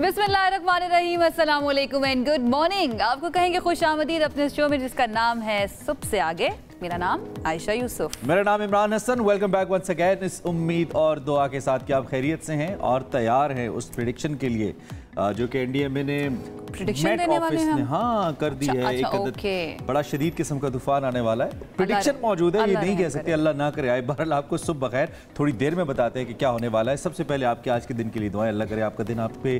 बिस्मिल्लाहिर्रहमानिर्रहीम, अस्सलाम वालेकुम एंड गुड मॉर्निंग। आपको कहेंगे खुश आमदीद अपने शो में जिसका नाम है सुबह से आगे। मेरा नाम आयशा यूसुफ, मेरा नाम Imran Hasan. Welcome back once again, इस उम्मीद और दुआ के साथ कि आप खैरियत से हैं और तैयार हैं उस प्रेडिक्शन के लिए जो कि एनडीएमए ने प्रेडिक्शन देने वाले हैं। हाँ कर दी है। एक बड़ा शदीद किस्म का तूफान आने वाला है। प्रेडिक्शन मौजूद है, ये नहीं कह सकते अल्लाह ना करे आए। बहरहाल आपको सुबह बखैर, थोड़ी देर में बताते हैं कि क्या होने वाला है। सबसे पहले आपके आज के दिन के लिए दुआएं, अल्लाह करे आपका दिन आप पे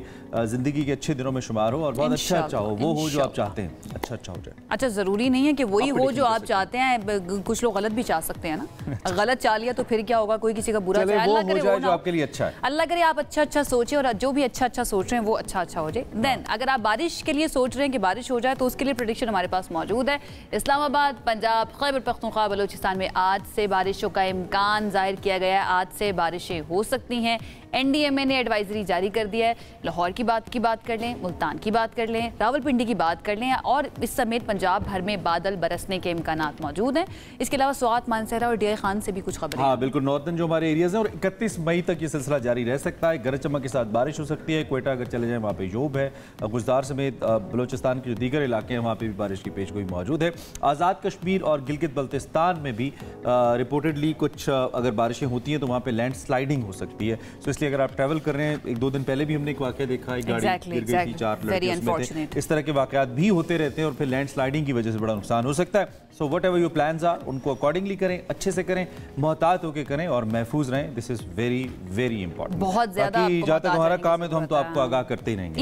जिंदगी के अच्छे दिनों में शुमार हो और बहुत अच्छा हो, वो हो जो आप चाहते हैं, अच्छा हो जाए। अच्छा, जरूरी नहीं है कि वही हो जो आप चाहते हैं, कुछ लोग गलत भी चाह सकते हैं ना। गलत चाह लिया तो फिर क्या होगा, कोई किसी का बुरा चाहे, अल्लाह करे वो जो आपके लिए अच्छा है। अल्लाह करे आप अच्छा सोचें और जो भी अच्छा सोच रहे हैं वो अच्छा हो जाए। देन अगर आप बारिश के लिए सोच रहे हैं कि बारिश हो जाए तो उसके लिए प्रेडिक्शन हमारे पास मौजूद है। इस्लामाबाद, पंजाब, खैबर पख्तूनख्वा, बलूचिस्तान में आज से बारिशों का इम्कान जाहिर किया गया है। आज से बारिशें हो सकती हैं। एनडीएमए ने एडवाइजरी जारी कर दिया है। लाहौर की बात कर लें, मुल्तान की बात कर लें, रावलपिंडी की बात कर लें और इस समेत पंजाब भर में बादल बरसने के इम्कानात मौजूद हैं। इसके अलावा स्वात, मानसहरा और डीआई खान से भी कुछ खबर। हाँ बिल्कुल, नॉर्थन जो हमारे एरियाज हैं और 31 मई तक ये सिलसिला जारी रह सकता है। गरज चमक के साथ बारिश हो सकती है। क्वेटा अगर चले जाएं वहाँ पे यूब है, गुजदार समेत बलोचिस्तान के जो दीगर इलाके हैं वहाँ पे भी बारिश की पेशगोई मौजूद है। आज़ाद कश्मीर और गिलगित बल्तिस्तान में भी रिपोर्टेडली कुछ अगर बारिशें होती हैं तो वहाँ पे लैंड स्लाइडिंग हो सकती है। तो इसलिए अगर आप ट्रैवल कर रहे हैं, 1-2 दिन पहले भी हमने एक वाक़या देखा, एक गाड़ी गिर गई थी, 4 लड़के उसमें थे। इस तरह के वाक़यात भी होते रहते हैं और फिर लैंड स्लाइडिंग की वजह से बड़ा नुकसान हो सकता है। So whatever your plans are, उनको अकॉर्डिंगली करें, अच्छे से करें, मोहतात होकर करें और महफूज रहें। This is very very important. बहुत ज्यादा जहाँ तक हमारा काम है तो हम तो आपको आगाह करते ही रहेंगे।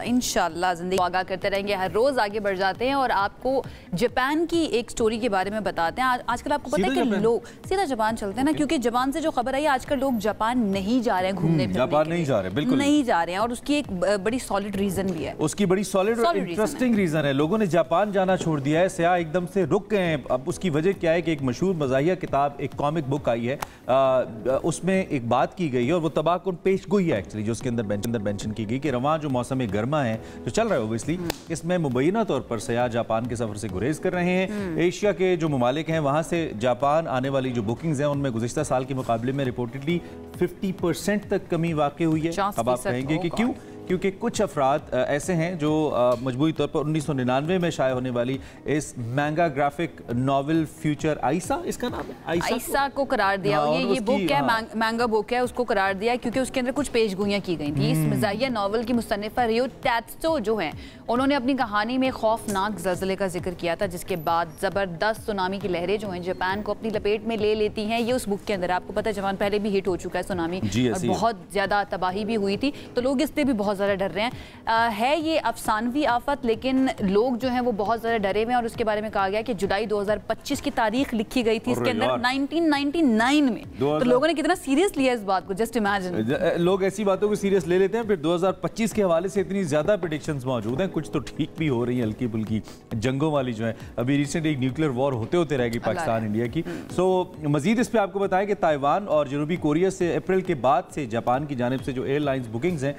इंशाल्लाह जिंदगी को आगाह करते रहेंगे, हर रोज आगे बढ़ जाते हैं। और आपको जापान की एक स्टोरी के बारे में बताते हैं। आजकल आपको पता है कि लोग सीधा जापान चलते हैं ना, क्योंकि जापान से जो खबर आई, आजकल लोग जापान नहीं जा रहे हैं घूमने फिरने, जापान नहीं जा रहे, बिल्कुल नहीं जा रहे हैं। और उसकी एक बड़ी सॉलिड रीजन भी है। उसकी बड़ी सॉलिड और इंटरेस्टिंग रीजन है। लोगों ने जापान जाना छोड़ दिया है, सयाह एकदम से रुक गए हैं। अब उसकी वजह क्या है कि एक मशहूर मज़ाहिया किताब, एक कॉमिक बुक आई है, उसमें एक बात की गई है और वो तबाहकुन पेशगोई है एक्चुअली, जो उसके अंदर मेंशन की गई कि रवां जो मौसम गर्मा है जो चल रहा है ओबियसली, इसमें मुबैना तौर पर सयाह जापान के सफर से गुरेज कर रहे हैं। एशिया के जो ममालिक हैं वहाँ से जापान आने वाली जो बुकिंग्स हैं उनमें गुज़िश्ता साल के मुकाबले में रिपोर्टेडली 50% तक कमी वाक़ई हुई है। अब आप कहेंगे कि क्यों? क्योंकि कुछ अफराद ऐसे हैं जो मजबूरी तौर पर 1999 में शाये होने वाली इस महंगा ग्राफिक नॉवल फ्यूचर आइसा, इसका नाम है आइसा को करार दिया। ये बुक है, महंगा बुक है, उसको करार दिया क्योंकि उसके अंदर कुछ पेशगोइयाँ की गई थी। इस मज़ाहिया नॉवल की मुसन्निफा रियो टैत्सो जो हैं, उन्होंने अपनी कहानी में खौफनाक ज़लज़ले का जिक्र किया था, जिसके बाद ज़बरदस्त सुनामी की लहरें जो हैं जापान को अपनी लपेट में ले लेती हैं। ये उस बुक के अंदर, आपको पता है जापान पहले भी हिट हो चुका है सुनामी और बहुत ज़्यादा तबाही भी हुई थी, तो लोग इससे भी बहुत ज़्यादा डर रहे हैं। है ये अफसानवी आफत, लेकिन लोग जो हैं वो बहुत ज़्यादा डरे हुए हैं। और उसके बारे में कहा गया कि जुलाई 2025 की तारीख लिखी गई थी इसके अंदर 1999 में। तो लोगों ने कितना सीरियस लिया इस बात को, जस्ट इमेजिन। लोग ऐसी बातों को सीरियस ले लेते हैं, फिर 2025 के हवाले से इतनी ज़्यादा प्रेडिक्शंस मौजूद हैं। कुछ तो ठीक भी हो रही हैं, हल्की फुल्की जंगों वाली जो है। अभी रिसेंट एक न्यूक्लियर वॉर होते रहेगी पाकिस्तान इंडिया की। सो मजीद इस पर आपको बताएं कि ताइवान और जनूबी कोरिया से अप्रैल के बाद से जापान की जानिब से जो एयरलाइंस बुकिंग्स हैं,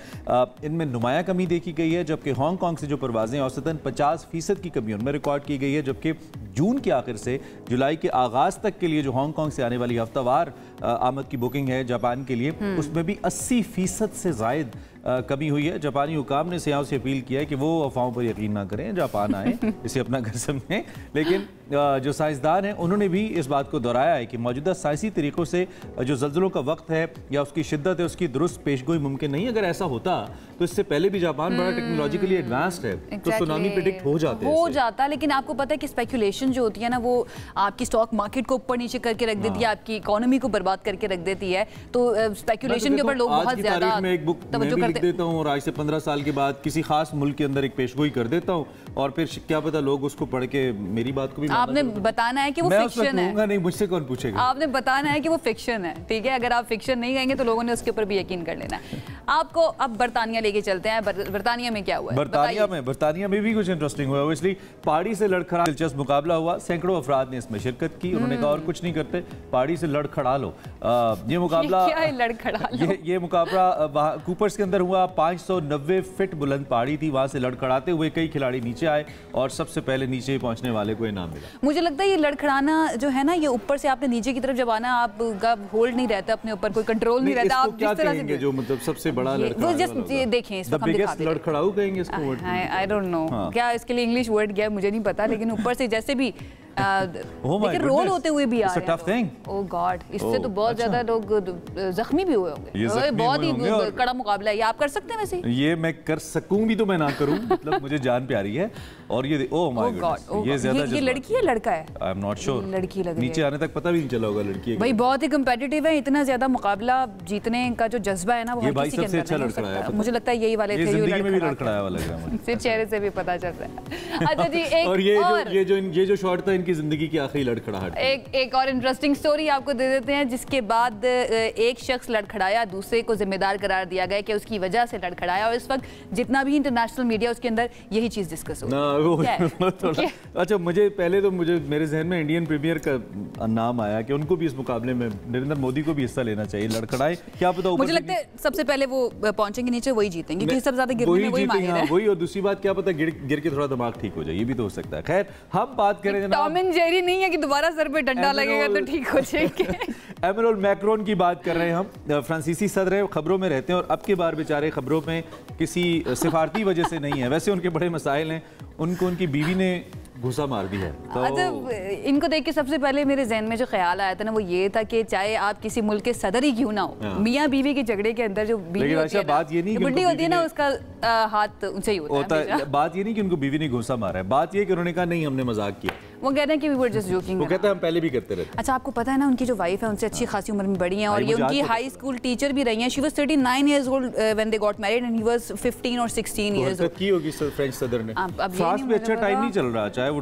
इनमें नुमाया कमी देखी गई है। जबकि हांगकांग से जो परवाजें औसतन 50% की कमी उनमें रिकॉर्ड की गई है। जबकि जून के आखिर से जुलाई के आगाज तक के लिए जो हांगकांग से आने वाली हफ्तावार आमद की बुकिंग है जापान के लिए, उसमें भी 80% से ज़ायद कमी हुई है। जापानी हुकाम ने सयाहों से अपील किया है कि वो अफवाहों पर यकीन ना करें, जापान आए, इसे अपना घर समझें। लेकिन जो साइंसदान हैं उन्होंने भी इस बात को दोहराया है कि मौजूदा साइंसी तरीक़ों से जो ज़ल्ज़लों का वक्त है या उसकी शिद्दत है, उसकी दुरुस्त पेशगोई मुमकिन नहीं। अगर ऐसा होता तो इससे पहले भी जापान बड़ा टेक्नोलॉजिकली एडवांस्ड है, तो सुनामी प्रेडिक्ट हो जाता। लेकिन आपको पता है कि स्पेकुलेशन जो होती है ना, वो आपकी स्टॉक मार्केट को ऊपर नीचे करके रख देती है, आपकी इकोनॉमी को बर्बाद करके रख देती है। तो स्पेकुलेशन के ऊपर लोग बहुत ज़्यादा तवज्जो करते हैं। देता हूँ और आज से 15 साल के बाद किसी खास मुल्क के अंदर एक पेशगोई कर देता हूँ और फिर क्या पता लोग उसको पढ़ के मेरी बात को भी आपने बताना है कि वो फिक्शन है। नहीं, मुझसे कौन पूछेगा? आपने बताना है कि वो फिक्शन है, ठीक है? अगर आप फिक्शन नहीं कहेंगे तो लोगों ने उसके ऊपर भी यकीन कर लेना है। आपको अब बरतानिया लेके चलते हैं। बरतानिया में क्या हुआ? बरतानिया में भी कुछ इंटरेस्टिंग हुआ। इसलिए पहाड़ी से लड़खड़ा दिलचस्प मुकाबला हुआ। सैकड़ों अफराद ने इसमें शिरकत की। उन्होंने कहा और कुछ नहीं करते, पहाड़ी से लड़खड़ा लो। ये मुकाबला ये मुकाबला कूपर्स के अंदर हुआ। 590 फीट बुलंद पहाड़ी थी, वहां से लड़खड़ाते हुए कई खिलाड़ी नीचे आए और सबसे पहले नीचे पहुंचने वाले को इनाम मिला। मुझे लगता है ये लड़खड़ाना जो है ना, ये ऊपर से आपने नीचे की तरफ जब आना, आपका होल्ड नहीं रहता अपने ऊपर, कोई कंट्रोल नहीं रहता। आप क्या कहेंगे जो मतलब सबसे सबसे बड़ा लड़खड़ाऊ देखें इस वक्त हम दिखाते हैं, लड़खड़ाऊ कहेंगे इसको, आई डोंट नो क्या इसके लिए इंग्लिश वर्ड क्या मुझे नहीं पता, लेकिन ऊपर से जैसे भी लेकिन रोल होते हुए भी आ रहे हैं। ओह गॉड, इससे तो बहुत ज्यादा लोग जख्मी भी हुए होंगे, बहुत ही कड़ा मुकाबला है। ये आप कर सकते हैं वैसे? ये मैं कर सकूं भी तो मैं ना करूं, मतलब मुझे जान प्यारी है। और ये ओह माय गॉड, ये ज्यादा ये लड़की है लड़का है? आई एम नॉट श्योर, लड़की लग रही है, नीचे आने तक पता भी नहीं चला होगा लड़की है भाई। बहुत ही कम्पिटिटिव है, इतना ज्यादा मुकाबला जीतने का जो जज्बा है ना, वो हर किसी के अंदर अच्छा लड़का है। मुझे लगता है यही वाले थे, जिंदगी में भी लड़खड़ाया वाला लग रहा है सिर्फ चेहरे से भी पता चल रहा है। अच्छा जी, और ये जो शॉट था इनकी जिंदगी की आखिरी लड़खड़ाहट। एक और इंटरेस्टिंग स्टोरी आपको दे देते हैं, जिसके बाद एक शख्स लड़खड़ाया, दूसरे को जिम्मेदार करार दिया गया कि उसकी वजह से लड़खड़ाया, और इस वक्त जितना भी इंटरनेशनल मीडिया उसके अंदर यही चीज डिस्कस हो रही है। अच्छा, मुझे मेरे जहन में इंडियन प्रीमियर का नाम आया कि उनको भी इस मुकाबले में नरेंद्र मोदी को भी हिस्सा लेना चाहिए, लड़खड़ाए क्या पता। मुझे लगता है सबसे पहले वो पहुंचेंगे नीचे, वही जीतेंगे, क्योंकि सबसे ज्यादा गिरने में वही माहिर है। वही, और दूसरी बात क्या पता गिर के थोड़ा दिमाग ठीक हो जाए, ये भी तो हो सकता है। खैर, हम बात करें टॉम एंड जेरी नहीं है कि दोबारा सर पे डंडा लगेगा तो ठीक हो जाएंगे। एमेनुअल मैक्रोन की बात कर रहे हैं हम, फ्रांसीसी सदर है, खबरों में रहते हैं, और अब की बार बेचारे खबरों में किसी सिफारती वजह से नहीं है। वैसे उनके बड़े मसाइल हैं, उनको उनकी बीवी ने घुसा मार दी है। तो अच्छा, इनको देख के सबसे पहले मेरे जहन में जो ख्याल आया था ना, वो ये था कि चाहे आप किसी मुल्क के सदर ही क्यों ना हो, मियाँ बीवी के झगड़े के अंदर जो बीवी होती है, बात ये नहीं कि बुढ़ी होती है ना, उसका हाथ उनसे ही होता है। बात ये नहीं कि उनको बीवी ने घुसा मारा है, बात ये कि उन्होंने कहा नहीं हमने मजाक किया। वो कह रहे हैं कि we were just joking। वो कहते हैं हम पहले भी करते रहते। अच्छा, आपको पता है ना उनकी जो वाइफ है उनसे अच्छी खासी उम्र में बड़ी हैं, और ये उनकी हाई स्कूल टीचर भी रही हैं। She was 39 years old when they got married and he was 15 or 16 years old। की होगी फ्रेंच सदर ने। फ्रांस में अच्छा टाइम नहीं चल रहा, चाहे वो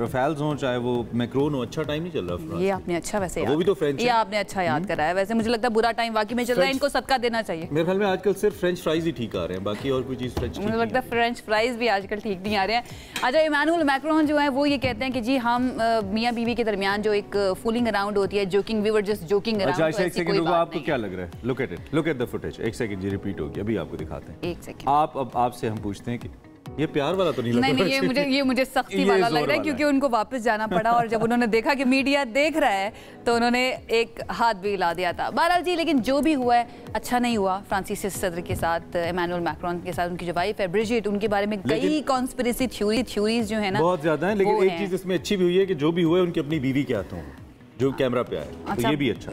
रफेल्स हो चाहे वो मैक्रोन हो, अच्छा टाइम नहीं चल रहा। ये आपने अच्छा वैसे वो भी तो फ्रेंच, ये आपने अच्छा याद कराया। वैसे मुझे लगता है बुरा टाइम वाकई में चल रहा है, इनको सदका देना चाहिए। मेरे ख्याल में आजकल सिर्फ फ्रेंच फ्राइज ही ठीक आ रहे हैं, बाकी और कोई चीज फ्रेंच मुझे लगता है फ्रेंच फ्राइज भी आजकल ठीक नहीं आ रहे हैं। अच्छा, इमैनुअल मैक्रोन जो है वो ये कहते हैं कि जी हम मियाँ बीवी के दरमियान जो एक फूलिंग अराउंड होती है, joking, we were just joking around. अच्छा, एक सेकंड रुको, आपको क्या लग रहा है? Look at it, look at the footage. एक सेकंड, जी रिपीट होगी, अभी आपको दिखाते हैं। एक सेकंड, अब आपसे हम पूछते हैं कि ये प्यार वाला तो नहीं लग रहा? नहीं, ये मुझे सख्ती वाला लग रहा है, क्योंकि उनको वापस जाना पड़ा, और जब उन्होंने देखा कि मीडिया देख रहा है तो उन्होंने एक हाथ भी हिला दिया था। बहरहाल जी, लेकिन जो भी हुआ है अच्छा नहीं हुआ फ्रांसीसी सदर के साथ, इमैनुअल मैक्रोन के साथ। उनकी जो वाइफ है ब्रिजिट, उनके बारे में कई कॉन्स्पिरेसी थ्योरीज जो है ना बहुत ज्यादा है, लेकिन एक चीज इसमें अच्छी भी हुई है कि जो भी हुआ है उनकी अपनी बीवी के हाथों जो कैमरा पे आए। अच्छा, तो ये भी अच्छा,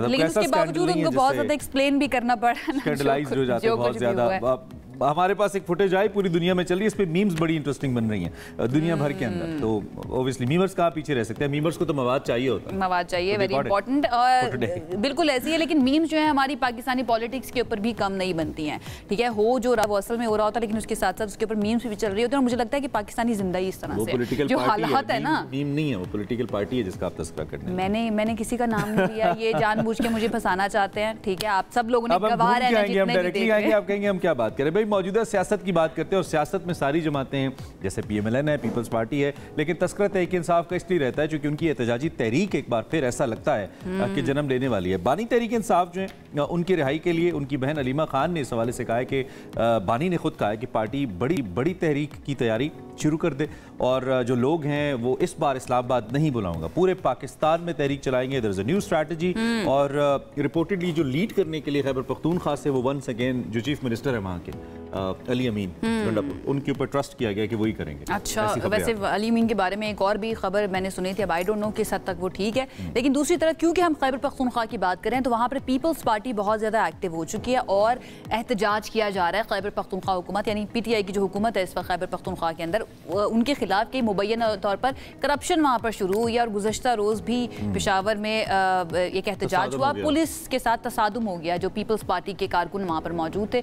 लेकिन उसके बावजूद उनको बहुत ज्यादा एक्सप्लेन भी करना पड़ा, स्कैंडलाइज हो जाते हैं बहुत ज्यादा। हमारे पास एक फुटेज आई, पूरी दुनिया में चल रही है, इस पे मीम्स बड़ी इंटरेस्टिंग बन रही हैं दुनिया भर के अंदर। तो ऑब्वियसली मीमर्स कहाँ पीछे रह सकते हैं, मीमर्स को तो मवाद चाहिए होता है, मवाद चाहिए, वेरी इंपॉर्टेंट, और बिल्कुल ऐसी है। लेकिन मीम्स जो है हमारी पाकिस्तानी पॉलिटिक्स के ऊपर भी कम नहीं बनती हैं, ठीक है। हो जो रहा वो असल में हो रहा होता है, लेकिन उसके साथ साथ उसके ऊपर मीम्स भी चल रही होती है। और मुझे लगता है कि पाकिस्तानी जिंदगी इस तरह से जो हालात है ना, मीम नहीं है, वो पॉलिटिकल पार्टी है जिसका आप तस्करा करने। मैंने किसी का नाम नहीं लिया, ये जानबूझ के मुझे फंसाना चाहते हैं, ठीक है। आप सब लोगों ने गवाह रहना, डायरेक्टली आएंगे, आप कहेंगे हम क्या बात करें भाई। मौजूदा सियासत की बात करते हैं, और सियासत में सारी जमातें हैं, जैसे PMLN है, पीपल्स पार्टी है, लेकिन तस्करा तहरीक इंसाफ का इसलिए रहता है क्योंकि उनकी एहतजाजी तहरीक एक बार फिर ऐसा लगता है कि जन्म लेने वाली है। बानी तहरीक इंसाफ जो है, उनकी रिहाई के लिए उनकी बहन अलीमा खान ने इस हवाले से कहा है कि बानी ने खुद कहा है कि पार्टी बड़ी तहरीक की तैयारी शुरू कर दे, और जो लोग हैं वो इस बार इस्लामाबाद नहीं बुलाऊंगा, पूरे पाकिस्तान में तहरीक चलाएंगे। There is a new strategy, और रिपोर्टेडली जो लीड करने के लिए खैबर पख्तूनख्वा से वो वंस अगेन जो चीफ मिनिस्टर है वहाँ के अली अमीन गंडापुर, उनके ऊपर ट्रस्ट किया गया कि वही करेंगे। अच्छा, वैसे अली अमीन के बारे में एक और भी खबर मैंने सुनी थी, अब आई डोंट नो किस हद तक वो ठीक है। लेकिन दूसरी तरफ क्योंकि हम खैबर पख्तूनख्वा की बात करें तो वहाँ पर पीपल्स पार्टी बहुत ज़्यादा एक्टिव हो चुकी है, और एहतजाज किया जा रहा है खैबर पख्तूनख्वा हुकूमत, यानी PTI की जो हुकूमत है इस वक्त खैबर पख्तूनख्वा के अंदर, उनके खिलाफ के मुबैना तौर पर करप्शन वहाँ पर शुरू हुई। और गुज़श्ता रोज़ भी पेशावर में एक एहतजाज हुआ, पुलिस के साथ तसादुम हो गया। जो पीपल्स पार्टी के कारकुन वहाँ पर मौजूद थे,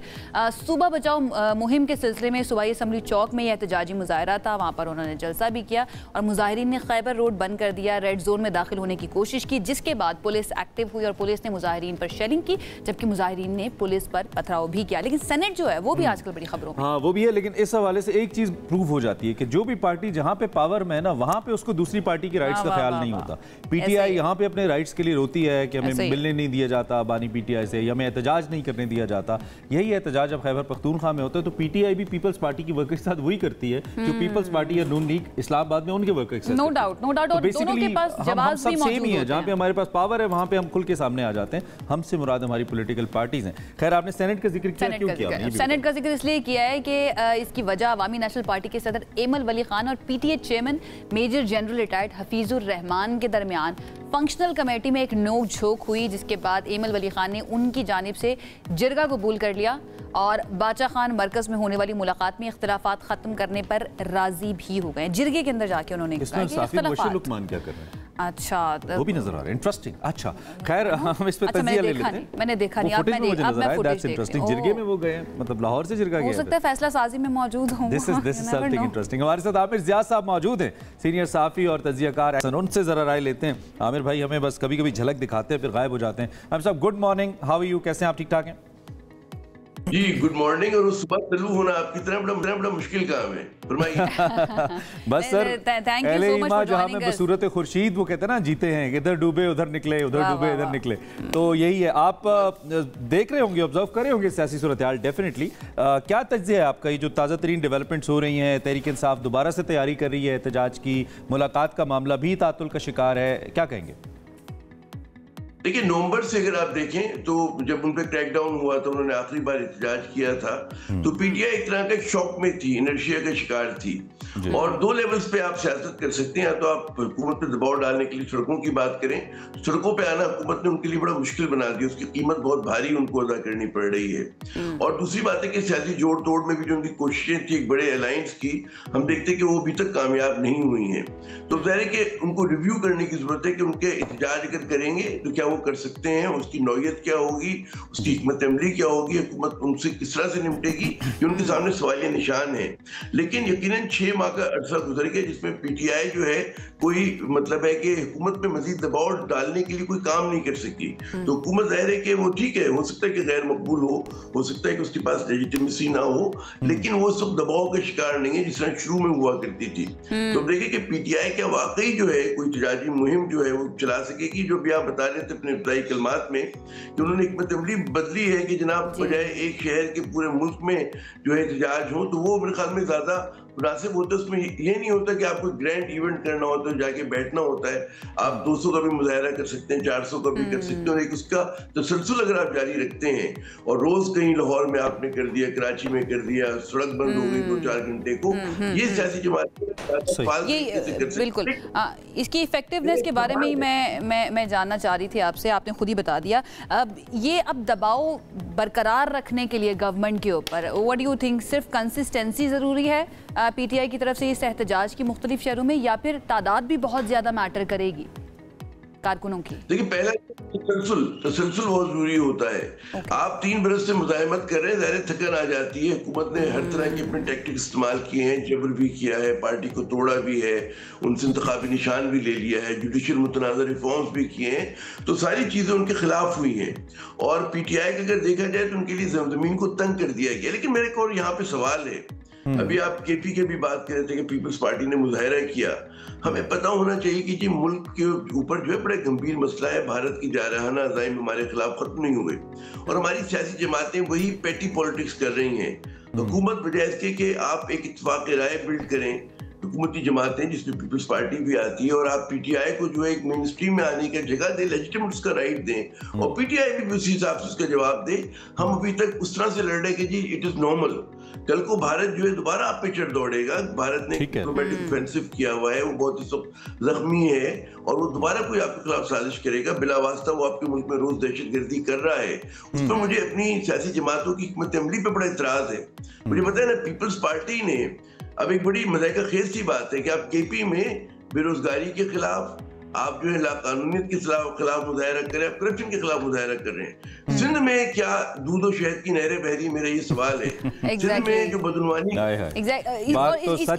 सुबह बचाओ मुहिम के सिलसिले में सूबाई असम्बली चौक में यह एहतजाजी मुजाहरा था, वहाँ पर उन्होंने जलसा भी किया, और मुजाहिरीन ने खैबर रोड बंद कर दिया, रेड जोन में दाखिल होने की कोशिश की, जिसके बाद पुलिस एक्टिव हुई और पुलिस ने मुजाहिरीन पर शेलिंग की, जबकि मुजाहिरीन ने पुलिस पर पथराव भी किया। लेकिन सेनेट जो है वो भी आजकल बड़ी खबरों में, हाँ वो भी है। लेकिन इस हवाले से एक चीज प्रूव हो जाती है कि जो भी पार्टी जहाँ पे पावर में है ना, वहाँ पे उसको दूसरी पार्टी की राइट्स का ख्याल नहीं होता। PTI यहाँ पे अपने राइट्स के लिए रोती है कि हमें मिलने नहीं दिया जाता बानी PTI से, या हमें एहतजाज नहीं करने दिया जाता। यही एहतजाज अब खैबर पख्तूनख्वा खा में होता है, तो पीटीआई भी पीपल्स पार्टी की वर्कर के साथ वही करती है जो पीपल्स पार्टी या नून लीग इस्लामाबाद में उनके वर्कर के साथ। नो डाउट और दोनों के पास जवाब भी मौजूद है। जहाँ पे हमारे पास पावर है वहाँ पे हम खुल के सामने आ जाते हैं। हमसे मुराद हमारी पॉलिटिकल पार्टीज हैं। खैर, आपने सेनेट का जिक्र किया, क्यों किया? सेनेट का जिक्र इसलिए किया है कि इसकी वजह अवामी नेशनल पार्टी के सदर एमल वली खान और PTA chairman major general retired Hafeezur Rehman के दरमियान फंक्शनल कमेटी में एक नोक झोंक हुई, जिसके बाद एमल वली खान ने उनकी जानिब से जिरगा कबूल कर लिया और बादशाह खान मरकज में होने वाली मुलाकात में इख्तिलाफात खत्म करने पर राजी भी हो गए। जिरगे के अंदर जाके उन्होंने कहा कि लुकमान क्या कर रहे हैं। अच्छा, वो भी नजर आ रहा है, इंटरेस्टिंग। अच्छा, खैर हम इस पे तजिया ले लेते हैं। मैंने देखा नहीं, अब मैं फुटेज इंटरेस्टिंग। जिरगे में वो गए, मतलब लाहौर से जिरगा गए, हो सकता है फैसला साजी में मौजूद हों। This is something interesting. हमारे साथ आमिर ज़ियाद साहब मौजूद हैं, सीनियर सहाफ़ी और तजियाकार। उनसे जरा राय लेते हैं। आमिर भाई हमें बस कभी कभी झलक दिखाते हैं फिर गायब हो जाते हैं। आमिर साहब, good morning, how are you? कैसे हैं आप? ठीक ठाक हैं जी, गुड मॉर्निंग। और उस सुबह चालू होना आपकी तरह बड़ा मुश्किल काम है, फरमाइए। बस सर, जहाँ में बसूरत खुर्शीद वो कहते हैं ना, जीते हैं, इधर डूबे उधर निकले, उधर डूबे इधर निकले, तो यही है। आप देख रहे होंगे, ऑब्जर्व कर रहे होंगे सियासी सूरत हाल डेफिनेटली। क्या तज्ज़िया है आपका? ये जो ताज़ा तरीन डेवलपमेंट्स हो रही हैं, तहरीक इंसाफ दोबारा से तैयारी कर रही है एहतजाज की, मुलाकात का मामला भी तातुल का शिकार है, क्या कहेंगे? देखिए, नवंबर से अगर आप देखें तो जब उन पर क्रैकडाउन हुआ तो उन्होंने आखिरी बार एहतजाज किया था, तो पीटीआई एक तरह का शॉक में थी, इनर्शिया का शिकार थी। और दो लेवल्स पे आप सियासत कर सकते हैं। या तो आप हुकूमत पे दबाव डालने के लिए सड़कों की बात करें, सड़कों पे आना हुकूमत ने उनके लिए बड़ा मुश्किल बना दिया, उसकी कीमत बहुत भारी उनको अदा करनी पड़ रही है। और दूसरी बात है कि सियासी जोड़ तोड़ में भी जो उनकी कोशिशें थी एक बड़े अलायंस की, हम देखते हैं कि वो अभी तक कामयाब नहीं हुई हैं। तो ज़ाहिर है कि उनको रिव्यू करने की जरूरत है कि उनके एहतजाज अगर करेंगे तो क्या वो कर सकते हैं, उसकी नौयत क्या होगी, उसकी हिकमत अमली क्या होगी, हुकूमत उनसे किस तरह से निपटेगी, ये उनके सामने सवालिया निशान है। लेकिन यकीनन 6 माह का अरसा गुजर गया जिसमें पीटीआई जो है कोई मतलब है कि हुकूमत पे मजीद दबाव डालने के लिए कोई काम नहीं कर सकी। तो हुकूमत ज़ाहिर है कि वो ठीक है, हो सकता है कि गैर मकबूल हो सकता है कि उसके पास लेजिटिमेसी ना हो, लेकिन वो सब दबाव का शिकार नहीं है जिस तरह शुरू में हुआ करती थी। तो देखिए कि पीटीआई क्या वाकई जो है कोई तजाजी मुहिम जो है वो चला सकेगी। जो भी आप बता रहे थे अपने इब्तदाई कलमात में कि उन्होंने हिकमत अमली बदली है कि जनाब बजाय एक शहर के पूरे मुल्क में जो है एहतजाज हो, तो वो मेरे ख्याल में ज्यादा मुनासिब होता है। उसमें ये नहीं होता कि आपको ग्रैंड इवेंट करना होता है, जाके बैठना होता है। आप 200 का भी मुजाहरा कर सकते हैं, 400 का भी कर सकते हैं, और एक उसका तसलसल अगर आप जारी रखते हैं और रोज कहीं लाहौर में आपने कर दिया, कराची में कर दिया, सड़क बंद हो गई 2-4 घंटे को, ये सियासी जमात बिल्कुल। इसकी इफेक्टिवनेस के बारे में ही मैं जानना चाह रही थी आपसे, आपने खुद ही बता दिया। अब दबाव बरकरार रखने के लिए गवर्नमेंट के ऊपर व्हाट डू यू थिंक, सिर्फ कंसिस्टेंसी जरूरी है पीटीआई की तरफ से इस एहतजाज की मुख्तलिफ शहरों में, या फिर तादाद भी बहुत ज्यादा मैटर करेगी कारकुनों की? देखिए, पहला तसलसल बहुत जरूरी होता है। आप 3 बरस से मुजाहिमत कर रहे हैं, ज़ाहिर थकन आ जाती है। हुकूमत ने हर तरह के अपने टैक्टिक इस्तेमाल किए हैं, जबर भी किया है, पार्टी को तोड़ा भी है, उनसे इंतखाबी निशान भी ले लिया है, जुडिशल मुतनाज़ रिफॉर्म्स भी किए हैं, तो सारी चीज़ें उनके खिलाफ हुई हैं। और पीटीआई का अगर देखा जाए तो उनके लिए ज़मीन को तंग कर दिया गया। लेकिन मेरे को यहाँ पे सवाल है, अभी आप केपी के भी बात कर रहे थे कि पीपल्स पार्टी ने मुजाहरा किया। हमें पता होना चाहिए कि जी मुल्क के ऊपर जो है बड़ा गंभीर मसला है, भारत की जारहाना अज़ाइम हमारे खिलाफ खत्म नहीं हुए और हमारी सियासी जमातें वही पेटी पॉलिटिक्स कर रही हैं। हुकूमत बजाय इसके कि आप एक इत्तेफाक राय बिल्ड करें, हुकूमती जमातें जिसमें पीपल्स पार्टी भी आती है, और आप पीटीआई को जो है एक मेन स्ट्रीम में आने की जगह दें, लेजिटिमेट उसका राइट दें, और पीटीआई भी उसी हिसाब से उसका जवाब दे। हम अभी तक उस तरह से लड़ रहे कि जी इट इज नॉर्मल, कल को भारत जो है दोबारा आप पे चढ़ दौड़ेगा। भारत ने डिप्लोमेटिक ऑफेंसिव किया हुआ है, वो बहुत ही जख्मी है, और वो दोबारा कोई आपके खिलाफ साजिश करेगा बिला वास्ता। वो आपके मुल्क में रोज दहशतगर्दी कर रहा है। उस पर मुझे अपनी सियासी जमातों की हिकमत अमली पे बड़ा इतराज है। मुझे पता है ना, पीपल्स पार्टी ने अब एक बड़ी मज़ाक़ खेज़ सी बात है कि आप केपी में बेरोजगारी के खिलाफ, आप जो है लाकानूनियत के खिलाफ मुजाहरा करें, आप करप्शन के खिलाफ मुजाहरा कर रहे हैं। सिंध में क्या दूध और शहद की नहरें बह रही, मेरा ये सवाल है। सिंध में जो बदनवानी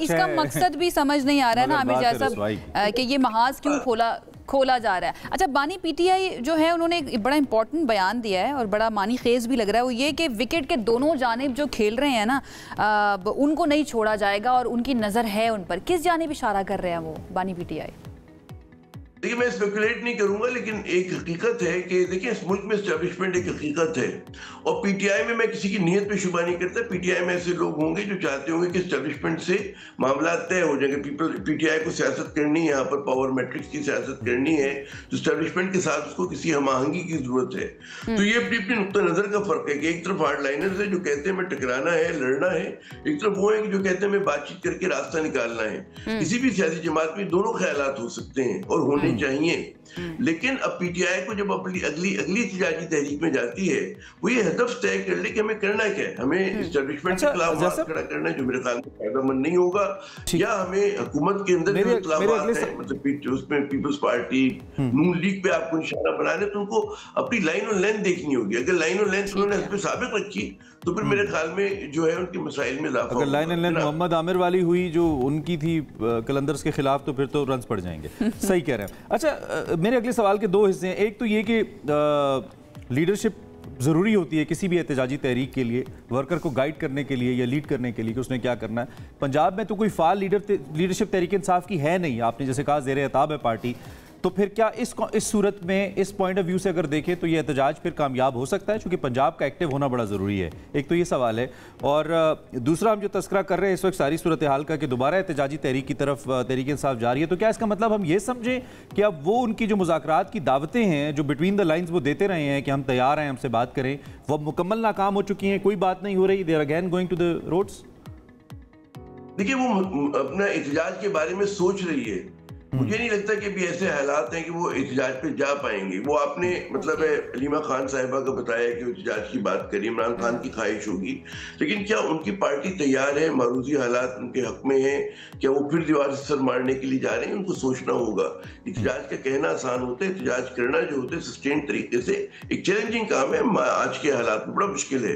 इसका मकसद भी समझ नहीं आ रहा है ना आमिर ज़ियाद साहब कि ये महाज क्यों खोला जा रहा है। अच्छा, बानी पीटीआई जो है उन्होंने एक बड़ा इंपॉर्टेंट बयान दिया है और बड़ा मानी खेज भी लग रहा है, वो ये कि विकेट के दोनों जानिब जो खेल रहे हैं ना, उनको नहीं छोड़ा जाएगा और उनकी नज़र है उन पर। किस जानिब इशारा कर रहे हैं वो बानी पीटीआई? देखिए मैं स्पेकुलेट नहीं करूंगा, लेकिन एक हकीकत है कि देखिए इस मुल्क में एस्टेब्लिशमेंट एक हकीकत है, और पीटीआई में मैं किसी की नीयत पे शुबा नहीं करता। पीटीआई में ऐसे लोग होंगे जो चाहते होंगे कि एस्टेब्लिशमेंट से मामला तय हो जाएंगे। पीटीआई को सियासत करनी है, यहाँ पर पावर मैट्रिक्स की सियासत करनी है, तो एस्टेब्लिशमेंट के साथ उसको किसी हमआहंगी की जरूरत है। तो ये अपनी अपनी नुक्ता नजर का फर्क है कि एक तरफ हार्डलाइनर्स है जो कहते हैं मैं टकराना है, लड़ना है, एक तरफ वो है कि जो कहते हैं मैं बातचीत करके रास्ता निकालना है। किसी भी सियासी जमात में दोनों ख्यालात हो सकते हैं और होने चाहिए, लेकिन अब पीटीआई को जब अपनी अगली एहतजाजी तहरीक में जाती है, वो ये हदफ तय कर ले कि हमें करना क्या है। हमें एस्टेब्लिशमेंट के खिलाफ बात खड़ा करना है जो मेरे ख्याल में फायदेमंद नहीं होगा, या हमें हुकूमत के अंदर जो इख्तिलाफात हैं, मतलब उसमें पीपल्स पार्टी नून लीग पे आपको निशाना बनाने, तो उनको अपनी लाइन और लेंथ देखनी होगी। अगर लाइन और लेंथ उन्होंने साबित रखी तो फिर मेरे ख्याल में जो है उनके मसाइल में इजाफा। अगर line and length Mohammad Aamir वाली हुई जो उनकी थी कलंदर्स के खिलाफ, तो फिर तो रन्स पड़ जाएंगे। सही कह रहे हैं। अच्छा, मेरे अगले सवाल के दो हिस्से हैं। एक तो ये कि लीडरशिप ज़रूरी होती है किसी भी एहतजाजी तहरीक के लिए, वर्कर को गाइड करने के लिए या लीड करने के लिए कि उसने क्या करना है। पंजाब में तो कोई फाल लीडरशिप तहरीक इंसाफ की है नहीं। आपने जैसे कहा ज़ेर एताब है पार्टी, तो फिर क्या इस सूरत में, इस पॉइंट ऑफ व्यू से अगर देखें तो ये एहतजाज फिर कामयाब हो सकता है? क्योंकि पंजाब का एक्टिव होना बड़ा ज़रूरी है। एक तो ये सवाल है, और दूसरा हम जो तस्करा कर रहे हैं इस वक्त सारी सूरत हाल का कि दोबारा एहतजाजी तहरीक की तरफ तहरीक इंसाफ जारी है, तो क्या इसका मतलब हम ये समझें कि अब वो उनकी जो मुज़ाकरात की दावतें हैं जो बिटवीन द लाइन्स वो देते रहे हैं कि हम तैयार हैं, हमसे बात करें, वो मुकम्मल नाकाम हो चुकी हैं, कोई बात नहीं हो रही, they are again going to the roads? देखिए वो अपना एहतजाज के बारे में सोच रही है। मुझे नहीं लगता कि भी ऐसे हालात हैं कि वो एहतजाज पे जा पाएंगे। वो आपने मतलब हलीमा खान साहिबा को बताया कि एहतजाज की बात करी, इमरान खान की ख्वाहिश होगी, लेकिन क्या उनकी पार्टी तैयार है? मारूजी हालात उनके हक में हैं? क्या वो फिर दीवार से सर मारने के लिए जा रहे हैं? उनको सोचना होगा। एहतजाज का कहना आसान होता है, एहतजाज करना जो होता है सस्टेन तरीके से एक चैलेंजिंग काम है, आज के हालात में बड़ा मुश्किल है।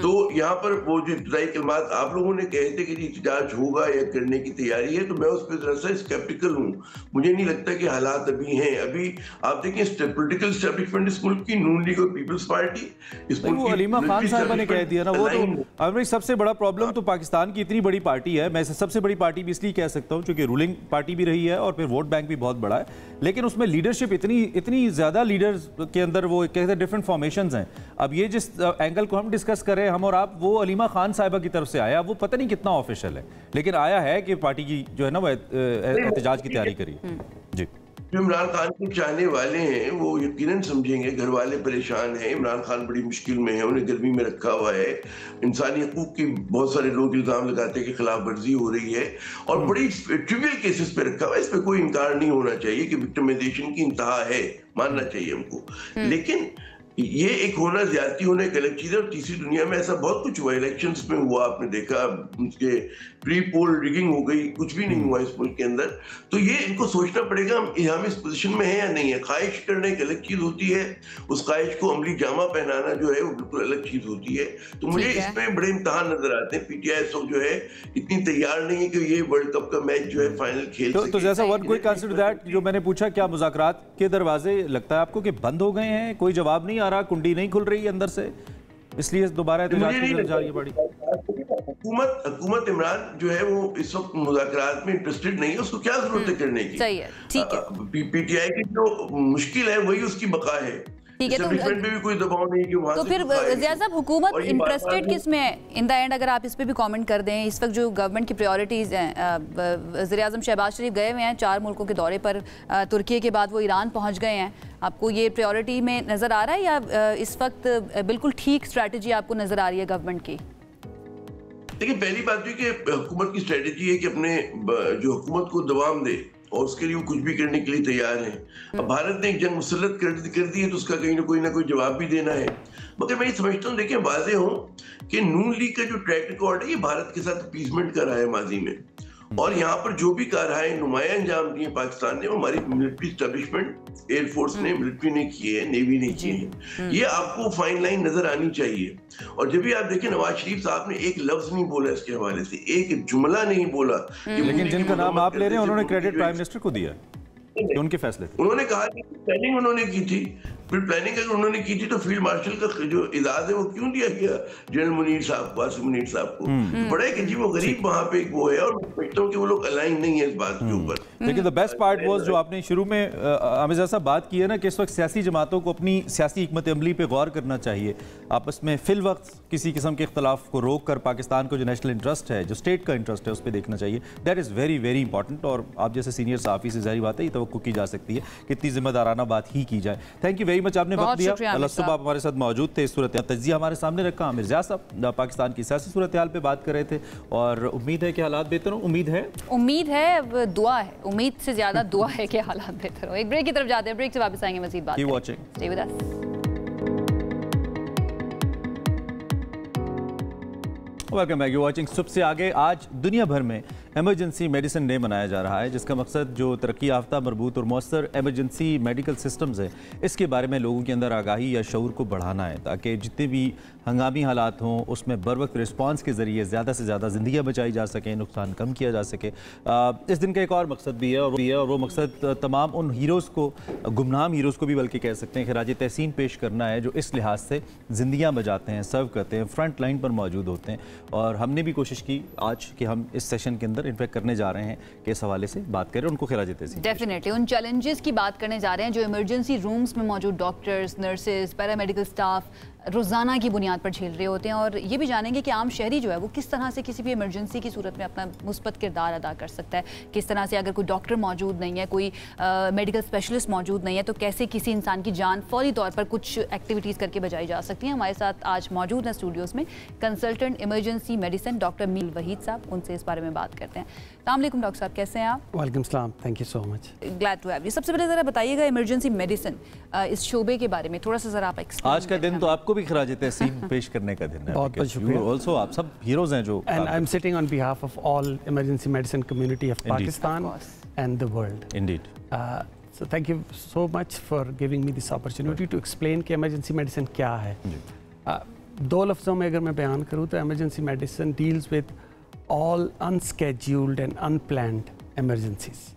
तो यहाँ पर वो जो इब्तदाई कलमात आप लोगों ने कहे थे कि एहतजाज होगा या करने की तैयारी है, तो मैं उस पर जरा सा स्केप्टिकल हूँ। मुझे नहीं लगता कि हालात अभी हैं। अभी आप देखें पोलिटिकल एस्टेब्लिशमेंट इस मुल्क की नून लीग और पीपल्स पार्टी, इस मुल्क की हलीमा खान साहिबा ने कह दिया ना, वो तो सबसे बड़ा प्रॉब्लम तो पाकिस्तान की इतनी बड़ी पार्टी है, मैं सबसे बड़ी पार्टी भी इसलिए कह सकता हूं क्योंकि रूलिंग पार्टी भी रही है और फिर वोट बैंक भी बहुत बड़ा है, लेकिन उसमें लीडरशिप इतनी ज्यादा लीडर्स के अंदर वो कहते हैं डिफरेंट फॉर्मेशंस हैं। अब ये जिस एंगल को हम डिस्कस कर रहे हैं हम और आप, वो हलीमा खान साहिबा की तरफ से आया, वो पता नहीं कितना ऑफिशियल है, लेकिन आया है कि पार्टी की जो है ना वो एहतजाज की तैयारी करी जी। जो इमरान खान के चाहने वाले हैं वो यकीनन समझेंगे, घर वाले परेशान हैं, इमरान खान बड़ी मुश्किल में है, उन्हें गर्मी में रखा हुआ है, इंसानी हकूक की बहुत सारे लोग इल्जाम लगाते हैं कि खिलाफ वर्जी हो रही है और बड़ी ट्रिवियल केसेस पे रखा हुआ है। इस पे कोई इनकार नहीं होना चाहिए कि विक्टिमाइजेशन की इंतहा है, मानना चाहिए हमको, लेकिन ये एक होना ज्यादती होना एक अलग चीज है। और तीसरी दुनिया में ऐसा बहुत कुछ हुआ, इलेक्शंस में हुआ, आपने देखा उसके प्री पोल रिगिंग हो गई, कुछ भी नहीं हुआ इस मुल्क के अंदर। तो ये इनको सोचना पड़ेगा हम इस पोजीशन में है या नहीं है। ख्वाहिश करना एक अलग चीज होती है, उस ख्वाहिश को अमली जामा पहनाना जो है वो बिल्कुल अलग चीज होती है। तो मुझे इसमें बड़े इम्तिहान नजर आते हैं। पीटीआई इस वक्त जो है इतनी तैयार नहीं है कि ये वर्ल्ड कप का मैच जो है फाइनल खेल सके। तो जैसा one quick answer to that जो मैंने पूछा, क्या मुज़ाकरात के दरवाजे लगता है आपको कि बंद हो गए हैं, कोई जवाब नहीं आ रहा, कुंडी नहीं खुल रही है अंदर से, इसलिए दोबारा एहतजाज की तरफ जा रही है पार्टी? हुकूमत इमरान जो है वो इस वक्त मुज़ाकरात में इंटरेस्टेड नहीं है, उसको क्या जरूरत है करने की। सही है, ठीक है। पीटीआई की जो मुश्किल है वही उसकी बका है, ठीक है। तो भी कोई दबाव नहीं कि वहां तो फिर ज़ियाद साहब हुकूमत इंटरेस्टेड किस में है इन द एंड? अगर आप इस पे भी कमेंट कर दें, इस वक्त जो गवर्नमेंट की प्रायोरिटीज़ हैं, वज़ीर-ए-आज़म शहबाज शरीफ गए हुए हैं 4 मुल्कों के दौरे पर, तुर्की के बाद वो ईरान पहुंच गए हैं, आपको ये प्रायोरिटी में नज़र आ रहा है या इस वक्त बिल्कुल ठीक स्ट्रैटेजी आपको नज़र आ रही है गवर्नमेंट की? देखिए, पहली बात ये कि हुकूमत की स्ट्रेटजी है कि अपने जो हुकूमत को दबाव दे और उसके लिए वो कुछ भी करने के लिए तैयार है। अब भारत ने एक जंग मुसल्लत कर दी है तो उसका कहीं ना कोई जवाब भी देना है। मगर मैं ये समझता हूँ, देखिए वाज़े हो कि नून लीग का जो ट्रैक रिकॉर्ड है ये भारत के साथ अपीसमेंट कर रहा है माजी में, और यहाँ पर जो भी कारवाई नुमाया अंजाम दिए पाकिस्तान ने, हमारी मिलिट्री एस्टेब्लिशमेंट एयरफोर्स ने, मिलिट्री ने किए हैं, नेवी ने किए हैं, ये आपको फाइन लाइन नजर आनी चाहिए। और जब भी आप देखें नवाज शरीफ साहब ने एक लफ्ज नहीं बोला इसके हवाले से, एक जुमला नहीं बोला। लेकिन जिनका नाम आप ले रहे हैं उन्होंने क्रेडिट प्राइम मिनिस्टर को दिया, उनके फैसले थे। उन्होंने कहा कि स्पेलिंग उन्होंने की थी, फिर प्लानिंग अगर उन्होंने की थी तो फील्ड मार्शल का जो इजाज़ है वो क्यों दिया गया जनरल मुनीर साहब को, आसिम मुनीर साहब को? तो बड़ा एक अजीब व गरीब वहाँ पे एक वो है, और समझता हूँ कि वो लोग अलाइन नहीं है इस बात के ऊपर। देखिए द बेस्ट पार्ट वाज जो आपने शुरू में आमिर साहब बात की है ना कि इस वक्त सियासी जमातों को अपनी सियासी हिकमत अमली पे गौर करना चाहिए, आपस में फिल वक्त किसी किस्म के इख्तलाफ को रोक कर पाकिस्तान को जो नेशनल इंटरेस्ट है, जो स्टेट का इंटरेस्ट है, उस पर देखना चाहिए। That is very very important. और आप जैसे सीनियर सहाफ़ी से जाहिर बात है ये तवक्को की जा सकती है कि इतनी जिम्मेदाराना बात ही की जाए। थैंक यू वेरी मच, आपने वक्त दिया। कल सुबह आप हमारे साथ मौजूद थे, इस सूरत तज्जिया हमारे सामने रखा। आमिर ज़िया साहब पाकिस्तान की सियासी सूरत हाल पे बात कर रहे थे, और उम्मीद है कि हालात बेहतर हो। उम्मीद है, दुआ है, उम्मीद से ज़्यादा दुआ है कि हालात बेहतर हो। एक ब्रेक की तरफ जाते हैं, ब्रेक से वापस आएंगे, मज़ीद बात करेंगे। वेलकम बैक, यू वाचिंग सुबह से आगे। आज दुनिया भर में एमरजेंसी मेडिसिन डे मनाया जा रहा है, जिसका मकसद जो तरक्की याफ्ता, मरबूत और मौसर एमरजेंसी मेडिकल सिस्टम्स है, इसके बारे में लोगों के अंदर आगाही या शऊर को बढ़ाना है, ताकि जितने भी हंगामी हालात हों उसमें बर वक्त रिस्पॉन्स के ज़रिए ज़्यादा से ज़्यादा ज़िंदगियाँ बचाई जा सकें, नुकसान कम किया जा सके। इस दिन का एक और मकसद भी है, और वो मकसद तमाम उन हीरोज़ को, गुमनाम हीरोज़ को भी बल्कि कह सकते हैं, खिराज तहसीन पेश करना है, जो इस लिहाज से ज़िंदगियाँ बचाते हैं, सर्व करते हैं, फ्रंट लाइन पर मौजूद होते हैं। और हमने भी कोशिश की आज कि हम इस सेशन के अंदर इनफैक्ट करने जा रहे हैं कि इस हवाले से बात करें, उनको खिराज तहसीन डेफिनेटली उन चैलेंजेस की बात करने जा रहे हैं जो इमरजेंसी रूम्स में मौजूद डॉक्टर्स, नर्सेज, पैरामेडिकल स्टाफ रोज़ाना की बुनियाद पर झेल रहे होते हैं। और ये भी जानेंगे कि आम शहरी जो है वो किस तरह से किसी भी इमरजेंसी की सूरत में अपना मुस्बत किरदार अदा कर सकता है, किस तरह से अगर कोई डॉक्टर मौजूद नहीं है, कोई मेडिकल स्पेशलिस्ट मौजूद नहीं है, तो कैसे किसी इंसान की जान फौरी तौर पर कुछ एक्टिविटीज़ करके बचाई जा सकती हैं। हमारे साथ आज मौजूद हैं स्टूडियोज़ में कंसल्टेंट इमरजेंसी मेडिसिन डॉक्टर मील वहीद साहब, उनसे इस बारे में बात करते हैं। अस्सलाम वालेकुम डॉक्टर साहब, कैसे हैं आप? वालेकुम सलाम, thank you so much. Glad to have you. सबसे पहले ज़रा बताइएगा इमरजेंसी मेडिसिन इस शोबे के बारे में थोड़ा सा ज़रा आप एक्सप्लेन। आज का दिन तो आपको भी खिराज तहसीन पेश करने का दिन है। बहुत बहुत शुक्रिया। ऑल्सो आप सब हीरोज हैं जो, and I am sitting on behalf of all emergency medicine community of Pakistan and the world. Indeed. So thank you so much for giving me this opportunity to explain कि इमरजेंसी मेडिसिन क्या है। दो लफ्ज़ों में अगर मैं बयान करूँ तो emergency medicine deals with all unscheduled and unplanned emergencies.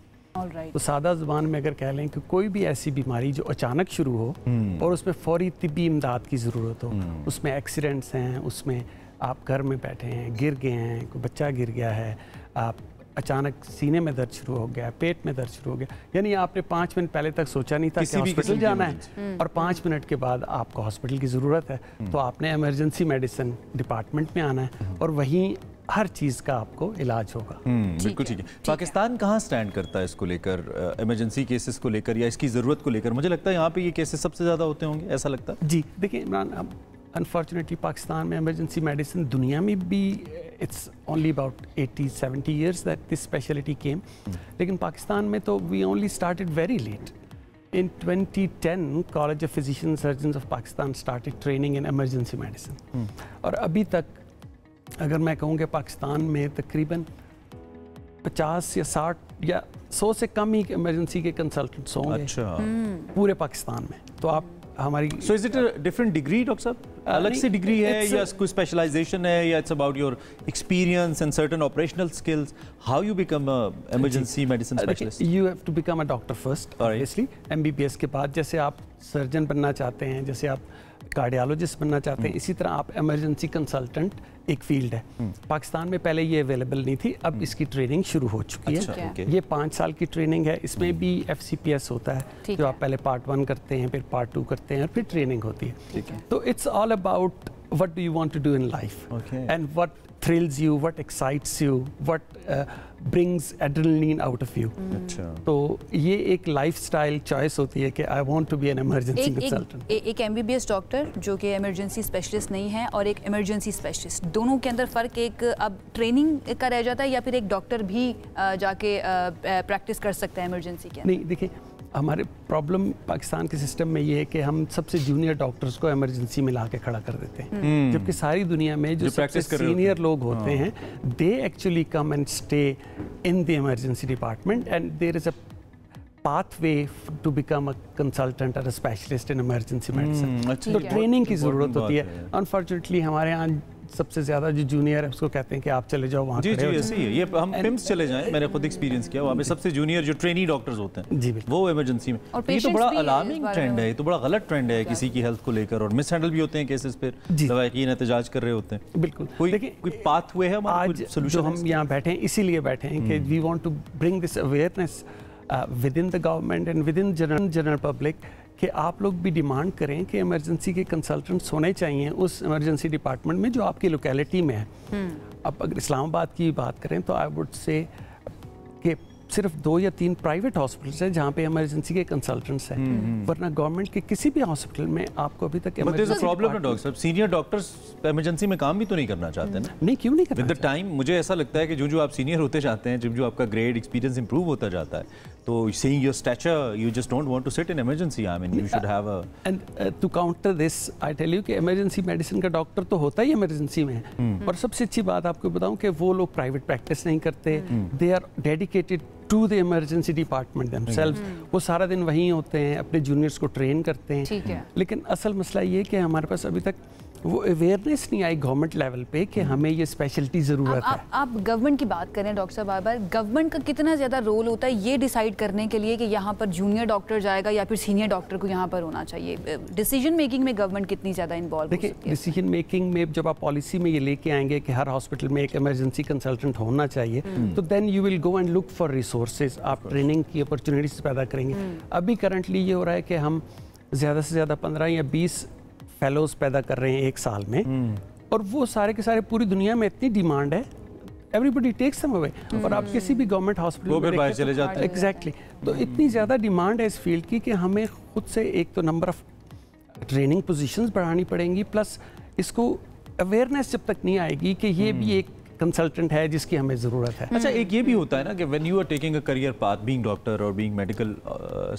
तो सादा ज़ुबान में अगर कह लें कि कोई भी ऐसी बीमारी जो अचानक शुरू हो और उसमें फौरी तिब्बी इमदाद की ज़रूरत हो, उसमें एक्सीडेंट्स हैं, उसमें आप घर में बैठे हैं, गिर गए हैं, कोई बच्चा गिर गया है, आप अचानक सीने में दर्द शुरू हो गया, पेट में दर्द शुरू हो गया, यानी आपने 5 मिनट पहले तक सोचा नहीं था कि हॉस्पिटल जाना है और 5 मिनट के बाद आपको हॉस्पिटल की ज़रूरत है, तो आपने इमरजेंसी मेडिसिन डिपार्टमेंट में आना है और वहीं हर चीज़ का आपको इलाज होगा। बिल्कुल ठीक है। पाकिस्तान कहाँ स्टैंड करता है इसको लेकर, इमरजेंसी केसेस को लेकर या इसकी ज़रूरत को लेकर? मुझे लगता है यहाँ पे ये केसेस सबसे ज़्यादा होते होंगे, ऐसा लगता है। जी देखिए इमरान, अब अनफॉर्चुनेटली पाकिस्तान में इमरजेंसी मेडिसिन दुनिया में भी it's only about 80-70 years that this speciality came, लेकिन पाकिस्तान में तो we only started very late. In 2010, College of Physicians Surgeons of Pakistan started training in emergency medicine. और अभी तक अगर मैं कहूँ कि पाकिस्तान में तकरीबन 50 या 60 या 100 से कम ही इमरजेंसी के कंसल्टेंट्स होंगे। अच्छा। पूरे पाकिस्तान में। तो आप हमारी so is it a different degree doctor साहब? अलग से डिग्री है या कोई स्पेशलाइजेशन है या it's about your experience and certain operational skills? How you become a emergency medicine specialist? You have to become a doctor first, obviously MBBS के बाद। जैसे आप सर्जन बनना चाहते हैं, जैसे आप कार्डियोलॉजिस्ट बनना चाहते हैं, इसी तरह आप इमरजेंसी कंसल्टेंट एक फील्ड है। पाकिस्तान में पहले ये अवेलेबल नहीं थी, अब इसकी ट्रेनिंग शुरू हो चुकी है। ये 5 साल की ट्रेनिंग है, इसमें भी FCPS होता है, जो आप पहले पार्ट 1 करते हैं, फिर पार्ट 2 करते हैं और फिर ट्रेनिंग होती है। तो it's all about what do you want to do in life, and what thrills you, what excites you, what brings adrenaline out of you. तो ये एक लाइफस्टाइल चॉइस होती है कि I want to be an emergency consultant. एक MBBS doctor जो कि emergency specialist नहीं है और एक इमरजेंसी स्पेशलिस्ट, दोनों के अंदर फ़र्क एक अब ट्रेनिंग का रह जाता है या फिर एक डॉक्टर भी जाके प्रैक्टिस कर सकता है इमरजेंसी के? नहीं, देखिए हमारे प्रॉब्लम पाकिस्तान के सिस्टम में ये है कि हम सबसे जूनियर डॉक्टर्स को इमरजेंसी में ला के खड़ा कर देते हैं, जबकि सारी दुनिया में जो सबसे सीनियर लोग होते हैं they actually come and stay in the emergency department and there is a pathway to become a consultant or a specialist in emergency medicine. तो ट्रेनिंग की ज़रूरत होती है। अनफॉर्चुनेटली हमारे यहाँ सबसे ज़्यादा जो जूनियर है उसको कहते हैं कि आप चले जाओ वहाँ। जी जी ऐसे ही है, ये हम पिम्स चले जाएं, मैंने खुद एक्सपीरियंस किया वहाँ पे सबसे जूनियर जो ट्रेनी डॉक्टर्स होते हैं जी वो इमरजेंसी में। ये तो बड़ा अलार्मिंग ट्रेंड है, ये तो बड़ा गलत ट्रेंड है किसी की हेल्थ को लेकर, और मिस हैंडल भी होते हैं केसेस पे, लवाहिकीन एहतेजाज कर रहे होते हैं। बिल्कुल, कोई पाथ वे है आज जो हम यहाँ बैठे हैं इसीलिए बैठे हैं कि we want to bring this awareness within the government and within general public कि आप लोग भी डिमांड करें कि इमरजेंसी के कंसल्टेंट्स होने चाहिए उस इमरजेंसी डिपार्टमेंट में जो आपकी लोकेलिटी में है। अब अगर इस्लामाबाद की बात करें तो आई वुड से कि सिर्फ 2 या 3 प्राइवेट हॉस्पिटल्स हैं जहाँ पे इमरजेंसी के कंसल्टेंट्स हैं, वरना गवर्नमेंट के किसी भी हॉस्पिटल में आपको अभी तक प्रॉब्लम है। डॉक्टर साहब, सीनियर डॉक्टर्स इमरजेंसी में काम भी तो नहीं करना चाहते ना? नहीं, क्यों नहीं करना? विद द टाइम मुझे ऐसा लगता है कि जो आप सीनियर होते जाते हैं, जब जो आपका ग्रेड एक्सपीरियंस इंप्रूव होता जाता है, तो seeing your stature, you just don't want to sit in emergency. I mean, you should have a. And to counter this, I tell you कि emergency medicine का डॉक्टर तो होता ही emergency में है, और सबसे अच्छी बात आपको बताऊं कि वो लोग प्राइवेट प्रैक्टिस नहीं करते, they are dedicated to the emergency department themselves. वो सारा दिन वहीं होते हैं, अपने जूनियर्स को ट्रेन करते हैं। लेकिन असल मसला ये कि हमारे पास अभी तक वो अवेयरनेस नहीं आई गवर्नमेंट लेवल पे कि हमें ये स्पेशलिटी ज़रूरत है। आप गवर्नमेंट की बात करें डॉक्टर साहब, बार गवर्नमेंट का कितना ज़्यादा रोल होता है ये डिसाइड करने के लिए कि यहाँ पर जूनियर डॉक्टर जाएगा या फिर सीनियर डॉक्टर को यहाँ पर होना चाहिए? डिसीजन मेकिंग में गवर्नमेंट कितनी ज़्यादा इन्वॉल्व? देखिए, डिसीजन मेकिंग में जब आप पॉलिसी में ये लेके आएंगे कि हर हॉस्पिटल में एक इमरजेंसी कंसल्टेंट होना चाहिए, तो then you will go and look for resources, आप ट्रेनिंग की अपॉर्चुनिटीज पैदा करेंगे। अभी करंटली ये हो रहा है कि हम ज़्यादा से ज़्यादा 15 या 20 फेलोज पैदा कर रहे हैं एक साल में, और वो सारे के सारे पूरी दुनिया में इतनी डिमांड है, एवरीबडी टेक्स देम अवे। और आप किसी भी गवर्नमेंट हॉस्पिटल में बाहर चले जाते हैं। एग्जैक्टली, तो इतनी ज़्यादा डिमांड है इस फील्ड की कि हमें खुद से एक तो नंबर ऑफ ट्रेनिंग पोजीशंस बढ़ानी पड़ेंगी, प्लस इसको अवेयरनेस जब तक नहीं आएगी कि ये भी एक कंसल्टेंट है जिसकी हमें ज़रूरत है। अच्छा, एक ये भी होता है ना कि when you are taking a career path, being doctor और बीइंग मेडिकल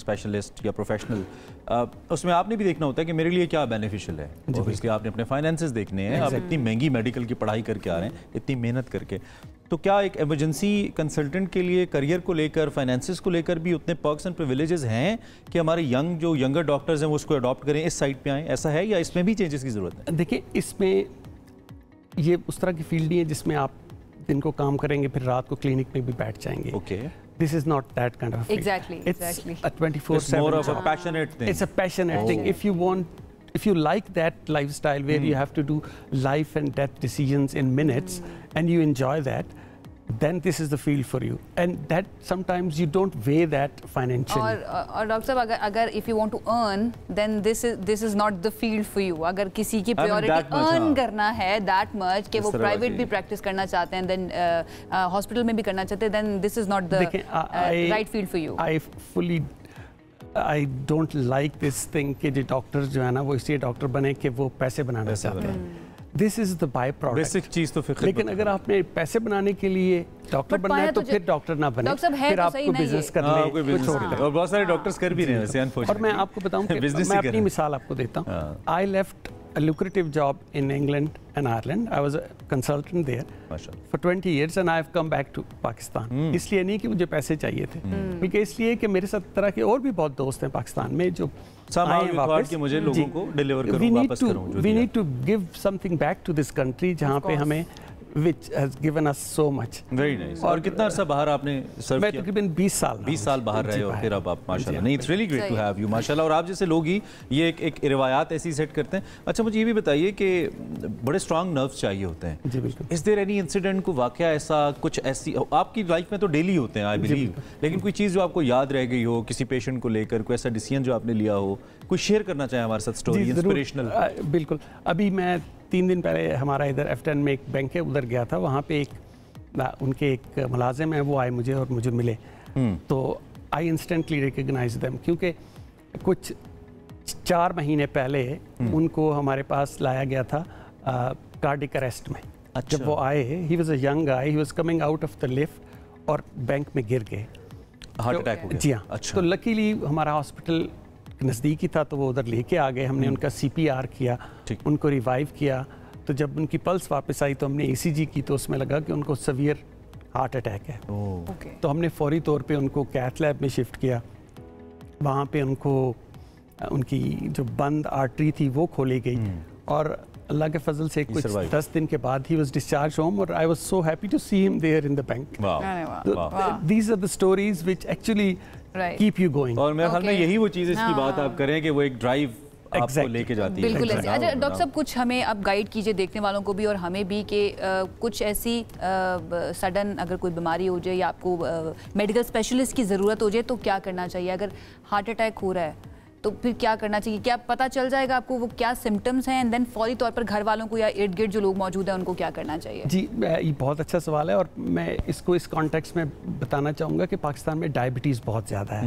स्पेशलिस्ट या प्रोफेशनल, उसमें आपने भी देखना होता है कि मेरे लिए क्या बेनिफिशियल है। ऑब्वियसली आपने अपने फाइनेंसेस देखने हैं, आप इतनी महंगी मेडिकल की पढ़ाई करके आ रहे हैं, इतनी मेहनत करके, तो क्या एक इमरजेंसी कंसल्टेंट के लिए करियर को लेकर, फाइनेंसेस को लेकर भी उतने पर्क्स एंड प्रिविलेजेस हैं कि हमारे जो यंगर डॉक्टर्स हैं वो उसको अडॉप्ट करें, इस साइड पे आएँ, ऐसा है या इसमें भी चेंजेस की ज़रूरत है? देखिए, इसमें ये उस तरह की फील्ड नहीं है जिसमें आप दिन को काम करेंगे फिर रात को क्लिनिक में भी बैठ जाएंगे। Okay, this is not that kind of a field. Exactly. It's a 24/7 It's more of a passionate thing. It's a passionate thing. If you like that lifestyle where you have to do life and death decisions in minutes and you enjoy that, then this is the field for you, and that sometimes you don't weigh that financially. और doctor साहब, अगर if you want to earn, then this is not the field for you. अगर किसी की priority earn करना है that much कि वो प्राइवेट भी प्रैक्टिस करना चाहते हैं, then हॉस्पिटल में भी करना चाहते हैं, then this is not the right field for you. I don't like this thing कि जो डॉक्टर जो है ना वो इसलिए डॉक्टर बने कि वो पैसे बनाना चाहते हैं। This is the byproduct. Basic चीज तो फिर, लेकिन अगर आपने पैसे बनाने के लिए डॉक्टर बनना है तो फिर डॉक्टर ना बने, फिर आपको बिजनेस कर ले, और बहुत सारे डॉक्टर्स कर भी रहे हैं वैसे, अनफॉर्चुनेटली। और मैं आपको बताऊं कि मैं अपनी मिसाल आपको देता हूं। I left a lucrative job in England and Ireland. I was a consultant there for 20 years and I have come back to Pakistan. इसलिए नहीं कि मुझे पैसे चाहिए थे, बल्कि इसलिए कि मेरे साथ तरह के और भी बहुत दोस्त हैं पाकिस्तान में जो आए हैं वापस कि मुझे लोगों को डिलीवर करूं, वापस करूं। We need to give something back to this country जहाँ पे हमें which has given us so much. Very nice. और कितना अर्सा बाहर आपने सर्व किया? मैं तकरीबन 20 साल बाहर रहे और फिर अब आप माशाल्लाह, नहीं, it's really great to have you माशाल्लाह। और आप जैसे लोग ही ये एक रिवायात ऐसी सेट करते हैं। अच्छा, मुझे ये भी बताइए कि बड़े स्ट्रांग नर्व्स चाहिए होते हैं। जी बिल्कुल। इज देयर एनी इंसिडेंट, को वाकया ऐसा कुछ ऐसी आपकी लाइफ में तो डेली होते हैं आई बिलीव, लेकिन कोई चीज़ जो आपको याद रह गई हो किसी पेशेंट को लेकर, कोई ऐसा डिसीजन जो आपने लिया हो, कोई शेयर करना चाहे हमारे साथ स्टोरी, इंस्पिरेशनल? बिल्कुल। अभी मैं 3 दिन पहले हमारा इधर एफ्टन में एक बैंक है, उधर गया था। वहाँ पे उनके एक मुलाजिम है, वो आए मुझे और मुझे मिले, तो आई इंस्टेंटली रिकग्नाइज देम, क्योंकि कुछ 4 महीने पहले उनको हमारे पास लाया गया था कार्डिक अरेस्ट में। अच्छा। जब वो आए, he was a young guy, he was coming out of the lift और बैंक में गिर गए, हार्ट अटैक हो गया। जी हाँ। अच्छा। तो लकीली हमारा हॉस्पिटल नज़दीक ही था, तो वो उधर लेके आ गए। हमने उनका CPR किया, उनको रिवाइव किया। तो जब उनकी पल्स वापस आई तो हमने ECG की, तो उसमें लगा कि उनको सवियर हार्ट अटैक है। तो हमने फौरी तौर पे उनको कैथ लैब में शिफ्ट किया। वहाँ पे उनको उनकी जो बंद आर्टरी थी वो खोली गई, और अल्लाह के फजल से कुछ 10 दिन के बाद ही वाज डिस्चार्ज होम और I was so happy to see him there in the bank. These are the stories which actually keep you going. और मेरे ख्याल में यही वो चीज़ इसकी बात आप करें कि वो एक ड्राइव आपको लेके जाती है। बिल्कुल ऐसे। अच्छा डॉक्टर साहब, कुछ हमें अब गाइड कीजिए देखने वालों को भी और हमें भी कि कुछ ऐसी सडन अगर कोई बीमारी हो जाए या आपको मेडिकल स्पेशलिस्ट की ज़रूरत हो जाए तो क्या करना चाहिए? अगर हार्ट अटैक हो रहा है तो फिर क्या करना चाहिए? क्या पता चल जाएगा आपको वो क्या सिम्टम्स हैं एंड देन फौरी तौर पर घर वालों को या इर्द गिर्द जो लोग मौजूद हैं उनको क्या करना चाहिए? जी, ये बहुत अच्छा सवाल है और मैं इसको इस कॉन्टेक्स्ट में बताना चाहूँगा कि पाकिस्तान में डायबिटीज़ बहुत ज़्यादा है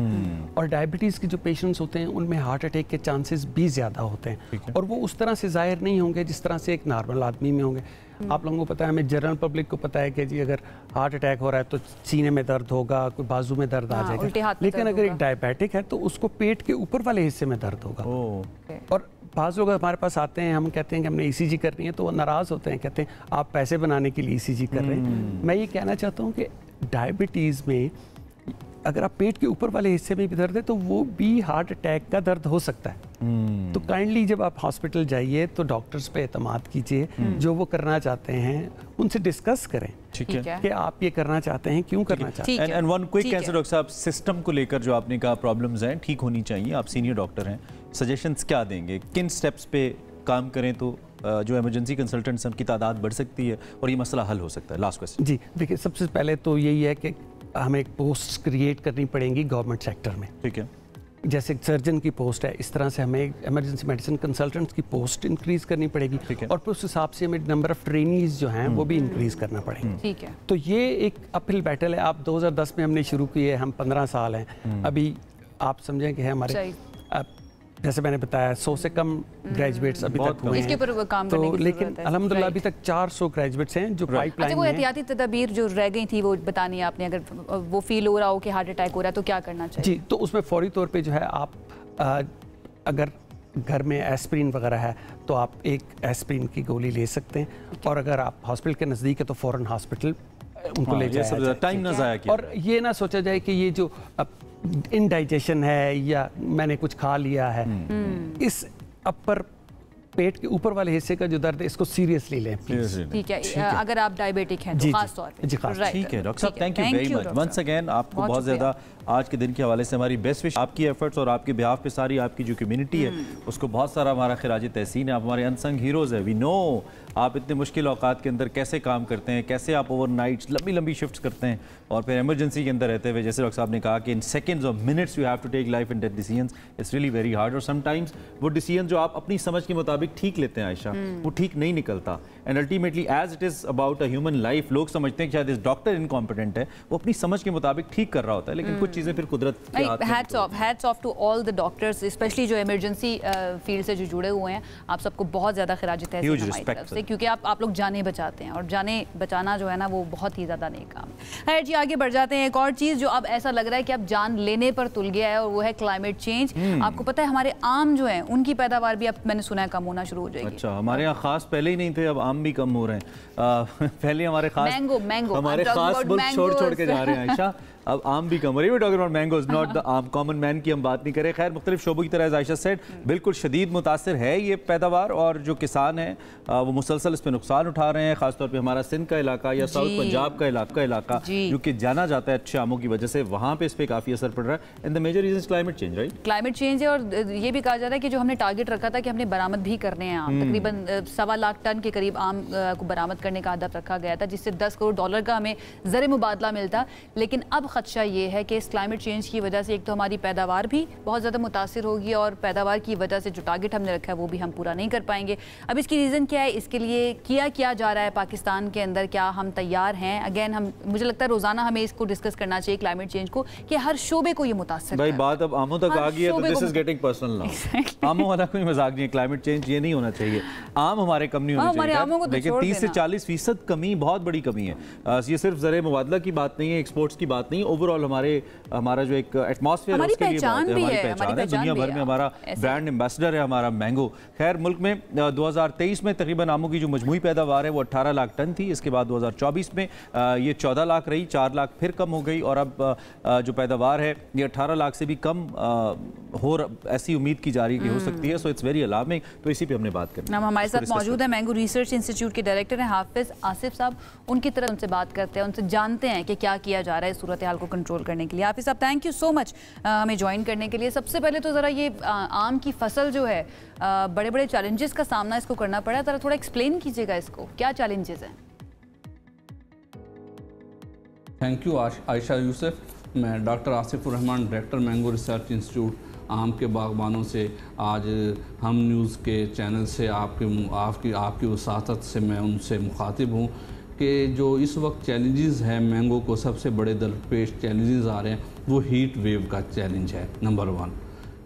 और डायबिटीज़ के जो पेशेंट्स होते हैं उनमें हार्ट अटैक के चांसेस भी ज़्यादा होते हैं और वो उस तरह से ज़ाहिर नहीं होंगे जिस तरह से एक नॉर्मल आदमी में होंगे। आप लोगों को पता है, हमें जनरल पब्लिक को पता है कि जी अगर हार्ट अटैक हो रहा है तो सीने में दर्द होगा, कोई बाजू में दर्द आ जाएगा, लेकिन अगर एक डायबिटिक है तो उसको पेट के ऊपर वाले हिस्से में दर्द होगा। और बाज़ लोग हमारे पास आते हैं, हम कहते हैं कि हमने ईसीजी करनी है तो वो नाराज़ होते हैं, कहते हैं आप पैसे बनाने के लिए ईसीजी कर रहे हैं। मैं ये कहना चाहता हूँ कि डायबिटीज़ में अगर आप पेट के ऊपर वाले हिस्से में भी दर्द है तो वो भी हार्ट अटैक का दर्द हो सकता है। तो काइंडली जब आप हॉस्पिटल जाइए तो डॉक्टर्स पे एतमाद कीजिए, जो वो करना चाहते हैं उनसे डिस्कस करें कि आप ये करना चाहते हैं, क्यों करना चाहते हैं। And one quick answer doctor साहब, सिस्टम को लेकर जो आपने कहा प्रॉब्लम्स हैं ठीक होनी चाहिए, आप सीनियर डॉक्टर हैं, सजेशंस क्या देंगे? किन स्टेप्स पे काम करें तो जो इमरजेंसी कंसल्टेंट्स की तादाद बढ़ सकती है और ये मसला हल हो सकता है? Last question. जी देखिए, सबसे पहले तो यही है कि हमें एक पोस्ट क्रिएट करनी पड़ेंगी गवर्नमेंट सेक्टर में। ठीक है, जैसे सर्जन की पोस्ट है, इस तरह से हमें इमरजेंसी मेडिसिन कंसल्टेंट्स की पोस्ट इंक्रीज करनी पड़ेगी और फिर उस हिसाब से हमें नंबर ऑफ ट्रेनीज जो हैं वो भी इंक्रीज करना पड़ेगा। ठीक है, तो ये एक अपहिल बैटल है। आप 2010 में हमने शुरू की है, हम 15 साल हैं अभी। आप समझें कि हमारे जैसे मैंने बताया 100 से कम ग्रेजुएट्स अभी तक हुए इसके ऊपर काम तो, करने की लेकिन अल्हम्दुलिल्लाह अभी तक 400 ग्रेजुएट्स हैं जो पाइपलाइन में। वो एहतियाती तदबीर जो रह गई थी वो बतानी है आपने, अगर वो फील हो रहा हो कि हार्ट अटैक हो रहा है तो क्या करना चाहिए? जी, तो उसमें फौरी तौर पे जो है आप अगर घर में एस्प्रिन वगैरह है तो आप एक एस्प्रिन की गोली ले सकते हैं और अगर आप हॉस्पिटल के नज़दीक है तो फ़ौरन हॉस्पिटल उनको ले जाया, टाइम ना ज़ाया किया और ये ना सोचा जाए कि ये जो इनडाइजेशन है या मैंने कुछ खा लिया है, इस अपर पेट के ऊपर वाले हिस्से का जो दर्द है इसको सीरियसली लें प्लीज। ठीक है, अगर आप डायबिटिक हैं तो खास तौर पे। जी खास। ठीक है डॉक्टर साहब, thank you very much once again. आपको बहुत ज़्यादा आज के दिन के हवाले से हमारी बेस्ट विश, आपकी एफर्ट्स और आपके बिहाफ पे सारी आपकी जो कम्युनिटी है उसको बहुत सारा हमारा खिराज तहसीन है। आप हमारे अनसंग हीरोज़ है। वी नो आप इतने मुश्किल औकात के अंदर कैसे काम करते हैं, कैसे आप ओवरनाइट्स लंबी लंबी शिफ्ट्स करते हैं और फिर इमरजेंसी के अंदर रहते हुए, जैसे डॉक्टर साहब ने कहा कि इन सेकंड्स और minutes you have to take life and death decisions. It's really very hard और समटाइम्स वो डिसीजन जो आप अपनी समझ के मुताबिक ठीक लेते हैं आयशा, वो ठीक नहीं निकलता। And ultimately as it is about a human life, लोग समझते हैं कि शायद इस डॉक्टर इनकॉम्पिटेंट है, वो अपनी समझ के मुताबिक ठीक कर रहा होता है, लेकिन कुछ चीज़ें फिर कुदरत के हाथ में। Hats off to all the doctors, specially जो इमरजेंसी फील्ड से जो जुड़े हुए हैं। आप सबको बहुत ज़्यादा खिराज तहसीन हमारी तरफ से, क्योंकि आप लोग जाने बचाते हैं और जाने बचाना जो है ना वो बहुत ही ज़्यादा नेक काम है। खैर जी, आगे बढ़ जाते हैं। एक और चीज़ जो अब ऐसा लग रहा है कि अब जान लेने पर तुल गया है और वो है क्लाइमेट चेंज। आपको पता है हमारे आम जो है उनकी पैदावार भी अब मैंने सुना है कम होना शुरू हो जाएगी। अच्छा, हमारे यहाँ खास पहले ही नहीं थे, अब आम भी कम हो रहे हैं। पहले हमारे खास मैंगो हमारे खास मुल्क छोड़ के जा रहे हैं आयशा, अब आम भी कम हो रही है। Talking about mangoes, not the आम, कॉमन मैन की हम बात नहीं करें। खैर मुख्तलिफ शोबों की तरह आयशा सेड, बिल्कुल शदीद मुतासिर है ये पैदावार और जो किसान हैं वो मुसलसल इस पर नुकसान उठा रहे हैं। खासतौर पर हमारा सिंध का इलाका या साउथ पंजाब का इलाका जो कि जाना जाता है अच्छे आमों की वजह से, वहाँ पे इस पर काफ़ी असर पड़ रहा है। And the major reason is climate change, right? Climate change है और ये भी कहा जा रहा है कि जो हमने टारगेट रखा था कि हमने बरामद भी करने हैं आम, तकरीबन 1.25 लाख टन के करीब आम को बरामद करने का हदफ रखा गया था, जिससे $10 करोड़ का हमें ज़र मुबादला मिलता। लेकिन अब खदशा ये है कि इस क्लाइमेट चेंज की वजह से एक तो हमारी पैदावार भी बहुत ज़्यादा मुतासिर होगी और पैदावार की वजह से जो टारगेट हमने रखा है वो भी हम पूरा नहीं कर पाएंगे। अब इसकी रीज़न क्या है, इसके लिए किया जा रहा है पाकिस्तान के अंदर, क्या हम तैयार हैं? अगेन मुझे लगता है रोज़ाना हमें इसको डिस्कस करना चाहिए क्लाइमेट चेंज को, कि हर शोबे को ये मुतासिर भाई बात अब आमों तक आ गई है तो this is getting personal now. आमों वाला कोई मजाक नहीं है, क्लाइमेट चेंज ये नहीं होना चाहिए। आम हमारे कम नहीं होने चाहिए, लेकिन 30 से 40% कमी बहुत बड़ी कमी है। ये सिर्फ ज़र मुबादला की बात नहीं है, एक्सपोर्ट्स की बात नहीं, ओवरऑल हमारा जो एक एटमॉस्फेयर है उसके लिए हमारी पहचान है, दुनिया भर में हमारा ब्रांड एम्बेसडर है हमारा मैंगो। खैर मुल्क में 2023 में तकरीबन आमों की जो मजमूई पैदावार है वो 18 लाख टन थी। इसके बाद 2024 में ये 14 लाख रही, 4 लाख फिर कम हो गई और अब जो पैदावार है ये 18 लाख से भी कम हो, ऐसी उम्मीद की जा रही है कि हो सकती है। So it's very alarming. तो इसी पे हमने बात करनी है। हमारे साथ मौजूद है मैंगो रिसर्च इंस्टीट्यूट के डायरेक्टर हैं हाफिज आसिफ साहब। उनकी तरफ उनसे बात करते हैं, उनसे जानते हैं कि क्या किया जा रहा है सूरत हाल को कंट्रोल करने के लिए। हाफिज साहब थैंक यू सो मच हमें ज्वाइन करने के लिए। सबसे पहले तो ज़रा ये आम की फसल जो है बड़े बड़े चैलेंजेस का सामना इसको करना पड़ा है, ज़रा थोड़ा एक्सप्लेन कीजिएगा इसको, क्या चैलेंजेस हैं? Thank you Ayesha Yusuf. मैं doctor Asif Rahman, director mango research institute आम के बागबानों से आज हम न्यूज़ के चैनल से आपकी वसातत से मैं उनसे मुखातिब हूँ कि जो इस वक्त चैलेंजेस हैं मैंगो को, सबसे बड़े दरपेश चैलेंजेस आ रहे हैं वो हीट वेव का चैलेंज है नंबर 1।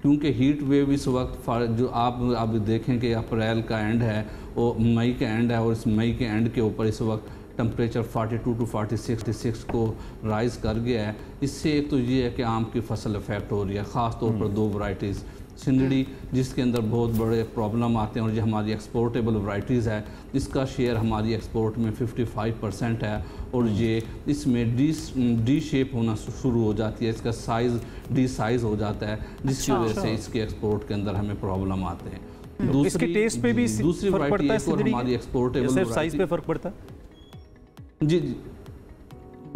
क्योंकि हीट वेव इस वक्त जो आप देखें कि अप्रैल का एंड है, वो मई का एंड है और इस मई के एंड के ऊपर इस वक्त टेम्परेचर 42 to 46 को राइज़ कर गया है। इससे एक तो ये है कि आम की फसल इफेक्ट हो रही है, ख़ास तौर पर 2 वैरायटीज़, सिंदड़ी जिसके अंदर बहुत बड़े प्रॉब्लम आते हैं और जो हमारी एक्सपोर्टेबल वैरायटीज़ है इसका शेयर हमारी एक्सपोर्ट में 55% है और ये इसमें डी शेप होना शुरू हो जाती है, इसका साइज़ डी साइज़ हो जाता है, जिसकी वजह से इसके एक्सपोर्ट के अंदर हमें प्रॉब्लम आते हैं। इसके टेस्ट पे भी दूसरी वैरायटी और हमारी एक्सपोर्टेबल साइज़ पे फ़र्क पड़ता है?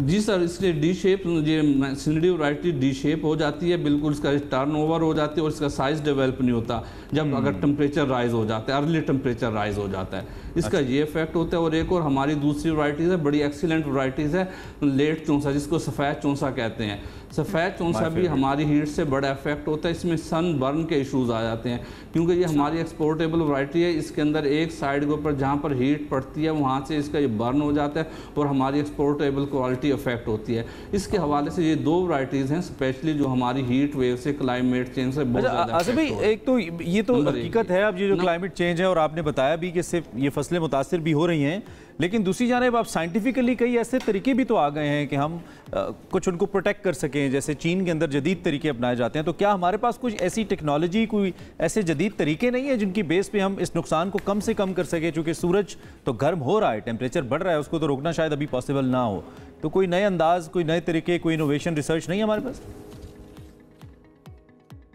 जी सर, इसलिए डी शेप जो सिंदड़ी वैरायटी डी शेप हो जाती है, बिल्कुल इसका टर्न ओवर हो जाती है और इसका साइज़ डेवलप नहीं होता जब अगर टेम्परेचर राइज हो जाता है, अर्ली टेम्परेचर राइज हो जाता है, इसका ये इफेक्ट होता है। और एक और हमारी दूसरी वैरायटीज़ है, बड़ी एक्सीलेंट वैरायटीज़ है, लेट चौंसा जिसको सफ़ेद चौंसा कहते हैं। सफ़ेद चौंसा भी हमारी हीट से बड़ा इफेक्ट होता है, इसमें सन बर्न के इशूज़ आ जाते हैं क्योंकि ये हमारी एक्सपोर्टेबल वैरायटी है। इसके अंदर एक साइड के ऊपर जहाँ पर हीट पड़ती है वहाँ से इसका ये बर्न हो जाता है और हमारी एक्सपोर्टेबल क्वालिटी इफेक्ट होती है। इसके हवाले से ये 2 वैरायटीज़ हैं स्पेशली जो हमारी हीट वेव से, क्लाइमेट चेंज से बहुत ज़्यादा। एक तो ये तो हकीकत है, अब ये जो क्लाइमेट चेंज है और आपने बताया भी कि इससे ये फसलें मुतासिर भी हो रही हैं, लेकिन दूसरी जानिब आप साइंटिफिकली कई ऐसे तरीके भी तो आ गए हैं कि हम कुछ उनको प्रोटेक्ट कर सकें, जैसे चीन के अंदर जदीद तरीके अपनाए जाते हैं। तो क्या हमारे पास कुछ ऐसी टेक्नोलॉजी, कोई ऐसे जदीद तरीके नहीं है जिनकी बेस पे हम इस नुकसान को कम से कम कर सकें? चूँकि सूरज तो गर्म हो रहा है, टेम्परेचर बढ़ रहा है, उसको तो रोकना शायद अभी पॉसिबल ना हो। तो कोई नए अंदाज, कोई नए तरीके, कोई इनोवेशन रिसर्च नहीं है हमारे पास?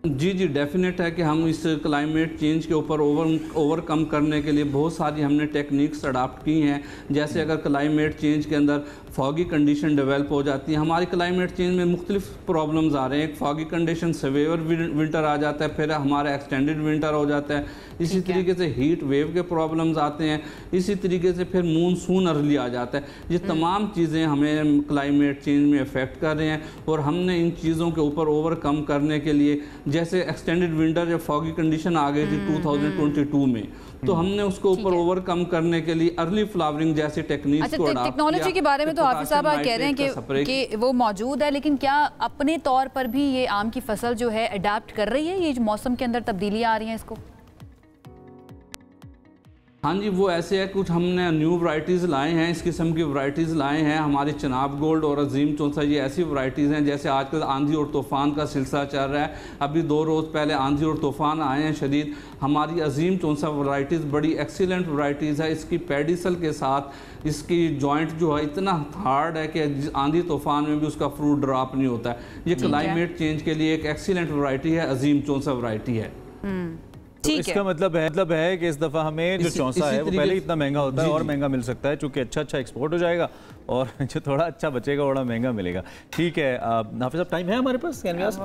जी डेफिनेट है कि हम इस क्लाइमेट चेंज के ऊपर ओवरकम करने के लिए बहुत सारी हमने टेक्निक्स अडाप्ट की हैं। जैसे अगर क्लाइमेट चेंज के अंदर फॉगी कंडीशन डेवलप हो जाती है, हमारी क्लाइमेट चेंज में मुख्तलिफ प्रॉब्लम्स आ रहे हैं। एक फॉगी कंडीशन सेवेयर विंटर आ जाता है, फिर हमारा एक्सटेंडेड विंटर हो जाता है, इसी तरीके से हीट वेव के प्रॉब्लम्स आते हैं, इसी तरीके से फिर मूनसून अर्ली आ जाता है। ये तमाम चीज़ें हमें क्लाइमेट चेंज में इफेक्ट कर रहे हैं और हमने इन चीज़ों के ऊपर ओवरकम करने के लिए, जैसे एक्सटेंडेड विंटर या फॉगी कंडीशन आ गई थी 2022 में, तो हमने उसको ऊपर ओवरकम करने के लिए अर्ली फ्लावरिंग जैसी टेक्निक्स को अडॉप्ट किया। टेक्नोलॉजी के बारे में तो हाफिज साहब कह रहे हैं कि वो मौजूद है, लेकिन क्या अपने तौर पर भी ये आम की फसल जो है अडॉप्ट कर रही है, ये जो मौसम के अंदर तब्दीलियां आ रही हैं इसको? हाँ जी, वो ऐसे है, कुछ हमने न्यू वैरायटीज़ लाए हैं, इस किस्म की वैरायटीज़ लाए हैं। हमारी चनाब गोल्ड और अजीम चौंसा ये ऐसी वैरायटीज़ हैं, जैसे आजकल आंधी और तूफ़ान का सिलसिला चल रहा है, अभी 2 रोज़ पहले आंधी और तूफ़ान आए हैं शदीद। हमारी अजीम चौंसा वैरायटीज़ बड़ी एक्सीलेंट वैरायटीज़ है, इसकी पेडिसल के साथ इसकी जॉइंट जो है इतना हार्ड है कि आंधी तूफ़ान में भी उसका फ्रूट ड्रॉप नहीं होता है। ये क्लाइमेट चेंज के लिए एक एक्सीलेंट वैरायटी है, अजीम चौंसा वैरायटी है। तो इसका मतलब है कि इस दफ़ा हमें जो चौंसा है वो पहले इतना महंगा होता है और महंगा मिल सकता है, चूँकि अच्छा एक्सपोर्ट हो जाएगा और जो थोड़ा अच्छा बचेगा बड़ा महंगा मिलेगा। ठीक है हाफिज साहब, टाइम है हमारे पास? टाइम खत्म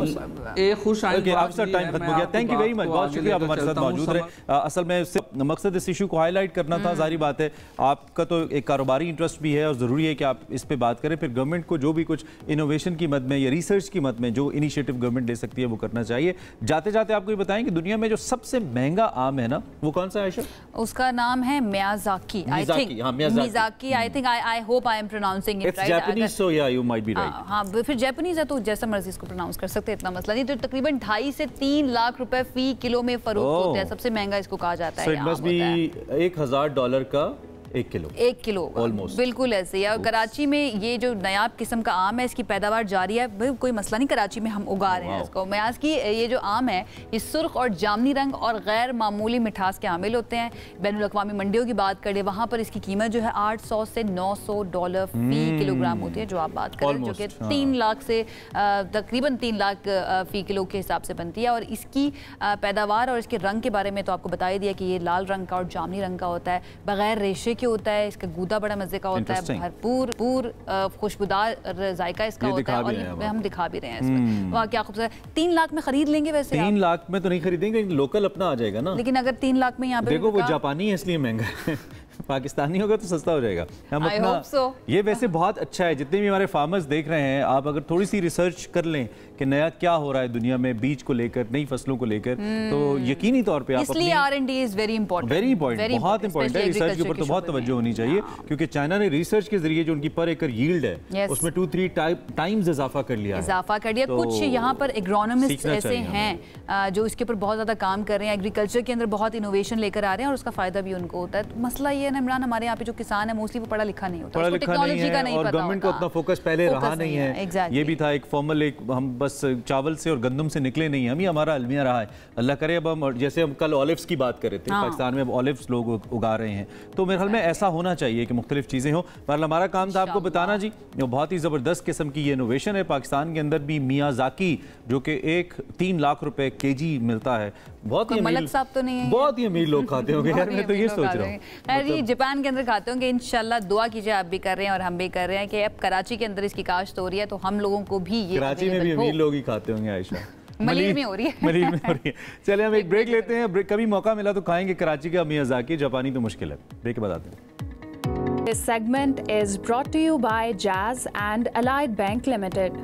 हो गया। थैंक यू वेरी मच, बहुत शुक्रिया आप हमारे साथ मौजूद रहे। असल में मकसद इस इशू को हाईलाइट करना था। जारी बात है आपका तो एक कारोबारी इंटरेस्ट भी है और ज़रूरी है कि आप इस पर बात करें। फिर गवर्नमेंट को जो भी कुछ इनोवेशन की मद में या रिसर्च की मद में जो इनिशिएटिव गवर्नमेंट ले सकती है वो करना चाहिए। जाते जाते आपको ये बताएं कि दुनिया में जो सबसे महंगा आम है ना, वो कौन सा है आयशा? उसका नाम है Miyazaki. I think Miyazaki, I think, I hope I am pronouncing it right. Japanese, so yeah you might be right. हां, फिर जापानीज है तो जैसा मर्जी इसको प्रोनाउंस कर सकते हैं, इतना मसला नहीं। तो तकरीबन 2.5 से 3 लाख रुपए फी किलो में फरोख्त होता है, सबसे महंगा इसको कहा जाता है। $1,000 का 1 किलो, 1 किलो ऑलमोस्ट, बिल्कुल ऐसे ही। और कराची में ये जो नायाब किस्म का आम है, इसकी पैदावार जारी है, कोई मसला नहीं, कराची में हम उगा रहे हैं इसको। मयाज की ये जो आम है ये सुर्ख और जामनी रंग और गैर मामूली मिठास के हामिल होते हैं। बैनुल-अक़वामी मंडियों की बात करें, वहाँ पर इसकी कीमत जो है $800 से $900 फी किलोग्राम होती है, जो आप बात करें, जो कि 3 लाख से तकरीबन 3 लाख फी किलो के हिसाब से बनती है। और इसकी पैदावार और इसके रंग के बारे में तो आपको बता ही दिया कि ये लाल रंग का और जामनी रंग का होता है, बगैर रेशे के होता है, इसका गूदा बड़ा मजे का होता है, भरपूर खुशबूदार जायका इसका होता है, और हम दिखा भी रहे हैं इसमें। वाह क्या खूबसूरत। 3 लाख में खरीद लेंगे वैसे? 3 लाख में तो नहीं खरीदेंगे, लोकल अपना आ जाएगा ना। लेकिन अगर 3 लाख में यहाँ पे देखो, वो जापानी है इसलिए महंगा है पाकिस्तानी होगा तो सस्ता हो जाएगा। हम अपना ये वैसे बहुत अच्छा है, जितने भी हमारे फार्मर्स देख रहे हैं, आप अगर थोड़ी सी रिसर्च कर लें कि नया क्या हो रहा है दुनिया में बीज को लेकर, नई फसलों को लेकर, तो यकीनी तौर पे आप इसलिए R&D इज वेरी इंपॉर्टेंट, बहुत इंपॉर्टेंट है। रिसर्च के ऊपर तो बहुत तवज्जो होनी चाहिए, क्योंकि चाइना ने रिसर्च के जरिए जो उनकी पर एकड़ यील्ड है उसमें 2-3 टाइम्स इजाफा कर लिया। कुछ यहाँ पर एग्रोनॉमिस्ट ऐसे हैं जो इसके ऊपर बहुत ज्यादा काम कर रहे हैं, एग्रीकल्चर के अंदर बहुत इनोवेशन लेकर आ रहे हैं और उसका फायदा भी उनको होता है। मसला ये है ना इमरान, हमारे यहाँ पे जो किसान है मोस्टली वो पढ़ा लिखा नहीं होता, टेक्नोलॉजी का नहीं पता, और गवर्नमेंट को उतना फोकस पहले रहा नहीं है। ये भी था एक फॉर्मल, एक हम बस चावल से और गंदम से निकले नहीं, हम ही हमारा अलमिया रहा है। अल्लाह करे अब हम, जैसे हम कल ऑलिव्स की बात कर रहे थे, पाकिस्तान में अब ऑलिव्स लोग उगा रहे हैं, तो मेरे ख्याल में ऐसा होना चाहिए कि मुख्तलिफ चीज़ें हों। पर हमारा काम था आपको बताना जी, बहुत ही ज़बरदस्त किस्म की ये इनोवेशन है। पाकिस्तान के अंदर भी मियाज़ाकी, जो कि 3 लाख रुपए केजी मिलता है, बहुत ही मलक साहब तो नहीं है, बहुत ही अमीर लोग खाते होंगे यार, मैं तो ये सोच रहा हूँ। खैर ये जापान के अंदर खाते होंगे, इंशाल्लाह दुआ कीजिए, आप भी कर रहे हैं और हम भी कर रहे हैं कि अब कराची के अंदर इसकी काश्त हो रही है, तो हम लोगों को भी ये, कराची में भी अमीर लोग ही खाते होंगे आयशा, मलीर में हो रही है, मलीर में हो रही है। चले हम एक ब्रेक लेते हैं, कभी मौका मिला तो खाएंगे कराची का मियाज़ाकी, जापानी तो मुश्किल है। ब्रेक के बाद आते हैं। This segment is brought to you by Jazz and Allied Bank Limited.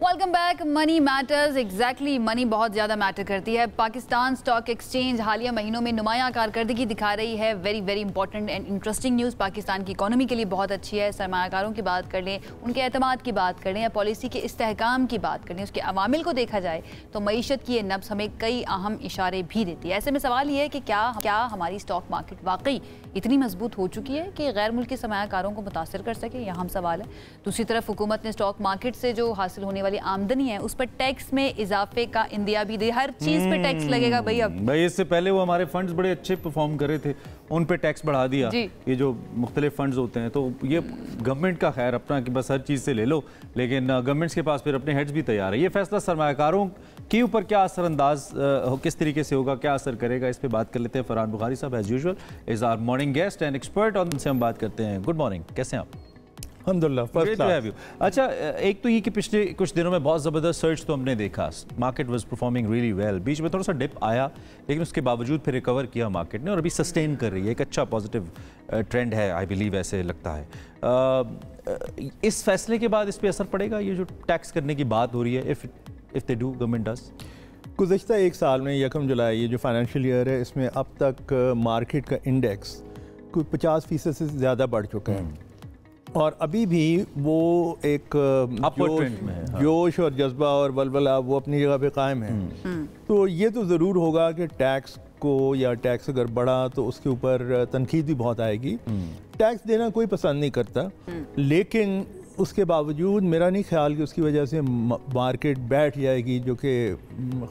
Welcome back. Money matters, exactly money बहुत ज़्यादा मैटर करती है। पाकिस्तान स्टॉक एक्सचेंज हालिया महीनों में नुमायां कारकर्दगी दिखा रही है। Very very important and interesting news, Pakistan की इकोनॉमी के लिए बहुत अच्छी है। सरमायाकारों की बात कर लें, उनके एतमाद की बात कर लें, या पॉलिसी के इस्तेहकाम की बात कर लें, उसके अवामिल को देखा जाए तो मईशत की ये नब्ज़ हमें कई अहम इशारे भी देती है। ऐसे में सवाल ये है कि क्या हमारी स्टॉक मार्केट वाकई इतनी मजबूत हो चुकी है कि गैर मुल्की सरमायाकारों को मुतासर कर सके, यह हम सवाल है। दूसरी तरफ हुकूमत ने स्टॉक मार्केट से जो हासिल होने वाली आमदनी है उस पर टैक्स में इजाफे का इंदिया भी दे, हर चीज पे टैक्स लगेगा भाई। अब भाई इससे पहले वो हमारे फंड्स बड़े अच्छे परफॉर्म कर रहे थे, उन पे टैक्स बढ़ा दिया, ये जो मुख्तलिफ फंड्स होते हैं, तो ये गवर्नमेंट का खैर अपना कि बस हर चीज़ से ले लो, लेकिन गवर्नमेंट्स के पास फिर अपने हेड्स भी तैयार है। ये फैसला सरमायाकारों के ऊपर क्या असरअंदाज किस तरीके से होगा, क्या असर करेगा, इस पर बात कर लेते हैं। फरहान बुखारी साहब as usual is our morning guest and expert, और उनसे हम बात करते हैं। गुड मॉर्निंग, कैसे हैं आप? अच्छा, एक तो ये कि पिछले कुछ दिनों में बहुत ज़बरदस्त सर्च तो हमने देखा, market was performing really well, बीच में थोड़ा सा डिप आया, लेकिन उसके बावजूद फिर रिकवर किया मार्केट ने और अभी सस्टेन कर रही है, एक अच्छा पॉजिटिव ट्रेंड है, आई बिलीव, ऐसे लगता है। इस फैसले के बाद इस पर असर पड़ेगा, ये जो टैक्स करने की बात हो रही है, if they do, government does? गुज़श्ता एक साल में 1 जुलाई ये जो फाइनेंशियल ईयर है, इसमें अब तक मार्केट का इंडेक्स कोई 50% से ज़्यादा बढ़ चुका है, और अभी भी वो एक जोश और जज्बा और वलवला वो अपनी जगह पे कायम है। तो ये तो ज़रूर होगा कि टैक्स को, या टैक्स अगर बढ़ा तो उसके ऊपर तनकीद भी बहुत आएगी। टैक्स देना कोई पसंद नहीं करता, लेकिन उसके बावजूद मेरा नहीं ख्याल कि उसकी वजह से मार्केट बैठ जाएगी, जो कि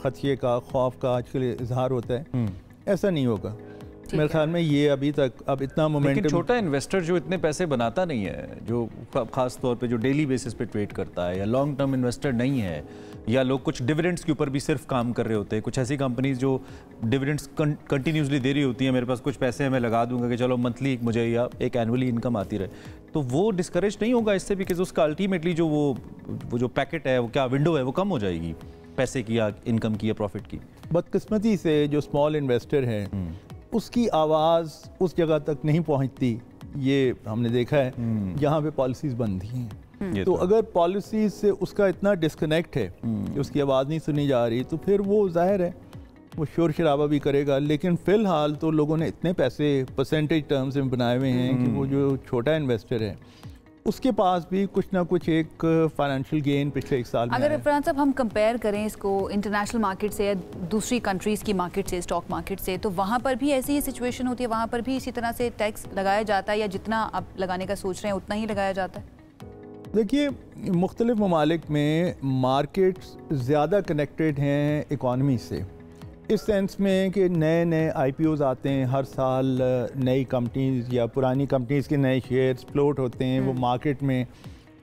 खदशे का, खौफ का आजकल इजहार होता है, ऐसा नहीं होगा मेरे ख्याल में। ये अभी तक अब इतना मोमेंटम, छोटा इन्वेस्टर जो इतने पैसे बनाता नहीं है, जो खास तौर पे जो डेली बेसिस पे ट्रेड करता है, या लॉन्ग टर्म इन्वेस्टर नहीं है, या लोग कुछ डिविडेंड्स के ऊपर भी सिर्फ काम कर रहे होते हैं, कुछ ऐसी कंपनीज जो डिविडेंड्स कंटिन्यूसली दे रही होती हैं, मेरे पास कुछ पैसे मैं लगा दूंगा कि चलो मंथली मुझे या एक एनुअली इनकम आती रहे, तो वो डिस्करेज नहीं होगा इससे, बिकॉज उसका अल्टीमेटली जो वो जो पैकेट है, वो क्या विंडो है, वो कम हो जाएगी पैसे की या इनकम की या प्रॉफिट की। बदकिस्मती से जो स्मॉल इन्वेस्टर है उसकी आवाज़ उस जगह तक नहीं पहुंचती, ये हमने देखा है जहाँ पे पॉलिसीज़ बनती हैं। तो अगर पॉलिसीज़ से उसका इतना डिस्कनेक्ट है कि उसकी आवाज़ नहीं सुनी जा रही, तो फिर वो जाहिर है वो शोर शराबा भी करेगा। लेकिन फ़िलहाल तो लोगों ने इतने पैसे परसेंटेज टर्म्स में बनाए हुए हैं कि वो जो छोटा इन्वेस्टर है उसके पास भी कुछ ना कुछ एक फाइनेंशियल गेन पिछले 1 साल में। अगर फरहान साहब हम कंपेयर करें इसको इंटरनेशनल मार्केट से या दूसरी कंट्रीज़ की मार्केट से, स्टॉक मार्केट से, तो वहाँ पर भी ऐसी ही सिचुएशन होती है, वहाँ पर भी इसी तरह से टैक्स लगाया जाता है या जितना आप लगाने का सोच रहे हैं उतना ही लगाया जाता है? देखिए, मुख्तलिफ ममालिक में मार्केट्स ज़्यादा कनेक्टेड हैं इकॉनमी से, इस सेंस में कि नए नए IPOs आते हैं हर साल, नई कंपनीज़ या पुरानी कंपनीज़ के नए शेयर्स फ्लोट होते हैं, वो मार्केट में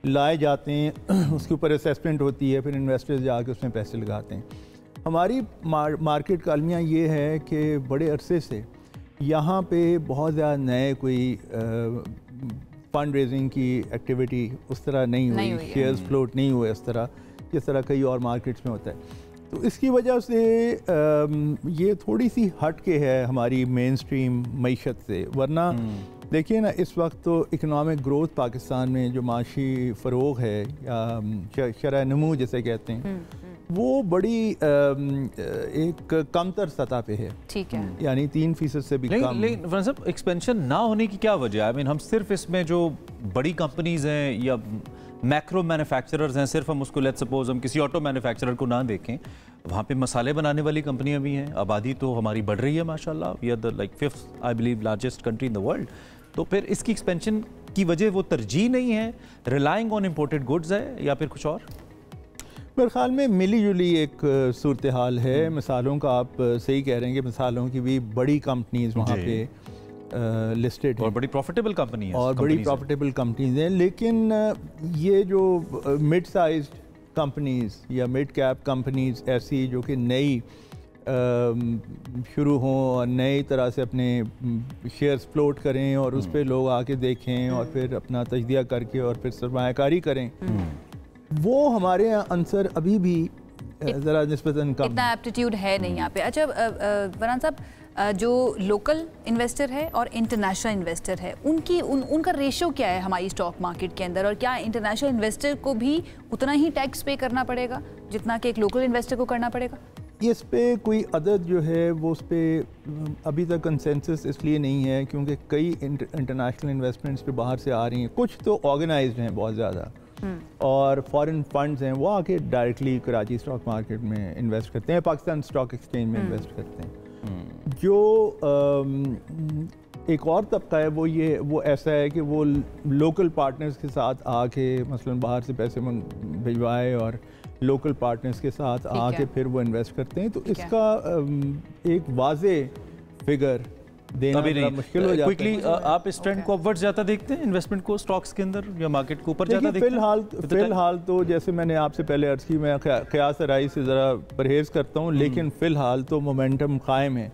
लाए जाते हैं, उसके ऊपर असेसमेंट होती है, फिर इन्वेस्टर्स जाके उसमें पैसे लगाते हैं। हमारी मार्केट का अलमिया ये है कि बड़े अरसे से यहाँ पे बहुत ज़्यादा नए कोई फंड रेजिंग की एक्टिविटी उस तरह नहीं हुई, शेयर्स फ्लोट नहीं हुए इस तरह जिस तरह कई और मार्केट्स में होता है। तो इसकी वजह से ये थोड़ी सी हट के है हमारी मेन स्ट्रीम मईशत से, वरना देखिए ना इस वक्त तो इकनॉमिक ग्रोथ पाकिस्तान में जो माशी फ़रोग है या शरह नमू जिसे कहते हैं, वो बड़ी एक कमतर सतह पे है। ठीक है, यानी 3% से भी कम। लेकिन फरहान साहब, एक्सपेंशन ना होने की क्या वजह है? आई मीन हम सिर्फ इसमें जो बड़ी कंपनीज हैं या मैक्रो मैन्युफैक्चरर्स हैं, सिर्फ हम उसको लेट्स सपोज हम किसी ऑटो मैन्युफैक्चरर को ना देखें, वहाँ पे मसाले बनाने वाली कंपनियाँ भी हैं, आबादी तो हमारी बढ़ रही है माशाल्लाह, we are the like 5th I believe largest country in the world. तो फिर इसकी एक्सपेंशन की वजह वो तरजीह नहीं है, रिलाइंग ऑन इम्पोर्टेड गुड्स है या फिर कुछ और? मेरे ख्याल में मिली जुली एक सूरत हाल है। मिसालों का आप सही कह रहे हैं कि मिसालों की भी बड़ी कंपनीज वहाँ पे लिस्टेड और बड़ी प्रॉफिटेबल कंपनी है और बड़ी प्रॉफिटेबल कंपनीज हैं, लेकिन ये जो मिड साइज कंपनीज या मिड कैप कंपनीज ऐसी जो कि नई शुरू हों और नई तरह से अपने शेयर्स फ्लोट करें और उस पर लोग आके देखें और फिर अपना तजदिया करके और फिर सरमायाकारी करें, वो हमारे यहाँ आंसर अभी भी ज़रा निस्बतन कम, इतना एप्टीट्यूड है नहीं यहाँ पे। अच्छा फरहान साहब, जो लोकल इन्वेस्टर है और इंटरनेशनल इन्वेस्टर है, उनका रेशो क्या है हमारी स्टॉक मार्केट के अंदर, और क्या इंटरनेशनल इन्वेस्टर को भी उतना ही टैक्स पे करना पड़ेगा जितना कि एक लोकल इन्वेस्टर को करना पड़ेगा? इस पे कोई अदद जो है वो उस पर अभी तक कंसेंसस इसलिए नहीं है क्योंकि कई इंटरनेशनल इन्वेस्टमेंट्स पे बाहर से आ रही हैं, कुछ तो ऑर्गेनाइज्ड हैं बहुत ज़्यादा और फॉरेन फंड्स हैं, वो आके डायरेक्टली कराची स्टॉक मार्केट में इन्वेस्ट करते हैं, पाकिस्तान स्टॉक एक्सचेंज में इन्वेस्ट करते हैं। जो एक और तबका है वो ऐसा है कि वो लोकल पार्टनर्स के साथ आके मसलन बाहर से पैसे भिजवाए और लोकल पार्टनर्स के साथ आके फिर वो इन्वेस्ट करते हैं, तो इसका एक वाज़े फिगर देना बड़ा मुश्किल हो जाता है। क्विकली आप इस ट्रेंड को अपवर्ड ज़्यादा देखते हैं, इन्वेस्टमेंट को स्टॉक्स के अंदर या मार्केट को ऊपर ज़्यादा देखते हैं? फिलहाल तो जैसे मैंने आपसे पहले अर्ज़ की, मैं क़यास राई से ज़रा परहेज़ करता हूँ, लेकिन फ़िलहाल तो मोमेंटम कायम है।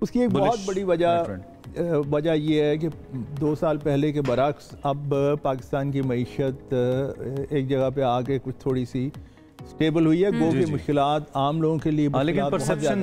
उसकी एक बहुत बड़ी वजह ये है कि 2 साल पहले के बरक्स अब पाकिस्तान की मईशत एक जगह पे आके कुछ थोड़ी सी स्टेबल हुई है, गो की मुश्किलात आम लोगों के लिए, लेकिन परसेप्शन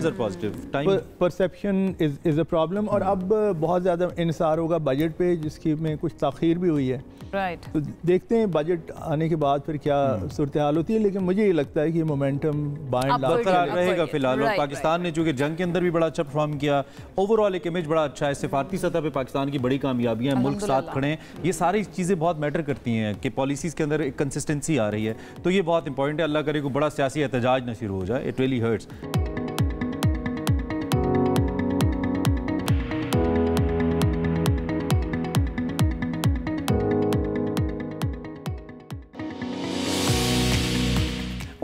इज़ अ प्रॉब्लम। और अब बहुत ज़्यादा इंसार होगा बजट पे, जिसकी में कुछ ताख़ीर भी हुई है। तो देखते हैं बजट आने के बाद फिर क्या सूरत हाल होती है, लेकिन मुझे ये लगता है कि मोमेंटम बरकरार रहेगा फिलहाल। और पाकिस्तान ने जो कि जंग के अंदर भी बड़ा अच्छा परफॉर्म किया, ओवरऑल एक इमेज बड़ा अच्छा है, सिफारती सतह पे पाकिस्तान की बड़ी कामयाबियां, मुल्क साथ खड़े हैं, ये सारी चीज़ें बहुत मैटर करती हैं कि पॉलिसीज़ के अंदर एक कंसिस्टेंसी आ रही है, तो ये बहुत इंपॉर्टेंट है। अल्लाह करे को बड़ा सियासी एहतजाज न शुरू हो जाए, it really hurts.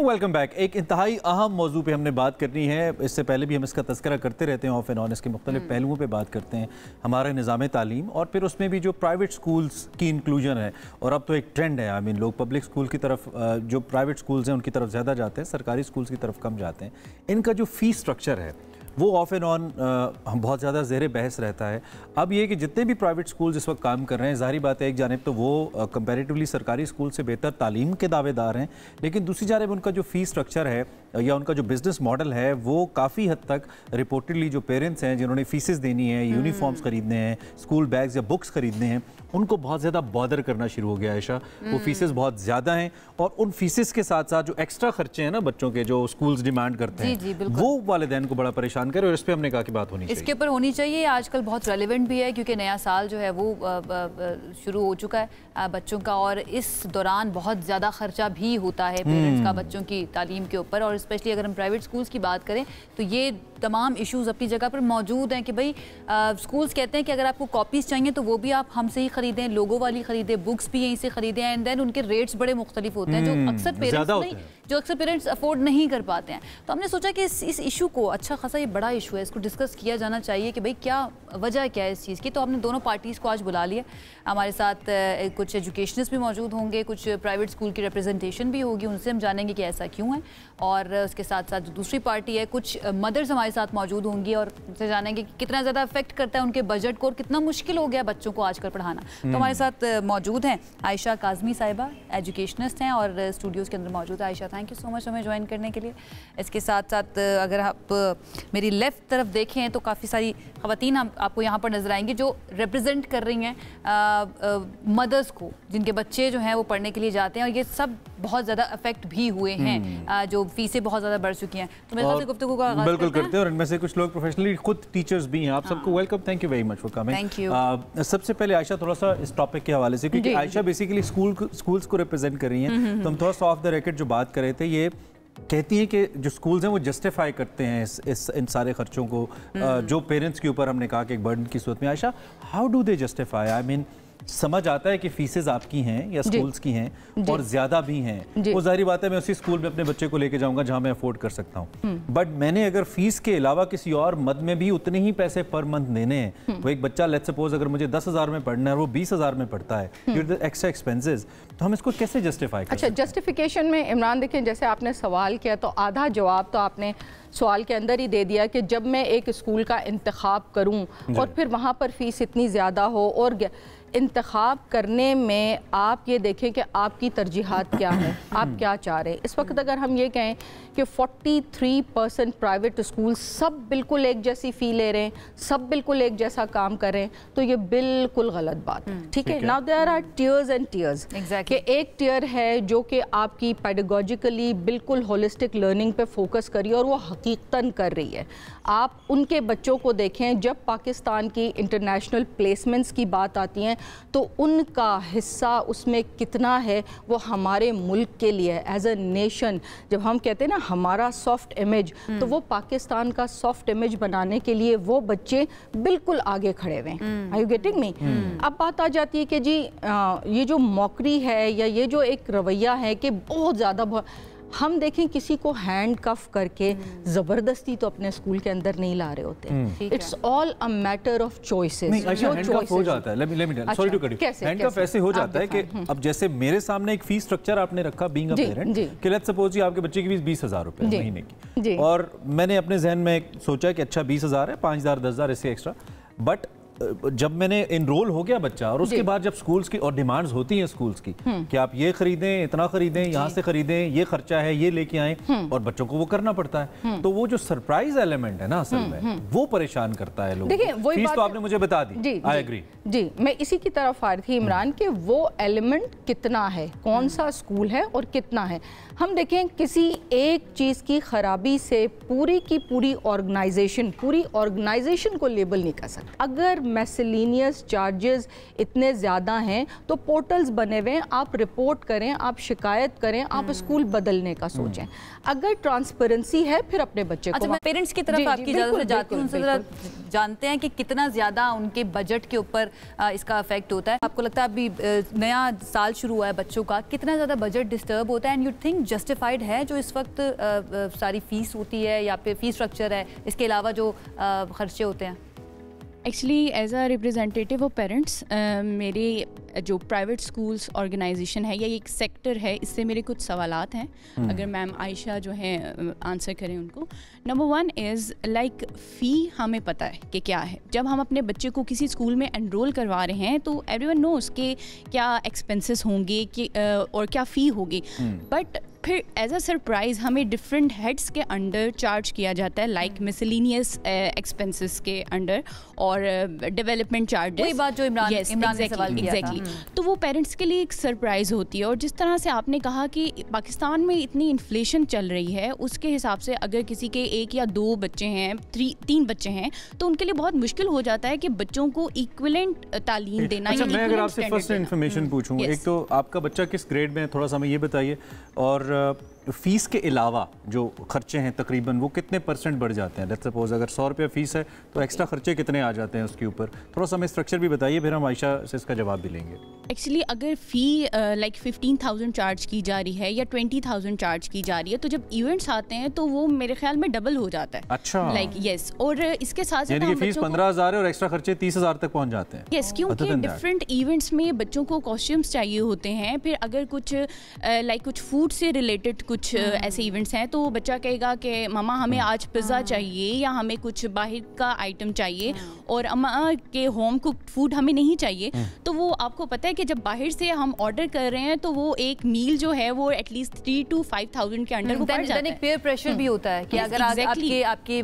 Welcome back. एक इंतहाई अहम मौजू पे हमने बात करनी है, इससे पहले भी हम इसका तज़किरा करते रहते हैं ऑफ एंड ऑन, इसके मुख्तलिफ पहलुओं पे बात करते हैं, हमारा निज़ाम तालीम और फिर उसमें भी जो प्राइवेट स्कूल्स की इंक्लूजन है। और अब तो एक ट्रेंड है, आई मीन लोग पब्लिक स्कूल की तरफ, जो प्राइवेट स्कूल्स हैं उनकी तरफ ज़्यादा जाते हैं, सरकारी स्कूल्स की तरफ कम जाते हैं। इनका जो फ़ीस स्ट्रक्चर है वो ऑफ एंड ऑन बहुत ज़्यादा ज़ेर बहस रहता है। अब ये कि जितने भी प्राइवेट स्कूल्स इस वक्त काम कर रहे हैं, ज़ाहिर बात है एक जानिब तो वो कंपैरेटिवली सरकारी स्कूल से बेहतर तालीम के दावेदार हैं, लेकिन दूसरी जानिब उनका जो फ़ीस स्ट्रक्चर है या उनका जो बिजनेस मॉडल है वो काफ़ी हद तक रिपोर्टेडली जो पेरेंट्स हैं जिन्होंने फीसेस देनी है, यूनिफॉर्म्स खरीदने हैं, स्कूल बैग्स या बुक्स खरीदने हैं, उनको बहुत ज़्यादा बॉदर करना शुरू हो गया आयशा। वो फीसेस बहुत ज़्यादा हैं और उन फीसेस के साथ साथ जो एक्स्ट्रा खर्चे हैं ना बच्चों के जो स्कूल्स डिमांड करते हैं वो वालिदैन को बड़ा परेशान करे और इस पर हमने कहा कि बात होनी चाहिए, इसके ऊपर होनी चाहिए। आजकल बहुत रेलिवेंट भी है क्योंकि नया साल जो है वो शुरू हो चुका है बच्चों का और इस दौरान बहुत ज़्यादा खर्चा भी होता है पेरेंट्स का बच्चों की तालीम के ऊपर। और स्पेशली अगर हम प्राइवेट स्कूल्स की बात करें तो ये तमाम इश्यूज अपनी जगह पर मौजूद हैं कि भाई स्कूल्स कहते हैं कि अगर आपको कॉपीज़ चाहिए तो वो भी आप हमसे ही खरीदें, लोगो वाली खरीदें, बुक्स भी यहीं से खरीदें एंड देन उनके रेट्स बड़े मुख्तलिफ होते हैं जो अक्सर पेरेंट्स अफोर्ड नहीं कर पाते हैं। तो हमने सोचा कि इस इशू को, अच्छा खासा ये बड़ा इशू है, इसको डिस्कस किया जाना चाहिए कि भाई क्या वजह क्या है इस चीज़ की। तो हमने दोनों पार्टीज़ को आज बुला लिया, हमारे साथ कुछ एजुकेशनिस्ट भी मौजूद होंगे, कुछ प्राइवेट स्कूल की रिप्रेजेंटेशन भी होगी, उनसे हम जानेंगे कि ऐसा क्यों है। और उसके साथ साथ जो दूसरी पार्टी है कुछ मदर्स हमारे साथ मौजूद होंगी और उनसे जानेंगे कि कितना ज़्यादा अफेक्ट करता है उनके बजट को और कितना मुश्किल हो गया बच्चों को आजकल पढ़ाना। तो हमारे साथ मौजूद हैं आयशा काज़मी साहिबा, एजुकेशनिस्ट हैं और स्टूडियोज़ के अंदर मौजूद है। Ayesha, thank you so much हमें ज्वाइन करने के लिए। इसके साथ साथ अगर आप मेरी लेफ़्ट तरफ देखें तो काफ़ी सारी ख़वातीन आपको यहाँ पर नज़र आएंगी जो रिप्रेजेंट कर रही हैं मदर्स को जिनके बच्चे जो हैं वो पढ़ने के लिए जाते हैं और ये सब बहुत ज़्यादा अफेक्ट भी हुए हैं, जो फीसें बहुत ज़्यादा बढ़ चुकी हैं। तो मेरे साथ गुफ्तगू का आगाज़ बिल्कुल करते हैं और इनमें से कुछ लोग प्रोफेशनली खुद टीचर्स भी हैं। आप सबको welcome, thank you very much for coming. Thank you. सबसे पहले आयशा थोड़ा सा इस टॉपिक के हवाले से, क्योंकि आयशा बेसिकली स्कूल्स को रिप्रेजेंट कर रही हैं, तो हम थोड़ा सा ऑफ द रिकॉर्ड जो बात कर रहे थे, ये कहती हैं कि जो स्कूल्स हैं वो जस्टिफाई करते हैं इन सारे खर्चों को जो पेरेंट्स के ऊपर हमने कहा कि एक बर्डन की सूरत में। Ayesha, how do they justify? I mean समझ आता है कि फीसेस आपकी हैं या स्कूल्स की हैं और ज़्यादा भी हैं, वो जाहिर बात है मैं उसी स्कूल में अपने बच्चे को लेके जाऊंगा जहां मैं अफोर्ड कर सकता हूं, बट मैंने अगर फीस के अलावा किसी और मद में भी उतने ही पैसे पर मंथ देने हैं, वो एक बच्चा लेट्स सपोज अगर मुझे 10,000 में पढ़ना है और वो 20,000 में पढ़ता है, एक्स्ट्रा एक्सपेंसेस, तो हम इसको कैसे जस्टिफाई करें? अच्छा, जस्टिफिकेशन में इमरान देखें, जैसे आपने सवाल किया तो आधा जवाब तो आपने सवाल के अंदर ही दे दिया कि जब मैं एक स्कूल का इंतखाब करूं और फिर वहाँ पर फीस इतनी ज़्यादा हो और इंतखाब करने में आप ये देखें कि आपकी तरजीहात क्या है, आप क्या चाह रहे हैं। इस वक्त अगर हम ये कहें कि 43% प्राइवेट स्कूल सब बिल्कुल एक जैसी फ़ी ले रहे हैं, सब बिल्कुल एक जैसा काम कर रहे हैं, तो ये बिल्कुल गलत बात है। ठीक है, now there are tiers and tiers. कि एक टियर है जो कि आपकी पेडागोजिकली बिल्कुल होलिस्टिक लर्निंग पे फोकस करिए और वो हकीकतन कर रही है। आप उनके बच्चों को देखें, जब पाकिस्तान की इंटरनेशनल प्लेसमेंट्स की बात आती हैं तो उनका हिस्सा उसमें कितना है वो हमारे मुल्क के लिए एज अ नेशन, जब हम कहते हैं ना हमारा सॉफ्ट इमेज, तो वो पाकिस्तान का सॉफ्ट इमेज बनाने के लिए वो बच्चे बिल्कुल आगे खड़े हुए हैं। Are you getting me? अब बात आ जाती है कि जी ये जो मौकरी है या ये जो एक रवैया है कि बहुत ज़्यादा हम देखें किसी को हैंड कफ करके ज़बरदस्ती तो अपने स्कूल के अंदर नहीं ला रहे होते। It's all a matter of choices. Handcuff हो जाता है, sorry to cut you, handcuff ऐसे हो जाता है कि अब जैसे मेरे सामने एक फीस स्ट्रक्चर आपने रखा बीइंग अ पेरेंट कि लेट्स सपोज जी आपके बच्चे की फीस 20,000 रुपए महीने की, और मैंने अपने जहन में सोचा कि अच्छा 20,000 है, 5,000 10,000 इससे एक्स्ट्रा, बट जब मैंने इनरोल हो गया बच्चा और उसके बाद जब स्कूल्स की और डिमांड्स होती हैं स्कूल्स की कि आप ये खरीदें, इतना खरीदें, यहाँ से खरीदें, ये खर्चा है, ये लेके आए, और बच्चों को वो करना पड़ता है, तो वो जो सरप्राइज एलिमेंट है ना असल में वो परेशान करता है लोगों को। फीस तो आपने मुझे बता दी, आई एग्री जी, मैं इसी की तरफ आ रही थी इमरान कि वो एलिमेंट कितना है, कौन सा स्कूल है और कितना है। हम देखें किसी एक चीज़ की खराबी से पूरी की पूरी ऑर्गेनाइजेशन को लेबल नहीं कर सकते। अगर मिसलेनियस चार्जेस इतने ज़्यादा हैं तो पोर्टल्स बने हुए हैं, आप रिपोर्ट करें, आप शिकायत करें, आप स्कूल बदलने का सोचें। अगर ट्रांसपेरेंसी है फिर अपने बच्चे को, मैं पेरेंट्स की तरफ आपकी इजाज़त से जाती हूँ, उनसे ज़रा जानते हैं कि कितना ज़्यादा उनके बजट के ऊपर इसका अफेक्ट होता है। आपको लगता है अभी नया साल शुरू हुआ है बच्चों का, कितना ज़्यादा बजट डिस्टर्ब होता है एंड यू थिंक जस्टिफाइड है जो इस वक्त सारी फीस होती है या फिर फीस स्ट्रक्चर है, इसके अलावा जो खर्चे होते हैं? Actually as a representative of parents, मेरे जो प्राइवेट स्कूल्स ऑर्गेनाइजेशन है या एक सेक्टर है, इससे मेरे कुछ सवालात हैं, अगर मैम आयशा जो है आंसर करें उनको। नंबर 1 इज़ लाइक फ़ी हमें पता है कि क्या है। जब हम अपने बच्चे को किसी स्कूल में एनरोल करवा रहे हैं तो एवरीवन नोस के क्या एक्सपेंसेस होंगे कि और क्या फ़ी होगी, बट फिर एज अ सरप्राइज़ हमें डिफरेंट हेड्स के अंडर चार्ज किया जाता है, लाइक मिसलिनियस एक्सपेंसेस के अंडर और डेवलपमेंट चार्जेस। वही बात जो इमरान ने सवाल किया एग्जैक्टली। तो वो पेरेंट्स के लिए एक सरप्राइज़ होती है। और जिस तरह से आपने कहा कि पाकिस्तान में इतनी इन्फ्लेशन चल रही है, उसके हिसाब से अगर किसी के 1 या 2 बच्चे हैं, 3 बच्चे हैं, तो उनके लिए बहुत मुश्किल हो जाता है कि बच्चों को इक्विवेलेंट तालीम देना। अच्छा, मैं अगर आपसे फर्स्ट इन्फॉर्मेशन पूछूं, एक तो आपका बच्चा किस ग्रेड में है, थोड़ा सा हमें ये बताइए, और फीस के अलावा जो खर्चे हैं तकरीबन वो कितने % बढ़ जाते हैं? लेट्स सपोज अगर 100 रुपये फीस है तो एक्स्ट्रा खर्चे कितने आ जाते हैं उसके ऊपर? थोड़ा सा हमें स्ट्रक्चर भी बताइए, फिर हम आयशा से इसका जवाब भी लेंगे। एक्चुअली अगर फ़ी लाइक 15,000 चार्ज की जा रही है या 20,000 चार्ज की जा रही है, तो जब इवेंट्स आते हैं तो वो मेरे ख्याल में डबल हो जाता है। अच्छा, लाइक यस। और इसके साथ यानी कि फीस 15,000 है और एक्स्ट्रा खर्चे 30,000 तक पहुंच जाते हैं। यस, क्योंकि डिफरेंट इवेंट्स में बच्चों को कॉस्ट्यूम्स चाहिए होते हैं। फिर अगर कुछ लाइक कुछ फूड से रिलेटेड कुछ ऐसे इवेंट्स हैं तो बच्चा कहेगा कि मामा हमें आज पिज़्ज़ा चाहिए या हमें कुछ बाहर का आइटम चाहिए और अम्मा के होम कुक्ड फूड हमें नहीं चाहिए। तो वो आपको पता है कि जब बाहर से हम ऑर्डर कर रहे हैं तो वो एक मील जो है वो एटलीस्ट 3 to 5,000 के अंडर वो पड़ जाता है। एक पेयर प्रेशर भी होता है कि अगर आपके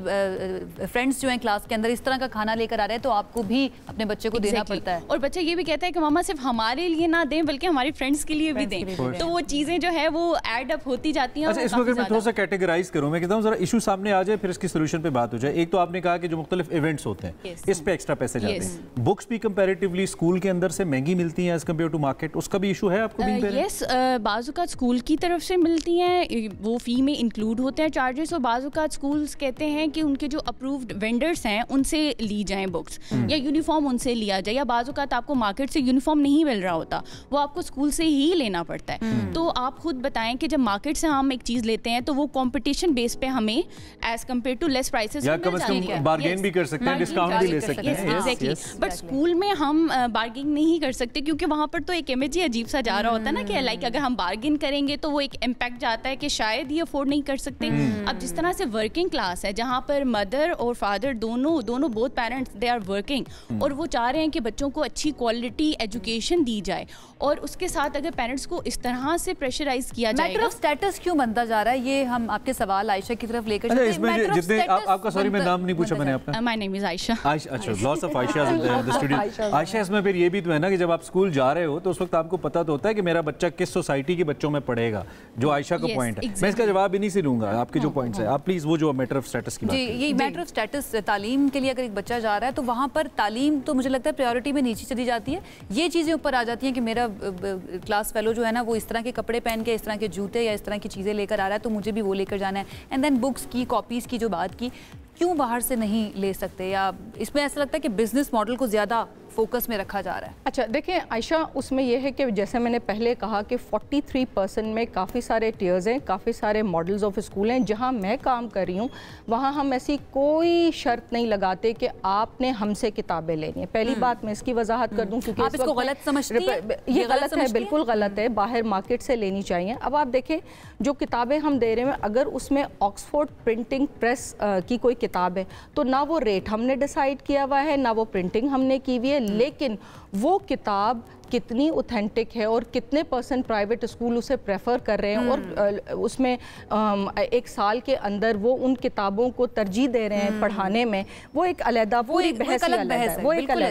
फ्रेंड्स जो हैं क्लास के अंदर इस तरह का खाना लेकर आ रहे हैं तो आपको भी अपने बच्चे को देना पड़ता है। और बच्चा ये भी कहता है कि मामा सिर्फ हमारे लिए ना दें बल्कि हमारे फ्रेंड्स के लिए भी दें। तो वो चीज़ें जो है वो एड अप होती जाती हैं। अच्छा, इसको अगर मैं थोड़ा सा कैटेगराइज करूँ, मैं कहता हूँ जरा इशू सामने आ जाए फिर इसकी सोल्यूशन पे बात हो जाए। एक तो आपने कहा कि जो मुख्तलिफ इवेंट्स होते हैं इस पे एक्स्ट्रा पैसे जाते हैं। बुक्स भी कंपैरेटिवली स्कूल के अंदर से महंगी मिलती हैं एज कम्पेयर टू मार्केट, उसका भी इशू है आपको? यस, बाज़-औक़ात स्कूल की तरफ से मिलती हैं, वो फ़ी में इंक्लूड होते हैं चार्जेस। और बाज़-औक़ात स्कूल्स कहते हैं कि उनके जो अप्रूव्ड वेंडर्स हैं उनसे ली जाएं बुक्स या यूनिफॉर्म उनसे लिया जाए, या बाज़-औक़ात आपको मार्केट से यूनिफॉर्म नहीं मिल रहा होता, वो आपको स्कूल से ही लेना पड़ता है। तो आप खुद बताएं कि जब मार्केट से हम एक चीज़ लेते हैं तो वो कंपटीशन बेस पे हमें as compare to less prices bargain भी कर सकते हैं, डिस्काउंट भी ले सकते हैं। एग्जैक्टली। बट स्कूल में हम बार्गेन नहीं कर सकते क्योंकि वहाँ पर तो एक इमेज ही अजीब सा जा रहा होता है ना कि लाइक अगर हम बार्गेन करेंगे तो वो एक इम्पैक्ट जाता है कि शायद ही अफोर्ड नहीं कर सकते। अब जिस तरह से वर्किंग क्लास है जहाँ पर मदर और फादर दोनों both parents they are working और वो चाह रहे हैं कि बच्चों को अच्छी क्वालिटी एजुकेशन दी जाए, और उसके साथ अगर पेरेंट्स को इस तरह से प्रेशराइज किया जाएगा। मैटर ऑफ स्टेटस क्यों बनता जा रहा है, ये हम आपके सवाल आयशा की तरफ लेकर चलते हैं। इसमें जितने आपका सॉरी मैं नाम नहीं पूछा मैंने आपका। My name is Ayesha. अच्छा, lots of Ayesha in the studio. Ayesha, इसमें फिर ये भी तो है ना कि जब आप स्कूल जा रहे हो तो उस वक्त आपको पता तो होता है कि मेरा बच्चा किस सोसाइटी के बच्चों में पढ़ेगा, जो आयशा का पॉइंट है। मैं इसका जवाब इन्हीं से लूंगा, आपके जो पॉइंट्स है आप प्लीज वो जो मैटर ऑफ स्टेटस की बात। जी, ये मैटर ऑफ स्टेटस, तालीम के लिए अगर एक बच्चा जा रहा है तो वहाँ पर तालीम तो मुझे लगता है प्रायोरिटी में नीचे चली जाती है। ये चीज़ें ऊपर आ जाती हैं कि मेरा क्लास फेलो जो है ना वो इस तरह के कपड़े पहन के, इस तरह के जूते या इस तरह की चीज़ें लेकर आ रहा है तो मुझे भी वो लेकर जाना है। एंड देन बुक्स की, कॉपीज़ की जो बात की, क्यों बाहर से नहीं ले सकते, या इसमें ऐसा लगता है कि बिजनेस मॉडल को ज़्यादा फोकस में रखा जा रहा है? अच्छा देखिए आयशा, उसमें यह है कि जैसे मैंने पहले कहा कि 43% में काफ़ी सारे टियर्स हैं, काफ़ी सारे मॉडल्स ऑफ स्कूल हैं। जहां मैं काम कर रही हूं वहां हम ऐसी कोई शर्त नहीं लगाते कि आपने हमसे किताबें लेनी है। पहली बात मैं इसकी वजाहत कर दूं क्योंकि आप इसको गलत समझती हैं? ये गलत है, बिल्कुल गलत है। बाहर मार्केट से लेनी चाहिए। अब आप देखें जो किताबें हम दे रहे हैं, अगर उसमें ऑक्सफोर्ड प्रिंटिंग प्रेस की कोई किताब है तो ना वो रेट हमने डिसाइड किया हुआ है, ना वो प्रिंटिंग हमने की हुई है, लेकिन वो किताब कितनी ऑथेंटिक है और कितने % प्राइवेट स्कूल उसे प्रेफर कर रहे हैं और उसमें एक साल के अंदर वो उन किताबों को तरजीह दे रहे हैं पढ़ाने में, वो एक अलग बहस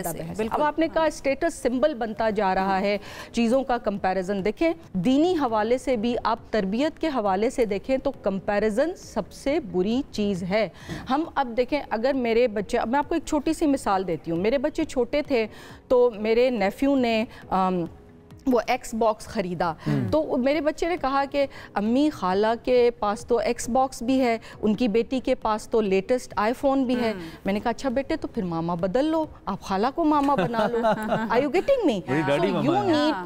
है। अब आपने कहा स्टेटस सिंबल बनता जा रहा है, चीज़ों का कंपैरिजन देखें, दीनी हवाले से भी आप तरबियत के हवाले से देखें तो कंपैरिजन सबसे बुरी चीज़ है। हम अब देखें, अगर मेरे बच्चे, अब मैं आपको एक छोटी सी मिसाल देती हूँ। मेरे बच्चे छोटे थे तो मेरे नेफ्यू ने वो Xbox ख़रीदा तो मेरे बच्चे ने कहा कि अम्मी खाला के पास तो Xbox भी है, उनकी बेटी के पास तो लेटेस्ट iPhone भी है। मैंने कहा अच्छा बेटे तो फिर मामा बदल लो, आप खाला को मामा बना लो। Are you getting me?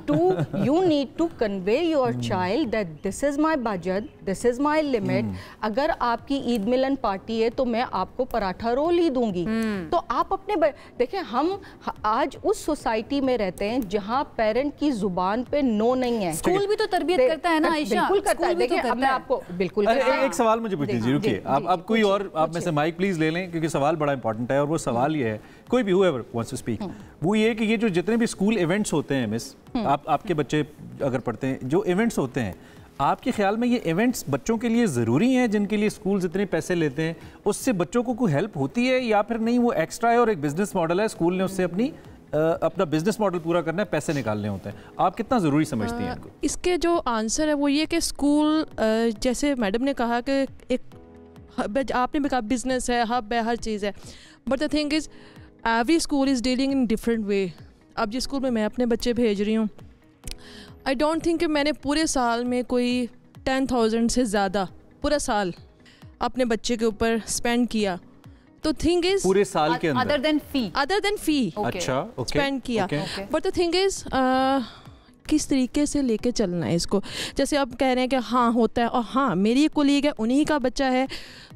So you need to convey your child that this is my budget, this is my limit. अगर आपकी ईद मिलन पार्टी है तो मैं आपको पराठा रोल ही दूंगी। तो आप अपने देखें, हम आज उस सोसाइटी में रहते हैं जहाँ पेरेंट की जुबान पे नो नहीं है। स्कूल भी तो तरबियत करता है ना आयशा? बिल्कुल करता है। देखिए अब मैं आपको बिल्कुल एक सवाल मुझे पूछ लीजिए, रुकिए आप कोई और आप में से माइक प्लीज ले लें क्योंकि सवाल बड़ा इंपॉर्टेंट है। और वो सवाल ये है, कोई भी whoever wants to speak, वो ये कि ये जो जितने भी स्कूल इवेंट्स होते हैं मिस, आपके बच्चे अगर पढ़ते हैं, जो इवेंट्स होते हैं आपके ख्याल में ये इवेंट्स बच्चों के लिए ज़रूरी हैं जिनके लिए स्कूल्स इतने पैसे लेते हैं, उससे बच्चों को कोई हेल्प होती है या फिर नहीं, वो एक्स्ट्रा है और एक बिजनेस मॉडल है, स्कूल ने उससे अपना बिजनेस मॉडल पूरा करना है, पैसे निकालने होते हैं? आप कितना ज़रूरी समझती हैं इनको? इसके जो आंसर है वो ये कि स्कूल, जैसे मैडम ने कहा कि एक आपने भी कहा बिजनेस है, हब है, हर चीज़ है, but the thing is every school is dealing in different way. अब जिस स्कूल में मैं अपने बच्चे भेज रही हूँ, आई डोंट थिंक कि मैंने पूरे साल में कोई 10,000 से ज़्यादा पूरा साल अपने बच्चे के ऊपर स्पेंड किया। तो थिंग इज पूरे साल के अंदर अदर देन फी अच्छा स्पेंड किया, बट द थिंग इज किस तरीके से लेके चलना है इसको। जैसे आप कह रहे हैं कि हाँ होता है, और हाँ मेरी एक कोलीग है, उन्हीं का बच्चा है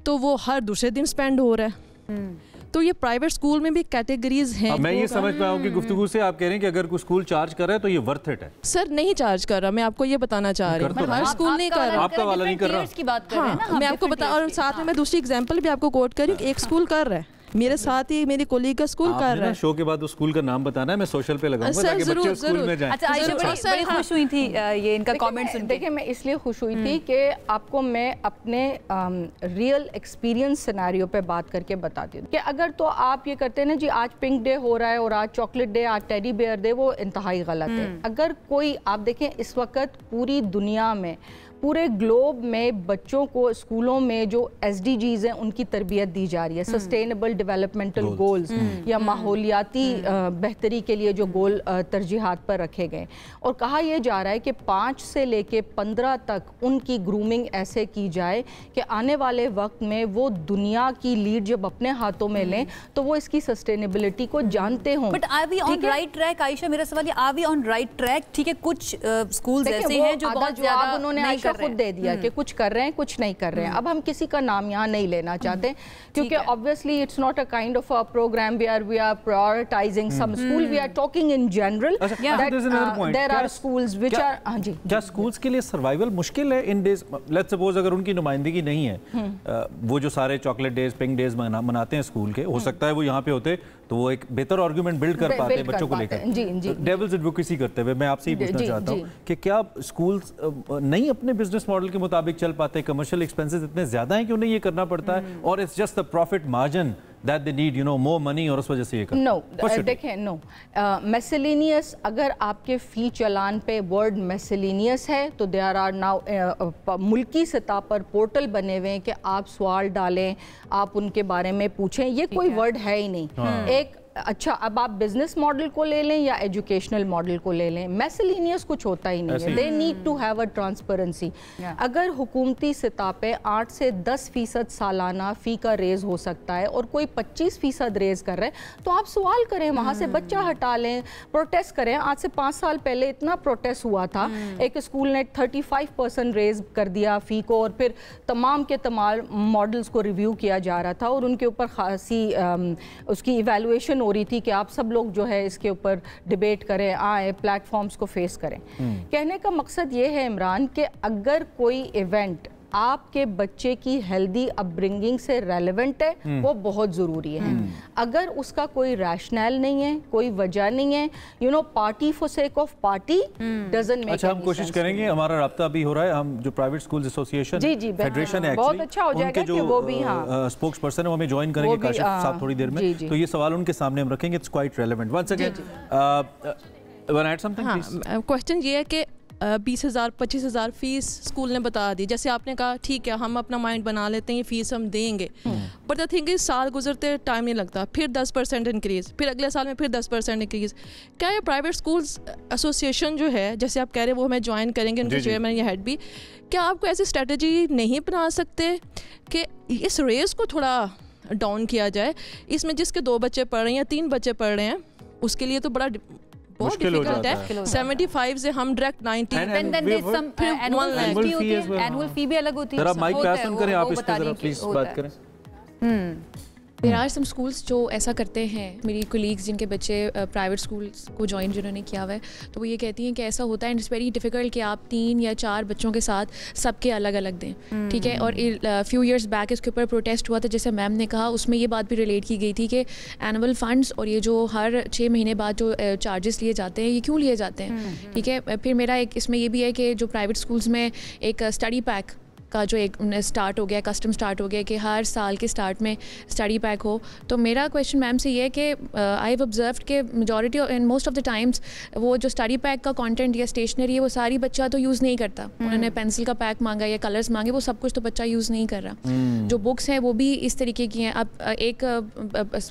तो वो हर दूसरे दिन स्पेंड हो रहा है। तो ये प्राइवेट स्कूल में भी कैटेगरीज हैं। मैं ये समझ पाया हूँ कि गुफ्तगू से आप कह रहे हैं कि अगर कोई स्कूल चार्ज कर रहा है तो ये वर्थ इट है। सर नहीं चार्ज कर रहा, मैं आपको ये बताना चाह रही हूँ, हर स्कूल नहीं कर रहा, आपका वाला नहीं कर रहा। हाँ, मैं आपको बता, और साथ में मैं दूसरी एग्जांपल भी आपको कोट कर रही हूँ, एक स्कूल कर रहा है मेरे साथ ही, मेरी कोलीग का स्कूल कर रहा है। शो के बाद वो स्कूल का नाम बताना है, मैं सोशल पे लगाऊंगा ताकि बच्चे स्कूल में जाएं। अच्छा आयशा बड़ी खुश हुई थी ये इनका कमेंट सुन के। देखिए मैं इसलिए खुश हुई थी कि आपको मैं अपने रियल एक्सपीरियंस सिनेरियो पे बात करके बताती हूँ कि अगर तो आप ये करते हैं ना जी आज पिंक डे हो रहा है और आज चॉकलेट डे, आज टेडी बेयर डे, वो इंतहाई गलत है। अगर कोई, आप देखें इस वक्त पूरी दुनिया में, पूरे ग्लोब में बच्चों को स्कूलों में जो SDGs हैं उनकी तरबियत दी जा रही है, सस्टेनेबल डेवलपमेंटल गोल्स या माहौलियाती बेहतरी के लिए जो गोल तरजीहात पर रखे गए, और कहा यह जा रहा है कि 5 से लेके 15 तक उनकी ग्रूमिंग ऐसे की जाए कि आने वाले वक्त में वो दुनिया की लीड जब अपने हाथों में लें तो वो इसकी सस्टेनेबिलिटी को जानते हों। But are we on right track? Ayesha मेरा सवाल है, are we on right track? ठीक है, कुछ स्कूल्स ऐसे हैं जो बहुत ज्यादा उन्होंने खुद दे दिया कि कुछ कर रहे हैं, कुछ नहीं कर रहे हैं। अब हम किसी का नाम यहाँ नहीं लेना चाहते क्योंकि obviously it's not a kind of a programme where we are prioritizing some school, we are talking in general that there are schools which are. हां जी, क्या स्कूल्स के लिए सर्वाइवल मुश्किल है इन डेज? लेट्स सपोज अगर उनकी नुमाइंदगी नहीं है, वो जो सारे चॉकलेट डेज, पिंक डेज मनाते हैं स्कूल के, हो सकता है वो यहाँ पे होते तो वो एक बेहतर आर्गुमेंट बिल्ड कर पाते हैं बच्चों को लेकर। डेविल्स एडवोकेसी करते हुए मैं आपसे ही पूछना चाहता हूँ कि क्या स्कूल्स नहीं अपने बिजनेस मॉडल के मुताबिक चल पाते? कमर्शियल एक्सपेंसेस इतने ज्यादा हैं कि उन्हें ये करना पड़ता है, और it's just the profit margin that they need, you know, more money, और उस वजह से ये करते हैं? No, देखें, no, miscellaneous, अगर आपके फी चलान पे वर्ड miscellaneous है तो there are now मुल्की सतह पर पोर्टल बने हुए हैं कि आप सवाल डालें, आप उनके बारे में पूछें, ये कोई वर्ड है ही नहीं। एक अच्छा, अब आप बिजनेस मॉडल को ले लें या एजुकेशनल मॉडल को ले लें, मैसेलिनियस कुछ होता ही नहीं है। They need to have a transparency. अगर हुकूमती सतह पे 8 से 10% सालाना फ़ी का रेज हो सकता है और कोई 25% रेज कर रहे हैं तो आप सवाल करें, वहाँ से बच्चा हटा लें, प्रोटेस्ट करें। आज से 5 साल पहले इतना प्रोटेस्ट हुआ था, एक स्कूल ने 35% रेज कर दिया फ़ी को, और फिर तमाम के तमाम मॉडल्स को रिव्यू किया जा रहा था और उनके ऊपर खासी उसकी इवेलुएशन हो रही थी कि आप सब लोग जो है इसके ऊपर डिबेट करें, आए प्लेटफॉर्म्स को फेस करें। कहने का मकसद ये है इमरान कि अगर कोई इवेंट आपके बच्चे की हेल्दी अपब्रिंगिंग से रेलेवेंट है वो बहुत ज़रूरी है। अगर उसका कोई रैशनल नहीं है, कोई वजह नहीं है, you know, party for sake of party doesn't make. अच्छा, हम कोशिश करेंगे, हमारा राब्ता भी हो रहा है, हम जो प्राइवेट स्कूल्स एसोसिएशन फेडरेशन है बहुत अच्छा हो जाएगा कि वो भी स्पोक्स पर्सन है वो हमें ज्वाइन करेंगे काशिफ साहब थोड़ी देर में, तो ये सवाल उनके सामने हम रखेंगे। It's quite relevant. Once again one add something please. Question ये है कि 20,000 25,000 फीस स्कूल ने बता दी, जैसे आपने कहा ठीक है हम अपना माइंड बना लेते हैं ये फीस हम देंगे, बट द थिंग इज साल गुजरते टाइम नहीं लगता, फिर 10% इंक्रीज़, फिर अगले साल में फिर 10% इंक्रीज़। क्या ये प्राइवेट स्कूल्स एसोसिएशन जो है, जैसे आप कह रहे हैं वो हमें ज्वाइन करेंगे, उनके चेयरमैन या हेड भी, क्या आपको ऐसी स्ट्रेटजी नहीं बना सकते कि इस रेस को थोड़ा डाउन किया जाए? इसमें जिसके 2 बच्चे पढ़ रहे हैं या 3 बच्चे पढ़ रहे हैं उसके लिए तो बड़ा बहुत डिफिकल्ट है। 75 से हम डायरेक्ट 90 एनुअल फी भी अलग होती है। जरा माइक पास ऑन करें आप, इस पे जरा प्लीज बात करें। देयर आर सम स्कूल्स जो ऐसा करते हैं। मेरी कोलीग्स जिनके बच्चे प्राइवेट स्कूल्स को ज्वाइन जिन्होंने किया हुआ है, तो वो ये कहती हैं कि ऐसा होता है एंड इट्स वेरी डिफिकल्ट कि आप 3 या 4 बच्चों के साथ सबके अलग अलग दें, ठीक है। और फ्यू ईयर्स बैक इसके ऊपर प्रोटेस्ट हुआ था, जैसे मैम ने कहा, उसमें ये बात भी रिलेट की गई थी कि एनुअल फंड्स और ये जो हर 6 महीने बाद जो चार्जेस लिए जाते हैं, ये क्यों लिए जाते हैं, ठीक है। फिर मेरा एक इसमें ये भी है कि जो प्राइवेट स्कूल्स में एक स्टडी पैक का जो एक स्टार्ट हो गया, कस्टम स्टार्ट हो गया कि हर साल के स्टार्ट में स्टडी पैक हो। तो मेरा क्वेश्चन मैम से ये है कि आई हैव ऑब्जर्व्ड कि majority and most of the times वो जो स्टडी पैक का कंटेंट या स्टेशनरी है वो सारी बच्चा तो यूज़ नहीं करता। उन्होंने पेंसिल का पैक मांगा या कलर्स मांगे, वो सब कुछ तो बच्चा यूज़ नहीं कर रहा। जो बुक्स हैं वो भी इस तरीके की हैं। अब एक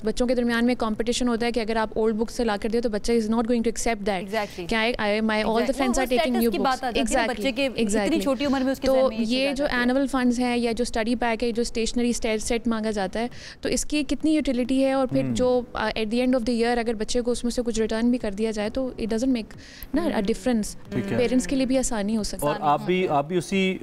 बच्चों के दरमियान में कॉम्पिटिशन होता है कि अगर आप ओल्ड बुक्स से ला कर दे तो बच्चा is not going to accept that कि my all the friends are taking new books. Exactly, छोटी उम्र में। तो ये जो एनुअल फंड्स हैं या जो स्टडी पैक है, जो स्टेशनरी सेट मांगा जाता है, तो इसकी कितनी यूटिलिटी है? और फिर जो at the end of the year अगर बच्चे को उसमें से कुछ रिटर्न भी कर दिया जाए तो इट डजंट मेक ना अ डिफरेंस। पेरेंट्स के लिए भी आसानी हो सकती है। और आप भी उसी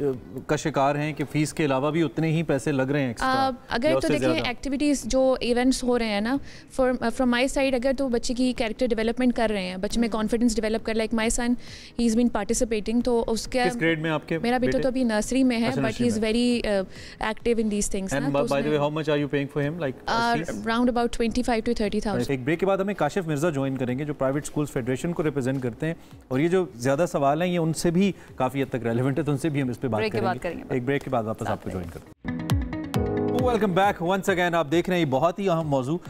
का शिकार हैं कि फीस के अलावा भी उतने ही पैसे लग रहे हैं एक्स्ट्रा। अगर तो देखिए एक्टिविटीज़ जो इवेंट्स हो रहे हैं ना, फ्रॉम माई साइड, अगर तो बच्चे की कैरेक्टर डेवलपमेंट कर रहे हैं, बच्चे में कॉन्फिडेंस डेवलप कर, like my son he is been participating, तो उसके किस ग्रेड में आपके? मेरा बेटा तो अभी नर्सरी में है, but he is very active in these things. And by the way, how much are you paying for him? Like around about 25 to 30,000. एक ब्रेक के बाद हमें काशिफ मिर्जा ज्वाइन करेंगे जो प्राइवेट स्कूल्स फेडरेशन को रिप्रेजेंट करते हैं, और ये जो ज्यादा सवाल हैं ये उनसे भी काफी हद तक रेलेवेंट है, तो उनसे भी हम इस पे बात करेंगे। एक ब्रेक के बाद वापस आपको ज्वाइन करते हैं। Welcome back once again. आप देख रहे हैं बहुत ही अहम मौजू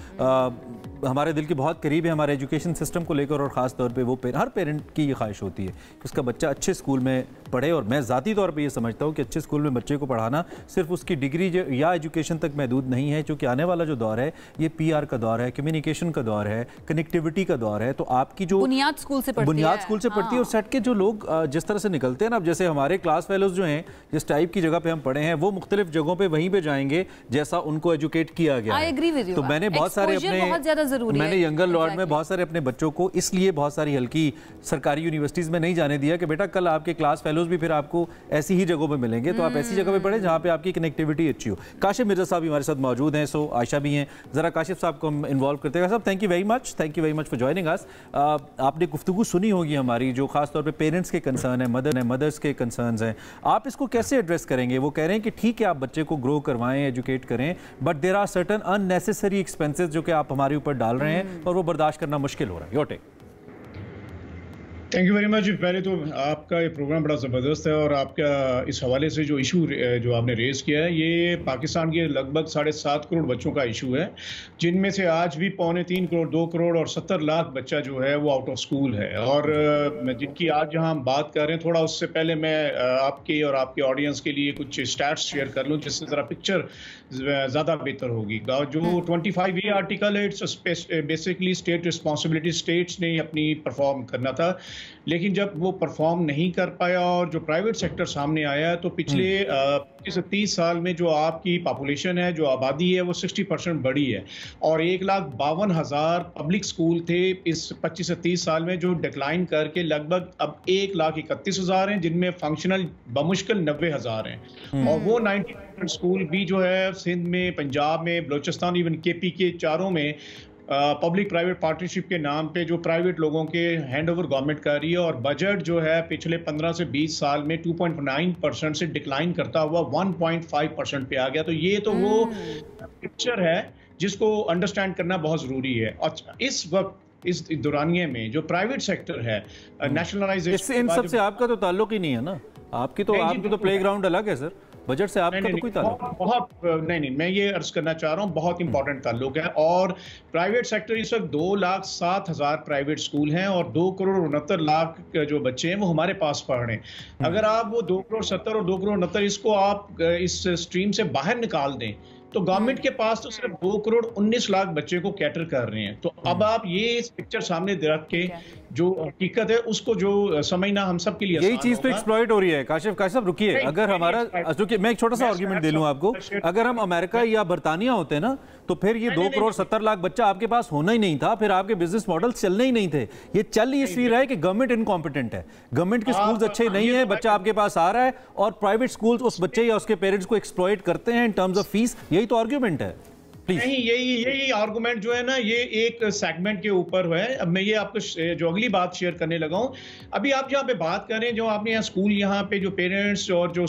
हमारे दिल के बहुत करीब है, हमारे एजुकेशन सिस्टम को लेकर, और ख़ास तौर पे वो हर पेरेंट की ये ख्वाहिश होती है कि उसका बच्चा अच्छे स्कूल में पढ़े। और मैं ज़ाती तौर पे ये समझता हूँ कि अच्छे स्कूल में बच्चे को पढ़ाना सिर्फ उसकी डिग्री या एजुकेशन तक महदूद नहीं है, क्योंकि आने वाला जो दौर है ये PR का दौर है, कम्युनिकेशन का दौर है, कनेक्टिविटी का दौर है। तो आपकी जो बुनियाद स्कूल से पढ़ती है और सेट के जो लोग जिस तरह से निकलते हैं ना, अब जैसे हमारे क्लास फेलोज जो हैं, जिस टाइप की जगह पे हम पढ़े हैं, वो मुख्तलिफ जगहों पर वहीं पर जाएंगे जैसा उनको एजुकेट किया गया है। तो मैंने बहुत सारे मैंने यंगर लॉर्ड में बहुत सारे अपने बच्चों को इसलिए बहुत सारी हल्की सरकारी यूनिवर्सिटीज में नहीं जाने दिया कि बेटा कल आपके क्लास फेलोज भी फिर आपको ऐसी ही जगहों पे मिलेंगे, तो आप ऐसी जगह पे पढ़े जहां पे आपकी कनेक्टिविटी अच्छी हो। काशिफ मिर्जा साहब हमारे साथ मौजूद हैं, सो आयशा भी हैं। जरा काशिफ साहब को हम इन्वॉल्व करते हैं। साहब thank you very much for joining us. आपने गुफ्तगू सुनी होगी हमारी, जो खासतौर पर पेरेंट्स के कंसर्न है, मदर्स के कंसर्न हैं, आप इसको कैसे एड्रेस करेंगे? वो कह रहे हैं कि ठीक है आप बच्चे को ग्रो करवाएं, एजुकेट करें, but there are certain unnecessary expenses जो कि आप हमारे ऊपर डाल रहे हैं और वो बर्दाश्त करना मुश्किल हो रहा है। Your take. Thank you very much. पहले तो आपका ये प्रोग्राम बड़ा ज़बरदस्त है, और आपका इस हवाले से जो इशू जो आपने रेज़ किया है, ये पाकिस्तान के लगभग 7.5 करोड़ बच्चों का इशू है, जिनमें से आज भी 2.25 करोड़, 2 करोड़ और 70 लाख बच्चा जो है वो आउट ऑफ स्कूल है। और जिनकी आज जहाँ हम बात कर रहे हैं, थोड़ा उससे पहले मैं आपके और आपके ऑडियंस के लिए कुछ स्टैट्स शेयर कर लूँ, जिससे ज़रा पिक्चर ज़्यादा बेहतर होगी। जो 25A आर्टिकल है, it's basically state responsibility, states ने अपनी परफॉर्म करना था, लेकिन जब वो परफॉर्म नहीं कर पाया और जो प्राइवेट सेक्टर सामने आया, तो पिछले 30 साल में जो आपकी पॉपुलेशन है, जो आबादी है, वो 60% बढ़ी है, और 1,52,000 पब्लिक स्कूल थे इस 25 से 30 साल में, जो डिक्लाइन करके लगभग अब 1,31,000 हैं, जिनमें फंक्शनल बमुश्किल 90,000 हैं। और वो 90% स्कूल भी जो है सिंध में, पंजाब में, बलोचिस्तान, इवन KP के चारों में पब्लिक प्राइवेट पार्टनरशिप के नाम पे जो प्राइवेट लोगों के हैंड ओवर गवर्नमेंट कर रही है, और बजट जो है पिछले 15 से 20 साल में 2.9% से डिक्लाइन करता हुआ 1.5% पे आ गया। तो ये तो वो पिक्चर है जिसको अंडरस्टैंड करना बहुत ज़रूरी है। और इस वक्त इस दौरानिए में जो प्राइवेट सेक्टर है, नेशनलाइजेशन, इन सबसे आपका तो ताल्लुक ही नहीं है ना, आपकी तो प्लेग्राउंड अलग है सर, बजट से आपका तो कोई ताल्लुक बहुत नहीं, मैं ये अर्ज करना चाह रहा हूँ, बहुत इंपॉर्टेंट ताल्लुक है। और प्राइवेट सेक्टर इस वक्त 2,07,000 प्राइवेट स्कूल हैं, और 2,69,00,000 जो बच्चे हैं वो हमारे पास पढ़ रहे हैं। अगर आप वो 2,70,00,000 और 2,69,00,000 इसको आप इस स्ट्रीम से बाहर निकाल दें, तो गवर्नमेंट के पास तो सिर्फ 2,19,00,000 बच्चे को कैटर कर रहे हैं। तो अब आप ये इस पिक्चर सामने रख के जो हकीकत है उसको जो समझना हम सब के लिए यही चीज तो एक्सप्लॉइट हो रही है। काशिफ साहब रुकिए, अगर हमारा मैं एक छोटा सा आर्गुमेंट दे लूं आपको, अगर हम अमेरिका या बर्तानिया होते ना, तो फिर ये 2,70,00,000 बच्चा आपके पास होना ही नहीं था, फिर आपके बिजनेस मॉडल चलने ही नहीं थे। ये चल इसलिए रहा है कि गवर्नमेंट इनकॉम्पिटेंट है, गवर्नमेंट के स्कूल्स अच्छे नहीं है, बच्चा आपके पास आ रहा है और प्राइवेट स्कूल्स उस बच्चे या उसके पेरेंट्स को एक्सप्लॉइट करते हैं इन टर्म्स ऑफ फीस। यही तो आर्गुमेंट है। नहीं, यही आर्गुमेंट जो है ना, ये एक सेगमेंट के ऊपर है। अब मैं ये आपको जो अगली बात शेयर करने लगा हूँ, अभी आप जहाँ पे बात करें, जो आपने यहाँ स्कूल यहाँ पे जो पेरेंट्स और जो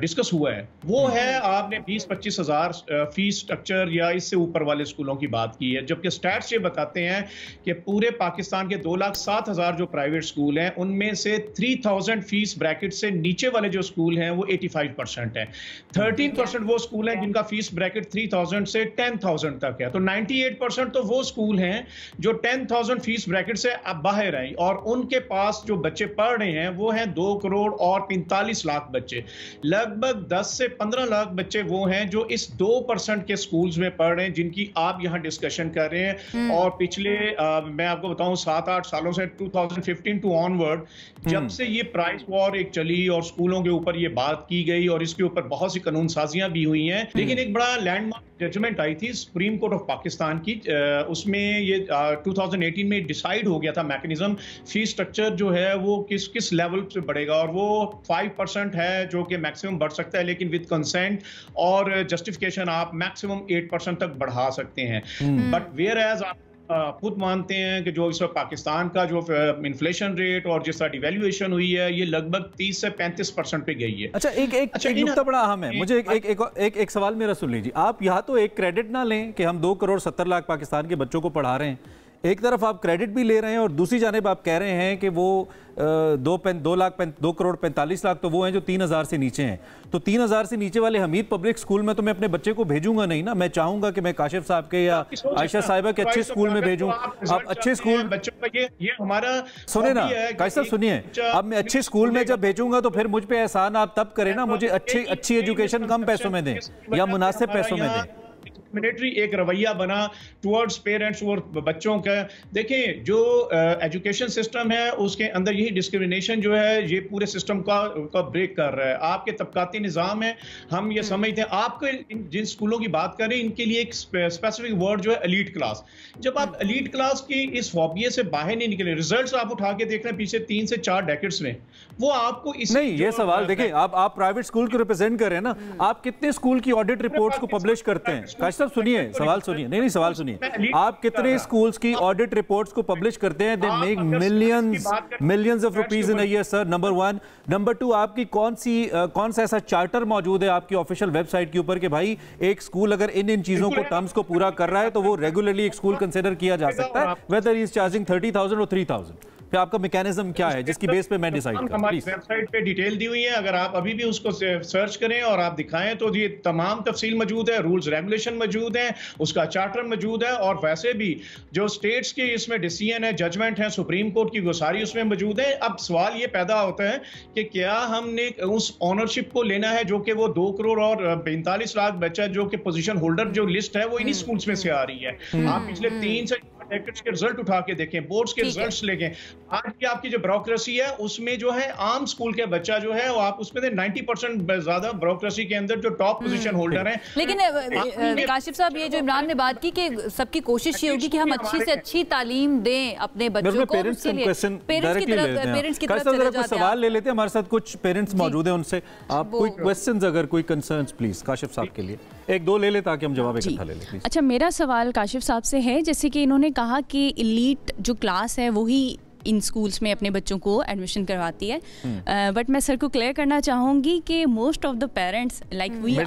डिस्कस हुआ है वो है आपने 20-25 हज़ार फीस स्ट्रक्चर या इससे ऊपर वाले स्कूलों की बात की है, जबकि स्टैट्स ये बताते हैं कि पूरे पाकिस्तान के 2,07,000 जो प्राइवेट स्कूल हैं उनमें से 3,000 फीस ब्रैकेट से नीचे वाले जो स्कूल हैं वो 85% है। 13% वो स्कूल हैं जिनका फीस ब्रैकेट 3,000 से 10,000 तक है। तो 98% तो वो स्कूल हैं जो 10,000 फीस ब्रैकेट से अब बाहर आई, और उनके पास जो बच्चे पढ़ रहे हैं वो हैं 2 करोड़ और 45 लाख बच्चे। लगभग 10 से 15 लाख बच्चे वो हैं जो इस 2% के स्कूल्स में पढ़ रहे हैं जिनकी आप यहाँ डिस्कशन कर रहे हैं। और पिछले मैं आपको बताऊं 7-8 सालों से 2015 टू ऑनवर्ड, जब से ये प्राइस वॉर एक चली और स्कूलों के ऊपर ये बात की गई और इसके ऊपर बहुत सी कानून साजियां भी हुई हैं, लेकिन एक बड़ा लैंडमार्क जजमेंट आई थी सुप्रीम कोर्ट ऑफ पाकिस्तान की। उसमें ये 2018 में डिसाइड हो गया था मैकेनिज्म, फीस स्ट्रक्चर जो है वो किस लेवल पे बढ़ेगा, और वो 5% है जो कि मैक्सिमम बढ़ सकता है, लेकिन विद कंसेंट और जस्टिफिकेशन आप मैक्सिमम 8% तक बढ़ा सकते हैं। बट वेयर एज आप खुद मानते हैं कि जो इस वक्त पाकिस्तान का जो इन्फ्लेशन रेट और जिस तरह डिवैल्यूएशन हुई है ये लगभग 30 से 35% पे गई है। अच्छा, एक नुकता बड़ा अहम है, मुझे एक सवाल मेरा सुन लीजिए। आप यहाँ तो एक क्रेडिट ना लें कि हम 2 करोड़ 70 लाख पाकिस्तान के बच्चों को पढ़ा रहे हैं, एक तरफ आप क्रेडिट भी ले रहे हैं और दूसरी जानिब आप कह रहे हैं कि वो 2 करोड़ 45 लाख तो वो हैं जो 3,000 से नीचे हैं। तो 3,000 से नीचे वाले हमीद पब्लिक स्कूल में तो मैं अपने बच्चे को भेजूंगा नहीं ना। मैं चाहूंगा कि मैं काशिफ साहब के या आयशा साहिबा के अच्छे स्कूल में भेजूं। आप अच्छे स्कूल, बच्चों का ये हमारा सुने ना काशिफ साहब, सुनिए, अब मैं अच्छे स्कूल में जब भेजूंगा तो फिर मुझ पे एहसान आप तब करें ना, मुझे अच्छी एजुकेशन कम पैसों में दें या मुनासिब पैसों में दें। डिस्क्रिमिनेटरी एक रवैया बना टुवर्ड्स पेरेंट्स और बच्चों का। देखिए जो एजुकेशन सिस्टम है उसके अंदर यही डिस्क्रिमिनेशन जो है ये पूरे सिस्टम का ब्रेक कर रहा है। आपके तबकाती निज़ाम है, हम ये समझते हैं। आपके जिन स्कूलों की बात करें इनके लिए एक स्पेसिफिक वर्ड जो है एलीट क्लास। जब आप एलीट क्लास की इस फॉबिये से बाहर नहीं निकले, रिजल्ट्स आप उठा के देख रहे हैं पीछे 3 से 4 डेकेड्स में, वो आपको इस नहीं, ये सवाल देखिए, आप प्राइवेट स्कूल को रिप्रेजेंट कर रहे हैं ना, आप कितने स्कूल की ऑडिट रिपोर्ट्स को पब्लिश करते हैं? काशिफ साहब सुनिए, सवाल सुनिए, नहीं सवाल सुनिए, आप कितने स्कूल्स की ऑडिट रिपोर्ट्स को पब्लिश करते हैं? They make millions of rupees in a year sir, number 1। Number 2, आपकी कौन सा ऐसा चार्टर मौजूद है आपकी ऑफिशियल वेबसाइट के ऊपर कि भाई एक स्कूल अगर इन चीजों को टर्म्स को पूरा कर रहा है तो वो रेगुलरली एक स्कूल कंसीडर किया जा सकता है, वेदर ही इज चार्जिंग 30,000 और 3,000? फिर आपका मैकेनिज्म क्या है जिसकी बेस पे मैं डिसाइड करूं? हमारी वेबसाइट पे डिटेल दी हुई है, अगर आप अभी भी उसको सर्च करें और आप दिखाएं तो ये तमाम तफसील मौजूद है, रूल्स रेगुलेशन मौजूद है, उसका चार्टर मौजूद है, और वैसे भी जो स्टेट्स की इसमें डिसीजन है, जजमेंट है सुप्रीम कोर्ट की, वो सारी उसमें मौजूद है। अब सवाल ये पैदा होता है कि क्या हमने उस ओनरशिप को लेना है जो कि वो 2 करोड़ और 45 लाख बच्चा जो कि पोजीशन होल्डर जो लिस्ट है वो इन्हीं स्कूल्स में से आ रही है। आप पिछले 3 से के रिजल्ट उठा के देखें, बोर्ड्स के रिजल्ट्स लेके, आज की आपकी जो ब्यूरोक्रेसी है उसमें जो है आम स्कूल के बच्चा जो है वो आप उसमें 90% ज्यादा ब्यूरोक्रेसी के अंदर जो टॉप पोजीशन होल्डर हैं। लेकिन काशिफ साहब, ये जो इमरान ने बात की कि सबकी कोशिश ये होगी कि हम अच्छी से अच्छी तालीम दें अपने बच्चों को, पेरेंट्स की तरफ कुछ सवाल ले लेते हैं। हमारे साथ कुछ पेरेंट्स मौजूद हैं, उनसे आप कोई क्वेश्चंस अगर कोई कंसर्न्स प्लीज काशिफ साहब के लिए 1-2 ले ले ताकि हम जवाब इकट्ठा ले लें। अच्छा, मेरा सवाल काशिफ साहब से है, जैसे कि इन्होंने कहा कि एलीट जो क्लास है वही इन स्कूल्स में अपने बच्चों को एडमिशन करवाती है, बट मैं सर को क्लियर करना चाहूँगी कि most of the parents like we are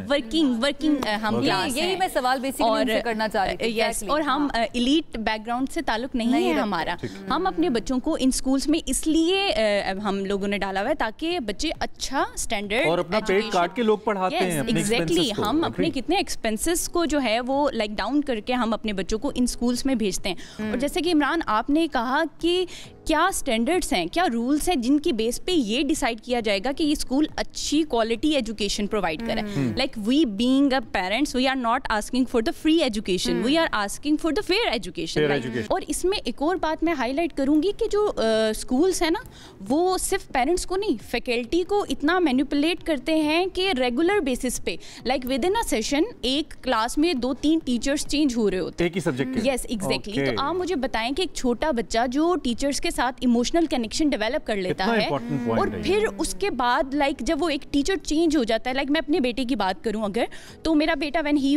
working हम क्लास यही मैं सवाल बेसिकली उनसे करना चाह रही थी। यस, और हम एलीट बैकग्राउंड से ताल्लुक नहीं है हमारा। हम अपने बच्चों को इन स्कूल्स में इसलिए हम लोगों ने डाला हुआ है ताकि बच्चे अच्छा स्टैंडर्ड और अपना पेट काट के लोग पढ़ाते हैं। एग्जैक्टली, हम अपने कितने एक्सपेंसेस को जो है वो लाइक डाउन करके हम अपने बच्चों को इन स्कूल्स में भेजते हैं। और जैसे कि इमरान आपने कहा कि क्या स्टैंडर्ड्स हैं, क्या रूल्स हैं जिनकी बेस पे ये डिसाइड किया जाएगा कि ये स्कूल अच्छी क्वालिटी एजुकेशन प्रोवाइड करे। Like we being a parents we are not asking for the free education, we are asking for the fair education. और इसमें एक और बात मैं हाईलाइट करूंगी कि जो स्कूल्स है ना वो सिर्फ पेरेंट्स को नहीं, फैकल्टी को इतना मैनिपुलेट करते हैं कि रेगुलर बेसिस पे like with in a session एक क्लास में 2-3 टीचर्स चेंज हो रहे होते हैं एक ही सब्जेक्ट के। Yes exactly. तो आप मुझे बताएं कि एक छोटा बच्चा जो टीचर्स के साथ इमोशनल कनेक्शन डेवलप कर लेता है, और फिर उसके बाद लाइक जब वो एक टीचर चेंज हो जाता है, लाइक मैं अपने बेटे की बात करूं अगर, तो मेरा बेटा when he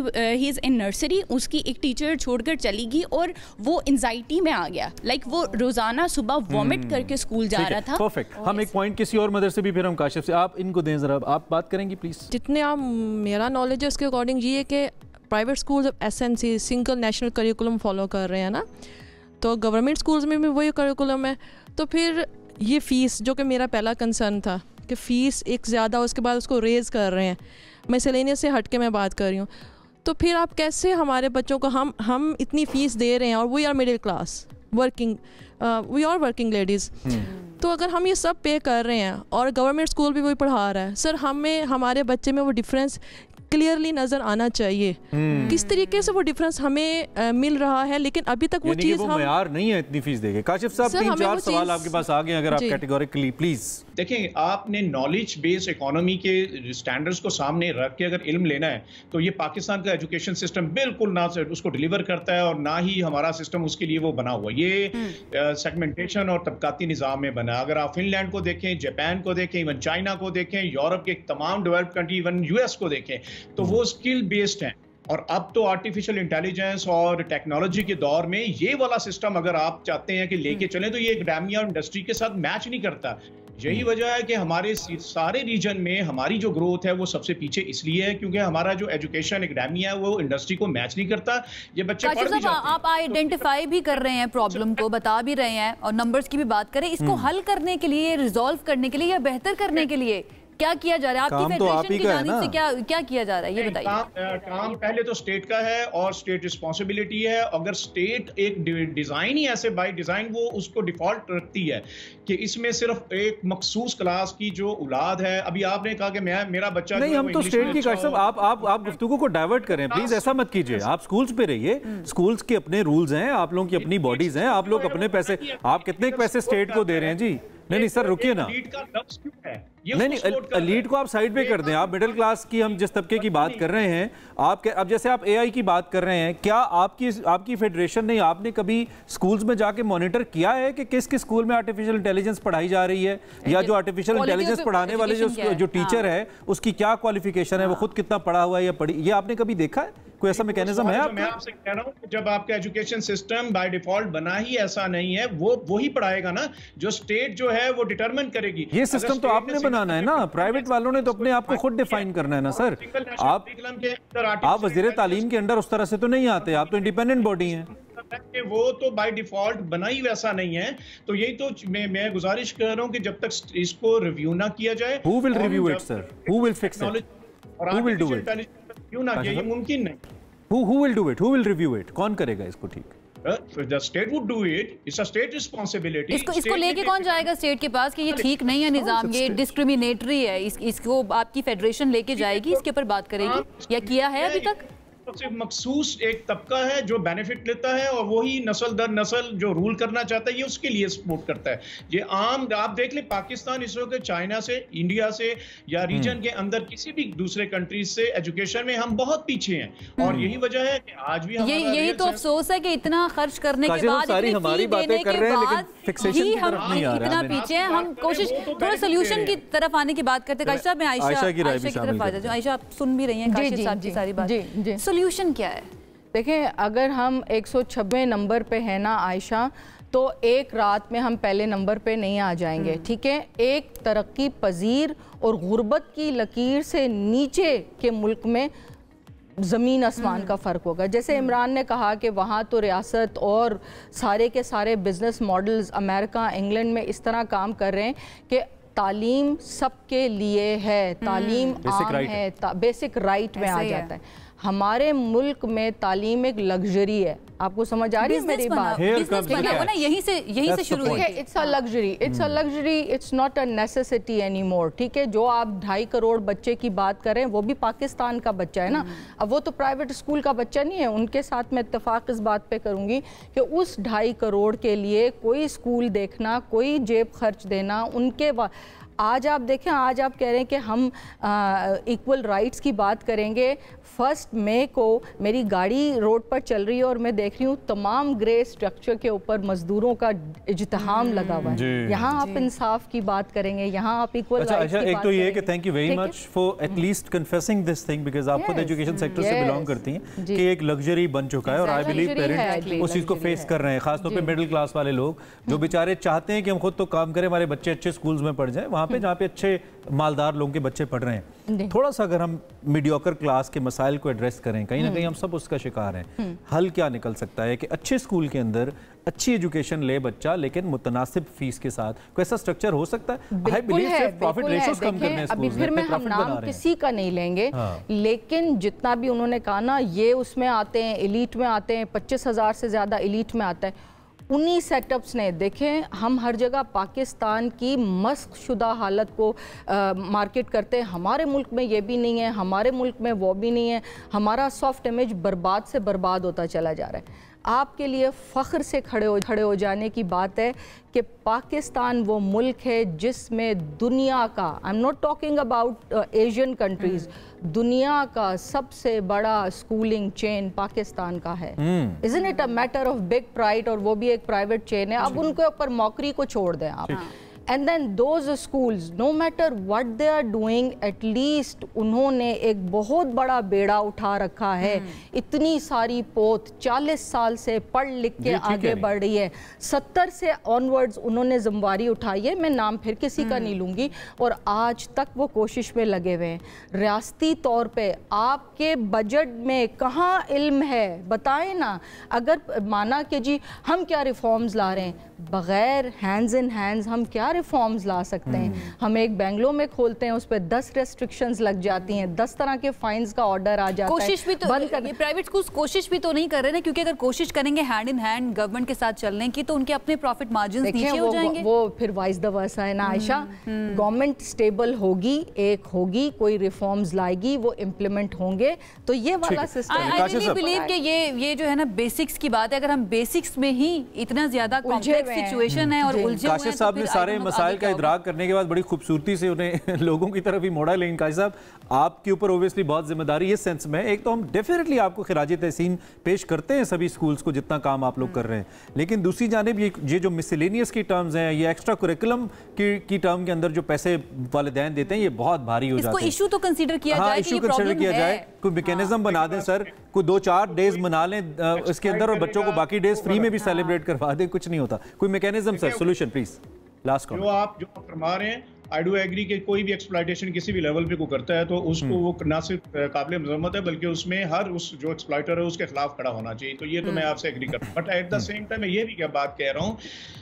is in nursery, उसकी एक टीचर छोड़कर चली गई और वो एंजाइटी में आ गया, लाइक वो रोजाना सुबह वॉमिट करके स्कूल जा रहा था। परफेक्ट। हम एक पॉइंट किसी और मदर से भी, फिर हम काशिफ से, आप इनको दें जरा, आप बात करेंगी प्लीज। जितने आप, मेरा नॉलेज है उसके अकॉर्डिंग ये है कि private schools SNC single national curriculum follow कर रहे हैं ना, तो गवर्नमेंट स्कूल्स में भी वही करिकुलम है। तो फिर ये फ़ीस, जो कि मेरा पहला कंसर्न था कि फ़ीस एक ज़्यादा, उसके बाद उसको रेज़ कर रहे हैं, मिसलेनियस से हट के मैं बात कर रही हूँ, तो फिर आप कैसे हमारे बच्चों को, हम इतनी फ़ीस दे रहे हैं और we are middle class working, we are working ladies, तो अगर हम ये सब पे कर रहे हैं और गवर्नमेंट स्कूल भी वही पढ़ा रहा है, सर हमें हमारे बच्चे में वो डिफरेंस क्लियरली नजर आना चाहिए, किस तरीके से वो डिफरेंस हमें मिल रहा है, लेकिन अभी तक वो चीज़ हम मयार नहीं है इतनी फीस देके। काशिफ साहब 3-4 सवाल आपके पास आ गए, अगर आप कैटेगोरिकली प्लीज। देखिए, आपने नॉलेज बेस्ड इकोनॉमी के स्टैंडर्ड्स को सामने रख के अगर इल्म लेना है, तो ये पाकिस्तान का एजुकेशन सिस्टम बिल्कुल ना उसको डिलीवर करता है, और ना ही हमारा सिस्टम उसके लिए वो बना हुआ। ये सेगमेंटेशन और तबकाती निज़ाम में बना। अगर आप फिनलैंड को देखें, जापान को देखें, इवन चाइना को देखें, यूरोप के तमाम डेवलप्ड कंट्री, इवन US को देखें, तो वो स्किल बेस्ड हैं। और अब तो आर्टिफिशियल इंटेलिजेंस और टेक्नोलॉजी के दौर में ये वाला सिस्टम अगर आप चाहते हैं कि लेके चलें, तो ये एकेडमिया और इंडस्ट्री के साथ मैच नहीं करता। यही वजह है कि हमारे सारे रीजन में हमारी जो ग्रोथ है वो सबसे पीछे इसलिए है क्योंकि हमारा जो एजुकेशन एकेडमिया है वो इंडस्ट्री को मैच नहीं करता। ये बच्चे पढ़ भी जाते हैं। आप आइडेंटिफाई भी कर रहे हैं प्रॉब्लम को, बता भी रहे हैं और नंबर्स की भी बात करें, इसको हल करने के लिए, रिजॉल्व करने के लिए या बेहतर करने के लिए क्या किया जा रहा है? आपकी फेडरेशन की जानिब से क्या किया जा रहा है, ये बताइए। काम पहले तो स्टेट का है और स्टेट रिस्पॉन्सिबिलिटी है। अगर स्टेट एक डिजाइन ही ऐसे बाय डिजाइन वो उसको डिफॉल्ट रखती है कि इसमें सिर्फ एक मखसूस क्लास की जो औलाद है, अभी आपने कहा कि मेरा बच्चा नहीं, हम तो स्टेट की काशिफ, आप गुफ्तगू को डाइवर्ट करें प्लीज, ऐसा मत कीजिए। आप स्कूल्स पे रहिए, स्कूल्स के अपने रूल्स हैं, आप लोगों की अपनी बॉडीज हैं, आप लोग अपने पैसे, आप कितने पैसे स्टेट को दे रहे हैं जी? नहीं सर, रुकिए ना। नहीं, एलीट को आप साइड पे कर दें। आप मिडिल क्लास की, हम जिस तबके की बात कर रहे हैं, आप अब जैसे आप AI की बात कर रहे हैं, क्या आपकी फेडरेशन ने, आपने कभी स्कूल्स में जाके मॉनिटर किया है कि किस किस स्कूल में आर्टिफिशियल इंटेलिजेंस पढ़ाई जा रही है, या जो आर्टिफिशियल इंटेलिजेंस पढ़ाने वाले जो टीचर है उसकी क्या क्वालिफिकेशन है, वो खुद कितना पढ़ा हुआ है या पढ़ी, ये आपने कभी देखा है? कोई ऐसा मैकेनिज्म है? मैं आपसे कह रहा हूं, जब आपका एजुकेशन सिस्टम बाय डिफॉल्ट बना ही ऐसा नहीं है, वो ही पढ़ाएगा ना, जो स्टेट जो है वो डिटरमिन करेगी। ये सिस्टम तो आपने बनाना है ना, प्राइवेट वालों ने तो अपने आप को खुद डिफाइन करना है ना सर। आप वजीर तालीम के अंडर उस तरह से तो नहीं आते, आप तो इंडिपेंडेंट बॉडी हैं। वो तो बाय डिफॉल्ट बना ही वैसा नहीं है। तो यही तो मैं गुजारिश कर रहा हूं कि जब तक इसको रिव्यू ना किया जाए। Who will review it, sir? Who will fix it? Who will do it? क्यों ना, ये मुमकिन नहीं। Who will do it? Who will review it? कौन करेगा इसको ठीक? The state would do it. It's a state responsibility. इसको लेके कौन जाएगा स्टेट के पास कि ये ठीक नहीं है निजाम, ये डिस्क्रिमिनेटरी है, इसको आपकी फेडरेशन लेके जाएगी, इसके ऊपर बात करेगी, या किया है अभी तक? सिर्फ मखसूस एक तबका है जो बेनिफिट लेता है और वही नस्ल दर नस्ल जो रूल करना चाहता है ये उसके लिए सपोर्ट करता है। ये आम, आप देख ले पाकिस्तान इस वक्त चाइना से, इंडिया से या रीजन के अंदर किसी भी दूसरे कंट्रीज से एजुकेशन में हम बहुत पीछे हैं। और यही वजह है कि आज भी यही तो अफसोस है कि इतना खर्च करने के बाद, हमारी बातें कर रहे हैं लेकिन फिक्सेशन की तरफ नहीं आ रहे, इतना पीछे हैं। हम कोशिश थोड़ा सोल्यूशन की तरफ आने की बात करते हैं। काशिफ साहब, मैं आयशा की तरफ आ जाऊं। आयशा, आप सुन भी रही हैं काशिफ साहब की सारी बात, सोल्यूशन क्या है? देखें, अगर हम 196 नंबर पे है ना आयशा, तो एक रात में हम पहले नंबर पे नहीं आ जाएंगे, ठीक है। एक तरक्की पजीर और गुर्बत की लकीर से नीचे के मुल्क में ज़मीन आसमान का फ़र्क होगा। जैसे इमरान ने कहा कि वहाँ तो रियासत और सारे के सारे बिजनेस मॉडल्स अमेरिका, इंग्लैंड में इस तरह काम कर रहे हैं कि तालीम सबके लिए है, तालीम आम है, बेसिक राइट में आ जाता है। हमारे मुल्क में तालीम एक लग्जरी है। आपको समझ आ रही है मेरी बात? यहीं से शुरू हुई है। It's a luxury, it's not a necessity any more, ठीक है। जो आप 2.5 करोड़ बच्चे की बात करें, वो भी पाकिस्तान का बच्चा है ना। अब वो तो प्राइवेट स्कूल का बच्चा नहीं है। उनके साथ मैं इत्तेफाक इस बात पे करूंगी कि उस 2.5 करोड़ के लिए कोई स्कूल देखना, कोई जेब खर्च देना, उनके आज आप देखें, आज आप कह रहे हैं कि हम इक्वल राइट्स की बात करेंगे। 1 मई को मेरी गाड़ी रोड पर चल रही है और मैं देख रही हूँ तमाम ग्रे स्ट्रक्चर के ऊपर मजदूरों का इज्तिहाम लगा हुआ है। यहाँ आप इंसाफ की बात करेंगे, यहाँ आप इक्वल राइट्स की बात एक तो ये कि thank you very much for at least confessing this thing, because आप खुद एजुकेशन सेक्टर से बिलोंग करती हैं कि एक लग्जरी बन चुका है और आई बिलीव पेरेंट्स उस चीज को फेस कर रहे हैं, खासतौर पे मिडिल क्लास वाले लोग जो बेचारे चाहते हैं कि हम खुद तो काम करें, हमारे बच्चे अच्छे स्कूल्स में पढ़ जाएं, वहाँ पे जहाँ पे अच्छे मालदार लोगों के बच्चे पढ़ रहे हैं। थोड़ा सा अगर हम मीडियोकर क्लास के मसाइल को एड्रेस करें, कहीं ना कहीं हम सब उसका शिकार हैं। हल क्या निकल सकता है कि अच्छे स्कूल के अंदर अच्छी एजुकेशन ले बच्चा, लेकिन मुतनासिब फीस के साथ कोई ऐसा स्ट्रक्चर हो सकता है? आई बिलीव सिर्फ प्रॉफिट रेशियोज कम करने हैं अभी फिर मैं हम नाम किसी का नहीं लेंगे, लेकिन जितना भी उन्होंने कहा ना, ये उसमें आते हैं, एलीट में आते हैं, 25,000 से ज़्यादा एलीट में आता है। उन्हीं सेटअप्स ने देखें, हम हर जगह पाकिस्तान की मस्क शुदा हालत को मार्केट करते हैं। हमारे मुल्क में ये भी नहीं है, हमारे मुल्क में वो भी नहीं है, हमारा सॉफ्ट इमेज बर्बाद से बर्बाद होता चला जा रहा है। आपके लिए फ़ख्र से खड़े हो जाने की बात है कि पाकिस्तान वो मुल्क है जिसमें दुनिया का, I am not talking about Asian countries, दुनिया का सबसे बड़ा स्कूलिंग चेन पाकिस्तान का है। Isn't it a matter of big pride, और वो भी एक प्राइवेट चेन है। अब उनके ऊपर मौकरी को छोड़ दें आप। And then those schools, no matter what they are doing, at least उन्होंने एक बहुत बड़ा बेड़ा उठा रखा है। इतनी सारी पोत 40 साल से पढ़ लिख के आगे बढ़ रही है, 70 से ऑनवर्ड्स उन्होंने जिम्मेवारी उठाई है, मैं नाम फिर किसी का नहीं लूँगी, और आज तक वो कोशिश में लगे हुए हैं। रियासती तौर पे आपके बजट में कहाँ इल्म है, बताएं ना। अगर माना कि जी हम क्या रिफॉर्म्स ला रहे हैं, बगैर हैंड्स इन हैंड्स हम क्या रिफॉर्म्स ला सकते हैं? हम एक बेंगलोर में खोलते हैं, उस पर 10 रेस्ट्रिक्शंस लग जाती हैं, 10 तरह के फाइन्स का ऑर्डर आ जाता है। कोशिश भी तो ये प्राइवेट स्कूल्स कोशिश भी तो नहीं कर रहे ना, क्योंकि अगर कोशिश करेंगे हैंड इन हैंड गवर्नमेंट के साथ चलने की, तो उनके अपने प्रॉफिट मार्जिन नीचे हो जाएंगे। वो फिर वाइस द वर्सा है ना आयशा। गवर्नमेंट स्टेबल होगी, एक होगी, कोई रिफॉर्म्स लाएगी, वो इम्प्लीमेंट होंगे, तो ये वाला सिस्टम। आई रियली बिलीव कि ये जो है ना बेसिक्स की बात है, अगर हम बेसिक्स में ही इतना ज्यादा कॉम्प्लेक्स सिचुएशन है और उलझे हुए हैं, काशिफ साहब ने सारे मसाइल का इदराक करने के बाद बड़ी खूबसूरती से उन्हें लोगों की तरफ ही मोड़ा। लेकिन काशिफ साहब, आपके ऊपर ओब्वियसली बहुत जिम्मेदारी इस सेंस में, एक तो हम डेफिनेटली आपको खिराज तहसीन पेश करते हैं सभी स्कूल्स को जितना काम आप लोग कर रहे हैं, लेकिन दूसरी जानिब ये जो मिसलेनियस की टर्म्स हैं, ये एक्स्ट्रा कुरिकुलम की टर्म के अंदर जो पैसे वालिदैन देते हैं, ये बहुत भारी हो जाते हैं। इशू तो कंसीडर किया जाए, इशू कंसीडर किया जाए, कोई मैकेनिज्म बना दें सर, कोई 2-4 डेज मना लें इसके अंदर और बच्चों को बाकी डेज फ्री में भी सेलिब्रेट करवा दें, कुछ नहीं होता। कोई mechanism sir, solution please, last comment. जो आप फरमा रहे हैं, आई डू एग्री कि कोई भी एक्सप्लॉइटेशन किसी भी लेवल पे को करता है तो उसको वो ना सिर्फ काबिल मजम्मत है, बल्कि उसमें हर उस जो एक्सप्लॉइटर है उसके खिलाफ खड़ा होना चाहिए। तो ये तो मैं आपसे एग्री करता हूँ, but at the same time मैं ये भी क्या बात कह रहा हूँ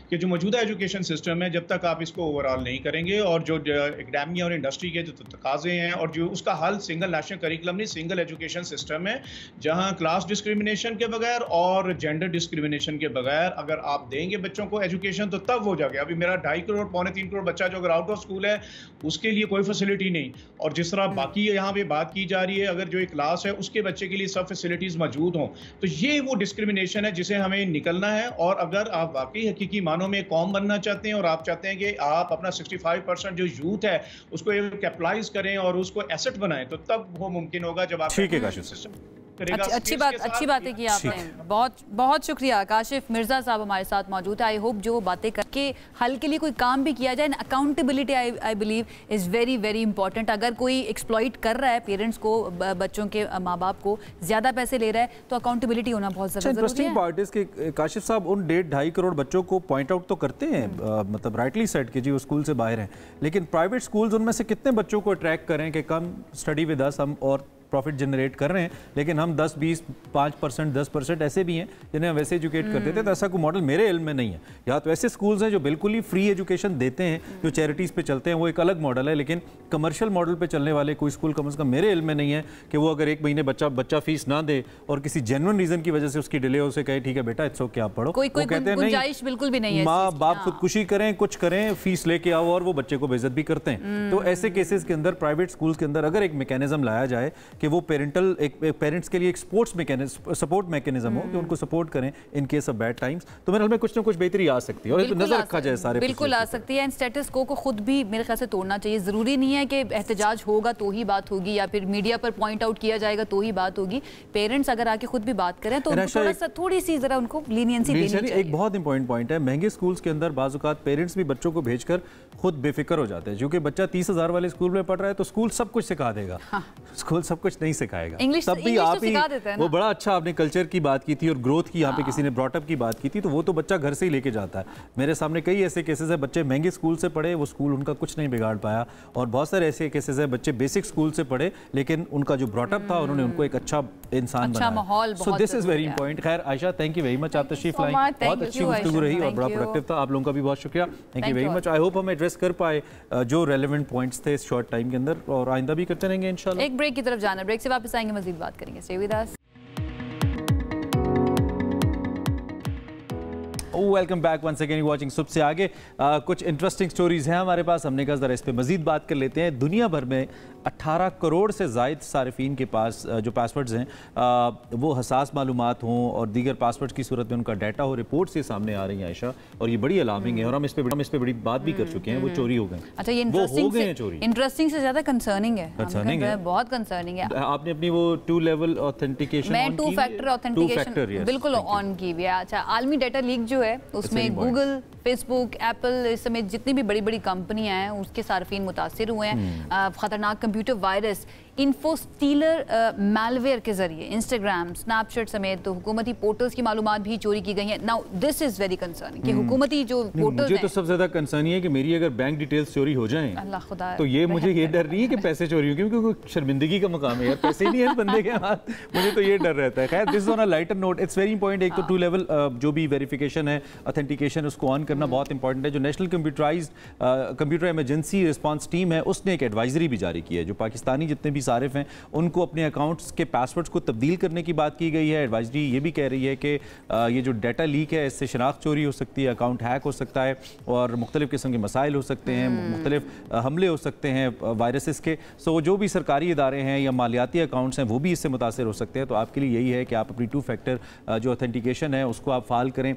कि जो मौजूदा एजुकेशन सिस्टम है, जब तक आप इसको ओवरऑल नहीं करेंगे, और जो एकेडमिया और इंडस्ट्री के जो तकाजे हैं, और जो उसका हल सिंगल नेशनल करिकुलम नहीं, सिंगल एजुकेशन सिस्टम है, जहाँ क्लास डिस्क्रिमिनेशन के बगैर और जेंडर डिस्क्रिमिनेशन के बगैर अगर आप देंगे बच्चों को एजुकेशन, तो तब हो जाएगा। अभी मेरा 2.5 करोड़ 3 करोड़ बच्चा जो अगर आउट ऑफ स्कूल है, उसके लिए कोई फैसिलिटी नहीं, और जिस तरह बाकी यहाँ पे बात की जा रही है, अगर जो एक क्लास है उसके बच्चे के लिए सब फैसिलिटीज मौजूद हों, तो ये वो डिस्क्रिमिनेशन है जिसे हमें निकलना है। और अगर आप वाकई हकीकी मानों में कौम बनना चाहते हैं और आप चाहते हैं कि आप अपना 65% जो यूथ है उसको कैपिटलाइज करें और उसको एसेट बनाएं, तो तब वो मुमकिन होगा जब आप सिस्टम। अच्छी बात है कि आपने बहुत बहुत शुक्रिया। काशिफ मिर्जा साहब हमारे साथ मौजूद है। आई होप जो बातें करके हल के लिए कोई काम भी किया जाए। Accountability I believe is very very important. अगर कोई एक्सप्लॉइट कर रहा है पेरेंट्स को, बच्चों के माँ बाप को ज़्यादा पैसे ले रहा है, तो अकाउंटेबिलिटी होना बहुत ज़्यादा जरूरी है। इंटरेस्टिंग पार्ट इज कि काशिफ साहब उन 1.5 करोड़ बच्चों को पॉइंट आउट तो करते हैं, मतलब राइटली सेट कि जी वो स्कूल से बाहर हैं, लेकिन प्राइवेट स्कूल्स उनमें से कितने बच्चों को अट्रैक्ट करें कि कम स्टडी विद अस, हम और प्रॉफिट जनरेट कर रहे हैं, लेकिन हम 10, 20, 5%, 10% ऐसे भी हैं जिन्हें हम वैसे एजुकेट करते थे। तो ऐसा कोई मॉडल मेरे इल्म में नहीं है। या तो ऐसे स्कूल्स हैं जो बिल्कुल ही फ्री एजुकेशन देते हैं, जो चैरिटीज़ पे चलते हैं, वो एक अलग मॉडल है, लेकिन कमर्शियल मॉडल पे चलने वाले कोई स्कूल कम से कम मेरे इल्म में नहीं है कि वो अगर एक महीने बच्चा फीस ना दे और किसी जेन्युइन रीजन की वजह से उसकी डिले हो, उसे कहे ठीक है बेटा इट्स ओके आप पढ़ो। कोई गुंजाइश बिल्कुल भी नहीं है। माँ बाप खुदकुशी करें, कुछ करें, फीस लेके आओ, और वो बच्चे को बेइज्जत भी करते हैं। तो ऐसे केसेस के अंदर प्राइवेट स्कूल्स के अंदर अगर एक मैकेनिज्म लाया जाए कि कि वो पेरेंटल एक पेरेंट्स के लिए एक सपोर्ट मैकेनिज्म हो कि उनको सपोर्ट करें in case of bad times, तो मेरे ख्याल में कुछ ना कुछ बेहतरी आ सकती है और तो नजर रखा जाए सारे, बिल्कुल आ सकती है। एंड स्टेटस को खुद भी मेरे ख्याल से तोड़ना चाहिए। ज़रूरी नहीं है कि एहतजाज होगा तो ही बात होगी या फिर मीडिया पर पॉइंट आउट किया जाएगा तो ही बात होगी। पेरेंट्स अगर आके खुद भी बात करें तो थोड़ी सी जरा उनको लीनियंसी देनी चाहिए। एक बहुत इंपॉर्टेंट पॉइंट है, महंगे स्कूल्स के अंदर बाज़ औक़ात पेरेंट्स भी बच्चों को भेजकर खुद बेफिक्र हो जाते हैं, क्योंकि बच्चा 30,000 वाले स्कूल में पढ़ रहा है तो स्कूल सब कुछ सिखा देगा। स्कूल सब कुछ नहीं सिखाएगा। तब भी आप ही वो बड़ा अच्छा आपने कल्चर की बात की थी और ग्रोथ की, यहाँ पे किसी ने ब्रॉटअप की बात की थी, तो वो तो बच्चा घर से ही लेके जाता है। मेरे सामने कई ऐसे केसेस है, बच्चे महंगे स्कूल से पढ़े, वो स्कूल उनका कुछ नहीं बिगाड़ पाया, और बहुत सारे ऐसे केसेस है बच्चे बेसिक स्कूल से पढ़े लेकिन उनका जो ब्रॉटअप था उन्होंने उनको एक अच्छा इंसान बनाया। So this is very important. खैर Ayesha, thank you very much, आप तशरीफ लाई, बहुत अच्छी गुफ्तगू रही और बड़ा प्रोडक्टिव था। आप लोगों का भी बहुत शुक्रिया, thank you very much. I hope हम एड्रेस कर पाए जो रेलेवेंट पॉइंट्स थे इस शॉर्ट टाइम के अंदर, और आइंदा भी करते रहेंगे इंशाल्लाह। एक ब्रेक की तरफ जाना, ब्रेक से वापस आएंगे, मजीद बात करेंगे। Stay with us. Welcome back once again watching सुबह से आगे। कुछ इंटरेस्टिंग स्टोरीज हैं हमारे पास, हमने कहा ज़रा इस पे मजीद बात कर लेते हैं। दुनिया भर में 18 करोड़ से ज़ायद सारिफीन के पास जो पासवर्ड्स हैं वो हसास मालूमात हों और दीगर पासवर्ड्स की सूरत में उनका डाटा हो, रिपोर्ट से सामने आ रही है आयशा, और ये बड़ी अलार्मिंग है और हम इस पे बड़ी बात भी कर चुके हैं। वो चोरी हो गए। अच्छा, ये इंटरेस्टिंग से ज़्यादा कंसर्निंग है, बहुत कंसर्निंग है। आपने अपनी वो 2 लेवल ऑथेंटिकेशन, मैं 2 फैक्टर ऑथेंटिकेशन बिल्कुल ऑन की हुई है। अच्छा, आलमी डाटा लीक जो है उसमें गूगल, फेसबुक, एप्पल, इस समय जितनी भी बड़ी बड़ी कंपनियां हैं उसके सार्फिन मुतासिर हुए हैं। खतरनाक कंप्यूटर वायरस, इन्फोस्टीलर मैलवेयर के जरिए इंस्टाग्राम, स्नैपचैट समेत तो हुकूमती पोर्टल्स की मालूमात भी चोरी की गई हैं। Now this is very concerning कि हुकूमती जो पोर्टल्स मुझे तो सबसे ज्यादा कंसर्न है कि मेरी अगर बैंक डिटेल्स चोरी हो जाएं, अल्लाह खुदा, तो ये मुझे ये डर नहीं है कि पैसे चोरी हो, क्योंकि शर्मिंदगी का मकाम है यार, पैसे नहीं है बंदे के हाथ, मुझे तो ये डर रहता है। खैर, this is on a lighter note, it's very important. एक तो 2 लेवल जो भी वेरिफिकेशन है, ऑथेंटिकेशन, उसको ऑन करना बहुत इंपॉर्टेंट है। जो national computer emergency response team है उसने एक एडवाइजरी भी जारी की है। जो पाकिस्तानी जितने भी सारिफ हैं उनको अपने अकाउंट्स के पासवर्ड्स को तब्दील करने की बात की गई है। एडवाइजरी ये भी कह रही है कि ये जो डाटा लीक है इससे शनाख्त चोरी हो सकती है, अकाउंट हैक हो सकता है और मुख्तलिफ किस्म के मसाइल हो सकते हैं, मुख्तलिफ हमले हो सकते हैं वायरसेस के। सो जो भी सरकारी इदारे हैं या मालियाती अकाउंट्स हैं वो भी इससे मुतासर हो सकते हैं। तो आपके लिए यही है कि आप अपनी 2 फैक्टर जो ऑथेंटिकेशन है उसको आप फाल करें।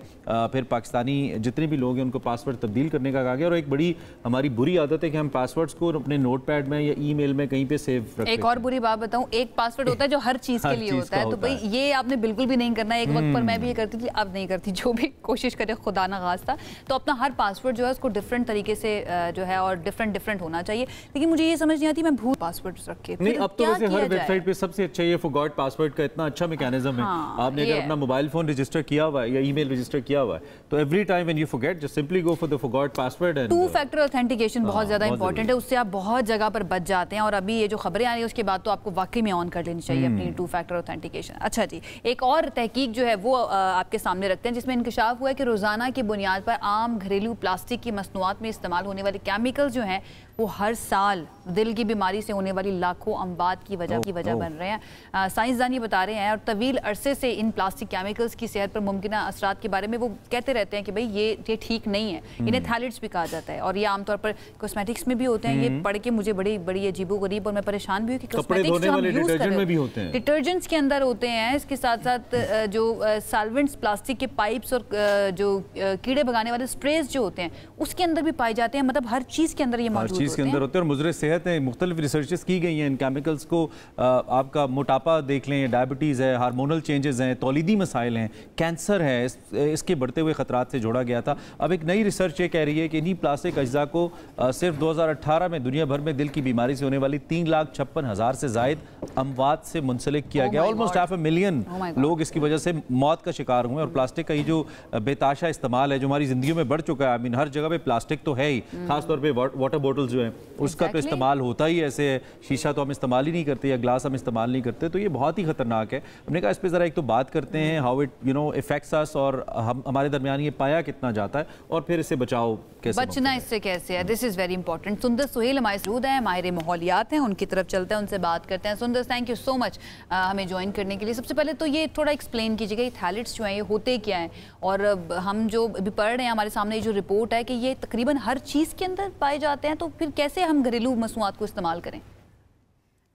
फिर पाकिस्तानी जितने भी लोग हैं उनको पासवर्ड तब्दील करने का कहा गया। और एक बड़ी हमारी बुरी आदत है कि हम पासवर्ड्स को अपने नोटपैड में या ईमेल में कहीं पे सेव रखते हैं। एक और बुरी बात बताऊं, एक पासवर्ड होता है जो हर चीज के लिए होता है, तो भाई ये आपने बिल्कुल भी नहीं करना है। एक वक्त पर मैं भी ये करती थी, अब नहीं करती। जो भी कोशिश करे खुदा ना खास्ता, तो अपना हर पासवर्ड जो है उसको डिफरेंट तरीके से जो है और डिफरेंट होना चाहिए। लेकिन मुझे ये समझ नहीं आती मैं भूल पासवर्ड रखे नहीं। अब तो वैसे हर वेबसाइट पे सबसे अच्छा ये फॉरगॉट पासवर्ड का इतना अच्छा मैकेनिज्म है। आपने अगर अपना मोबाइल फोन रजिस्टर किया हुआ है या ईमेल रजिस्टर किया हुआ है तो every time when you forget just simply go for the forgot password. 2 factor authentication बहुत ज्यादा इंपॉर्टेंट है, उससे आप बहुत जगह पर बच जाते हैं। और अभी ये जो खबरें आ रही है उसके बाद तो आपको वाकई में ऑन कर लेनी चाहिए अपनी 2 फैक्टर ऑथेंटिकेशन। अच्छा जी, एक और तहकीक जो है वो आपके सामने रखते हैं जिसमें इंकशाफ हुआ है कि रोजाना की बुनियाद पर आम घरेलू प्लास्टिक की मसनूआत में इस्तेमाल होने वाले केमिकल जो हैं वो हर साल दिल की बीमारी से होने वाली लाखों अमवात की वजह बन रहे हैं। साइंसदान ये बता रहे हैं और तवील अरसे से इन प्लास्टिक केमिकल्स की सेहत पर मुमकिना असरात के बारे में वो कहते रहते हैं कि भाई ये ठीक नहीं है। इन्हें थैलिड्स भी कहा जाता है और ये आमतौर पर कॉस्मेटिक्स में भी होते हैं। ये पढ़ के मुझे बड़ी अजीबो-गरीब और मैं परेशान भी हूँ कि कॉस्मेटिक्स जो हम यूज कर रहे हैं डिटर्जेंट्स के अंदर होते हैं। इसके साथ साथ जो सॉल्वेंट्स, प्लास्टिक के पाइप्स और जो कीड़े भगाने वाले स्प्रेज जो होते हैं उसके अंदर भी पाए जाते हैं। मतलब हर चीज़ के अंदर ये मौजूद के अंदर होते हैं। और मुज़र सेहत है, मुख्तलिफ रिसर्चेस की गई हैं इन केमिकल्स को। आपका मोटापा देख लें, डायबिटीज़ है, हार्मोनल चेंजेस हैं, तौलीदी मसाइल हैं, कैंसर है, इसके बढ़ते हुए ख़तरात से जोड़ा गया था। अब एक नई रिसर्च ये कह रही है कि इन्हीं प्लास्टिक अज्जा को सिर्फ 2018 में दुनिया भर में दिल की बीमारी से होने वाली 3,56,000 से ज़ायद अमवात से मुंसलिक किया गया। ऑलमोस्ट 500 मिलियन लोग इसकी वजह से मौत का शिकार हुए। और प्लास्टिक का ये जो बेताशा इस्तेमाल है जो हमारी ज़िंदगी में बढ़ चुका है, आई मीन हर जगह पे प्लास्टिक तो है ही, खासतौर पर वाटर बॉटल्स जो है उसका तो इस्तेमाल होता ही ऐसे है। शीशा तो हम इस्तेमाल ही नहीं करते या ग्लास हम इस्तेमाल नहीं करते, तो ये बहुत ही खतरनाक है। हमने कहा इस पर ज़रा एक तो बात करते हैं हाउ इट इफेक्ट्स अस और हमारे दरमियान ये पाया कितना जाता है और फिर इससे बचाव कैसे, बचना इससे कैसे है। This is very important. सुंदर सुहेल हमारे मौजूद हैं, माहिर माहौलियात हैं, उनकी तरफ चलते हैं, उनसे बात करते हैं। सुंदर, थैंक यू सो मच हमें ज्वाइन करने के लिए। सबसे पहले तो ये थोड़ा एक्सप्लेन कीजिएगा ये थैलिड्स जो हैं ये होते क्या हैं और हम जो अभी पढ़ रहे हैं हमारे सामने जो रिपोर्ट है कि ये तकरीबन हर चीज़ के अंदर पाए जाते हैं, तो फिर कैसे हम घरेलू मसनूआत को इस्तेमाल करें?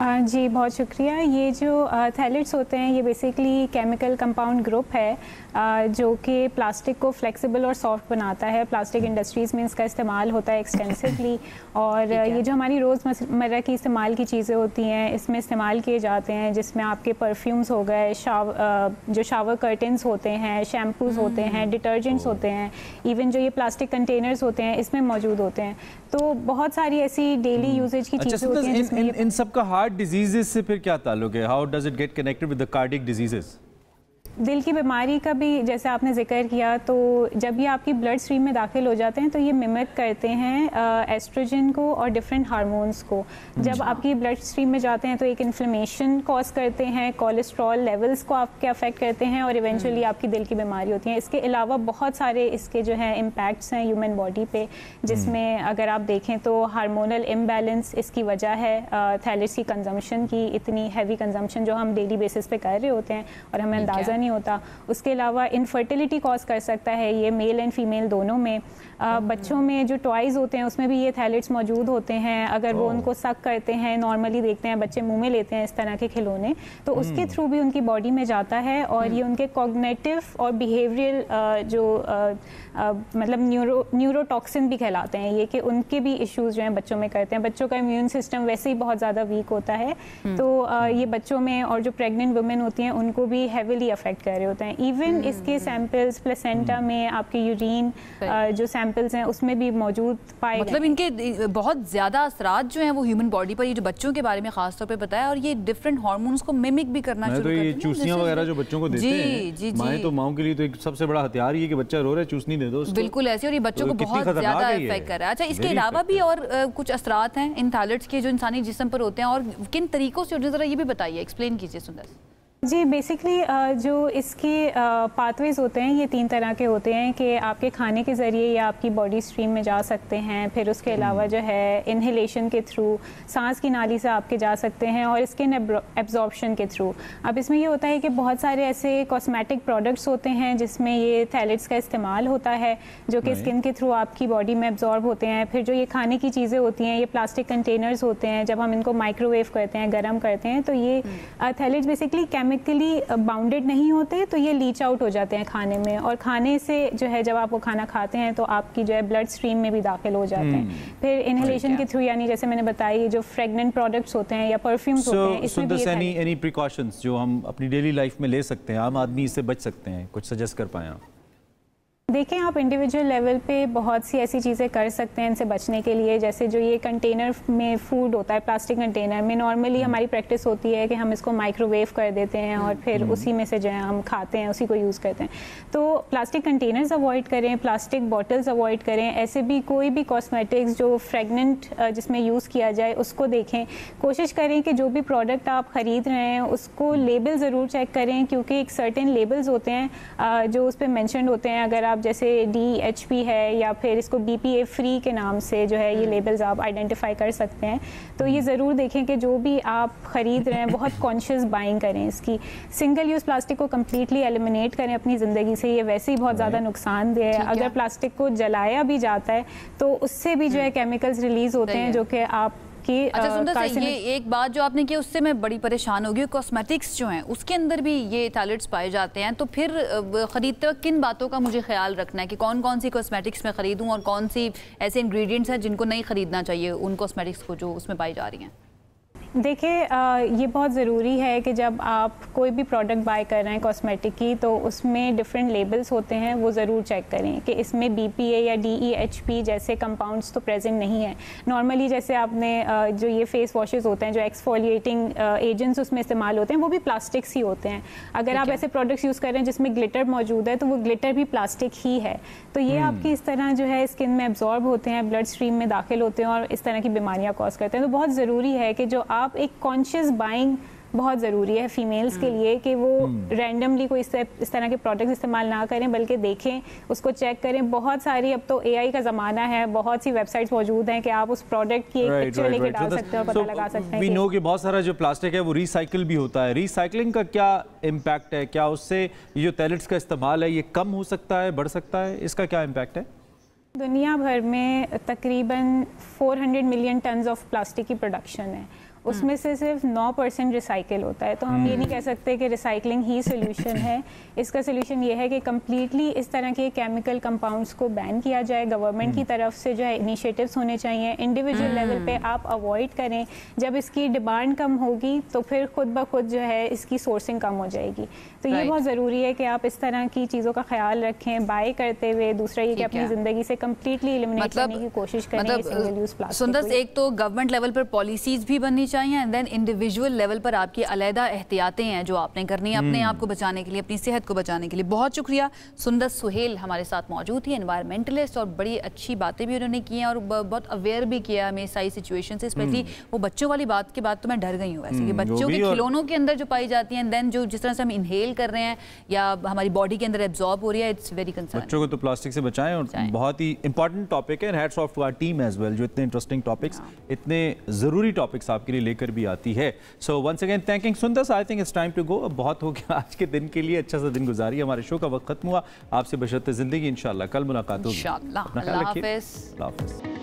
जी बहुत शुक्रिया। ये जो थैलेट्स होते हैं ये बेसिकली केमिकल कंपाउंड ग्रुप है जो कि प्लास्टिक को फ्लेक्सिबल और सॉफ्ट बनाता है। प्लास्टिक इंडस्ट्रीज़ में इसका इस्तेमाल होता है एक्सटेंसिवली और ये जो हमारी रोज़मर्रा की इस्तेमाल की चीज़ें होती हैं इसमें इस्तेमाल किए जाते हैं, जिसमें आपके परफ्यूम्स हो गए, जो शावर कर्टन्स होते हैं, शैम्पूज़ होते हैं, डिटर्जेंट्स होते हैं, इवन जो ये प्लास्टिक कंटेनर्स होते हैं इसमें मौजूद होते हैं। तो बहुत सारी ऐसी डेली यूजेज की चीज़ें होती हैं। इन सब का हार्ट डिजीजेस से फिर क्या ताल्लुक है? How does it get connected with the cardiac diseases? दिल की बीमारी का भी जैसे आपने जिक्र किया, तो जब ये आपकी ब्लड स्ट्रीम में दाखिल हो जाते हैं तो ये मिमिक करते हैं एस्ट्रोजन को और डिफरेंट हार्मोन्स को। जब आपकी ब्लड स्ट्रीम में जाते हैं तो एक इन्फ्लेमेशन कॉज करते हैं, कोलेस्ट्रॉल लेवल्स को आपके अफेक्ट करते हैं और इवेंचुअली आपकी दिल की बीमारी होती है। इसके अलावा बहुत सारे इसके जो है इम्पैक्ट्स हैं ह्यूमन बॉडी पे, जिसमें अगर आप देखें तो हार्मोनल इम्बैलेंस इसकी वजह है, थैलेट्स की कंजम्पशन की, इतनी हैवी कंजम्पशन जो हम डेली बेसिस पे कर रहे होते हैं और हमें अंदाज़ा नहीं होता। उसके अलावा इनफर्टिलिटी कॉज कर सकता है ये मेल एंड फीमेल दोनों में। बच्चों में जो टॉयज़ होते हैं उसमें भी ये थैलेट्स मौजूद होते हैं। अगर वो उनको सक करते हैं, नॉर्मली देखते हैं बच्चे मुंह में लेते हैं इस तरह के खिलौने, तो उसके थ्रू भी उनकी बॉडी में जाता है और ये उनके कॉग्निटिव और बिहेवियरल जो मतलब न्यूरोटॉक्सिन भी कहलाते हैं ये, कि उनके भी इश्यूज़ जो हैं बच्चों में करते हैं। बच्चों का इम्यून सिस्टम वैसे ही बहुत ज़्यादा वीक होता है, तो ये बच्चों में और जो प्रेग्नेंट वुमेन होती हैं उनको भी हैविली अफेक्ट कर रहे होते हैं। इवन इसके सैंपल्स प्लेसेंटा में, आपके यूरिन जो सैंपल्स हैं उसमें भी मौजूद पाए, मतलब इनके बहुत ज़्यादा असरात जो हैं वो ह्यूमन बॉडी पर, ये जो बच्चों के बारे में खास तौर पे बताया, और ये डिफरेंट हार्मोन्स को मिमिक भी करना शुरू करते हैं। ये चूसनियां वगैरह जो बच्चों को देते हैं, माएँ तो माओं के लिए तो एक सबसे बड़ा हथियार ये कि बच्चा रो रहा है, चूसनी दे दो उसको। बिल्कुल ऐसे, और ये बच्चों को बहुत ज़्यादा इफेक्ट कर रहा है। अच्छा, इसके अलावा भी और कुछ असरात हैं इन थैलेट्स के जो इंसानी जिस्म पर होते हैं, और किन तरीकों से, ज़रा ये भी बताइए, एक्सप्लेन कीजिए सुंदर। जी बेसिकली जो इसके पाथवेज होते हैं ये 3 तरह के होते हैं कि आपके खाने के ज़रिए या आपकी बॉडी स्ट्रीम में जा सकते हैं, फिर उसके अलावा जो है इन्हेलेशन के थ्रू, सांस की नाली से आपके जा सकते हैं, और स्किन एब्जॉर्प्शन के थ्रू। अब इसमें ये होता है कि बहुत सारे ऐसे कॉस्मेटिक प्रोडक्ट्स होते हैं जिसमें ये थैलेट्स का इस्तेमाल होता है, जो कि स्किन के थ्रू आपकी बॉडी में एब्जॉर्ब होते हैं। फिर जो ये खाने की चीज़ें होती हैं, ये प्लास्टिक कंटेनर्स होते हैं, जब हम इनको माइक्रोवेव करते हैं, गर्म करते हैं, तो ये थैलेट्स बेसिकली केमिकली बाउंडेड नहीं होते, तो ये लीच आउट हो जाते हैं खाने में, और खाने से जो है जब आप वो खाना खाते हैं तो आपकी जो है ब्लड स्ट्रीम में भी दाखिल हो जाते हैं। फिर इनहेलेशन के थ्रू, यानी जैसे मैंने बताया जो फ्रेगनेंट प्रोडक्ट्स होते हैं या परफ्यूम्स होते हैं, इसमें भी एनी प्रिकॉशंस जो हम अपनी डेली लाइफ में ले सकते हैं, आम आदमी इससे बच सकते हैं, कुछ सजेस्ट कर पाएं आप? देखें, आप इंडिविजुअल लेवल पे बहुत सी ऐसी चीज़ें कर सकते हैं इनसे बचने के लिए। जैसे जो ये कंटेनर में फूड होता है, प्लास्टिक कंटेनर में नॉर्मली हमारी प्रैक्टिस होती है कि हम इसको माइक्रोवेव कर देते हैं और फिर उसी में से जो है हम खाते हैं, उसी को यूज़ करते हैं। तो प्लास्टिक कंटेनर्स अवॉइड करें, प्लास्टिक बॉटल्स अवॉइड करें। ऐसे भी कोई भी कॉस्मेटिक्स जो फ्रेगनेंट जिसमें यूज़ किया जाए उसको देखें। कोशिश करें कि जो भी प्रोडक्ट आप ख़रीद रहे हैं उसको लेबल ज़रूर चेक करें, क्योंकि एक सर्टेन लेबल्स होते हैं जो उस पर मैंशन होते हैं। अगर आप जैसे DHP है या फिर इसको BPA फ्री के नाम से जो है ये लेबल्स आप आइडेंटिफाई कर सकते हैं। तो ये ज़रूर देखें कि जो भी आप ख़रीद रहे हैं बहुत कॉन्शियस बाइंग करें इसकी। सिंगल यूज़ प्लास्टिक को कम्प्लीटली एलिमिनेट करें अपनी ज़िंदगी से, ये वैसे ही बहुत ज़्यादा नुकसानदेह है। अगर प्लास्टिक को जलाया भी जाता है तो उससे भी जो है केमिकल्स रिलीज़ होते हैं जो कि आप अच्छा सुंदर से, ये एक बात जो आपने की उससे मैं बड़ी परेशान होगी। कॉस्मेटिक्स जो हैं उसके अंदर भी ये थैलेट्स पाए जाते हैं, तो फिर ख़रीदते वक्त किन बातों का मुझे ख्याल रखना है कि कौन कौन सी कॉस्मेटिक्स मैं ख़रीदूं और कौन सी ऐसे इंग्रेडिएंट्स हैं जिनको नहीं ख़रीदना चाहिए उन कॉस्मेटिक्स को जो उसमें पाई जा रही हैं? देखिए, ये बहुत ज़रूरी है कि जब आप कोई भी प्रोडक्ट बाय कर रहे हैं कॉस्मेटिक की, तो उसमें डिफरेंट लेबल्स होते हैं, वो ज़रूर चेक करें कि इसमें BPA या DEHP जैसे कंपाउंड्स तो प्रेजेंट नहीं है। नॉर्मली जैसे आपने जो ये फेस वॉशेज़ होते हैं, जो एक्सफोलिएटिंग एजेंट्स उसमें इस्तेमाल होते हैं, वो भी प्लास्टिक्स ही होते हैं। अगर आप ऐसे प्रोडक्ट्स यूज़ कर रहे हैं जिसमें ग्लिटर मौजूद है, तो वो ग्लिटर भी प्लास्टिक ही है। तो ये आपकी इस तरह जो है स्किन में एब्जॉर्ब होते हैं, ब्लड स्ट्रीम में दाखिल होते हैं और इस तरह की बीमारियाँ कॉज करते हैं। तो बहुत ज़रूरी है कि जो आप एक कॉन्शियस बाइंग बहुत ज़रूरी है फीमेल्स के लिए कि वो रैंडमली कोई इस तरह के प्रोडक्ट्स इस्तेमाल ना करें, बल्कि देखें, उसको चेक करें। बहुत सारी, अब तो AI का ज़माना है, बहुत सी वेबसाइट्स मौजूद हैं कि आप उस प्रोडक्ट की एक पिक्चर लेके डाल सकते हो, पता लगा सकते हैं। वी नो कि बहुत सारा जो प्लास्टिक है वो रिसाइकिल भी होता है। रिसाइकलिंग का क्या इम्पैक्ट है? क्या उससे ये जो थैलेट्स का इस्तेमाल है ये कम हो सकता है, बढ़ सकता है? इसका क्या इम्पैक्ट है? दुनिया भर में तकरीबन 400 मिलियन टन्स ऑफ प्लास्टिक की प्रोडक्शन है उसमें से सिर्फ 9% रिसाइकिल होता है। तो हम ये नहीं कह सकते कि रिसाइकलिंग ही सोल्यूशन है। इसका सोल्यूशन ये है कि कम्प्लीटली इस तरह के केमिकल कंपाउंड्स को बैन किया जाए। गवर्नमेंट की तरफ से जो है इनिशिएटिव्स होने चाहिए, इंडिविजुअल लेवल पे आप अवॉइड करें। जब इसकी डिमांड कम होगी तो फिर खुद ब खुद जो है इसकी सोर्सिंग कम हो जाएगी। तो ये बहुत ज़रूरी है कि आप इस तरह की चीज़ों का ख्याल रखें बाय करते हुए। दूसरा ये कि अपनी ज़िंदगी से कम्प्लीटली एलिमिनेट करने की कोशिश करें सिंगल यूज़ प्लास्टिक। सुंदर, एक तो गवर्नमेंट लेवल पर पॉलिसीज़ भी बननी चाहिए एंड देन इंडिविजुअल लेवल पर आपकी अलहदा एहतियातें हैं जो आपने करनी है अपने आप को बचाने के लिए, अपनी सेहत को बचाने के लिए। बहुत शुक्रिया। सुंदर सुहेल हमारे साथ मौजूद थी, एनवायरमेंटलिस्ट, और बड़ी अच्छी बातें भी उन्होंने की हैं और बहुत अवेयर भी किया हमें सारी सिचुएशन से। स्पेशली वो बच्चों वाली बात के बाद तो मैं डर गई हूँ वैसे कि बच्चों के खिलौनों के अंदर जो पाई जाती हैं देन जो जिस तरह से हम इनहेल कर रहे हैं या हमारी बॉडी के अंदर एब्जॉर्ब हो रही है, इट्स वेरी कंसर्न। बच्चों को तो प्लास्टिक से बचाएं और बहुत ही इंपॉर्टेंट टॉपिक है। Hats off to our team as well जो इतने इंटरेस्टिंग टॉपिक्स, इतने ज़रूरी टॉपिक्स आपके लिए लेकर भी आती है। So once again thanking Sundar. I think it's time to go. अब बहुत हो गया आज के दिन के लिए, अच्छा सा दिन गुजारिए। हमारे शो का वक्त खत्म हुआ। आपसे बशर्ते ज़िंदगी इंशाल्लाह कल मुलाकात होगी। इंशाल्लाह। अल्लाह हाफ़िज़।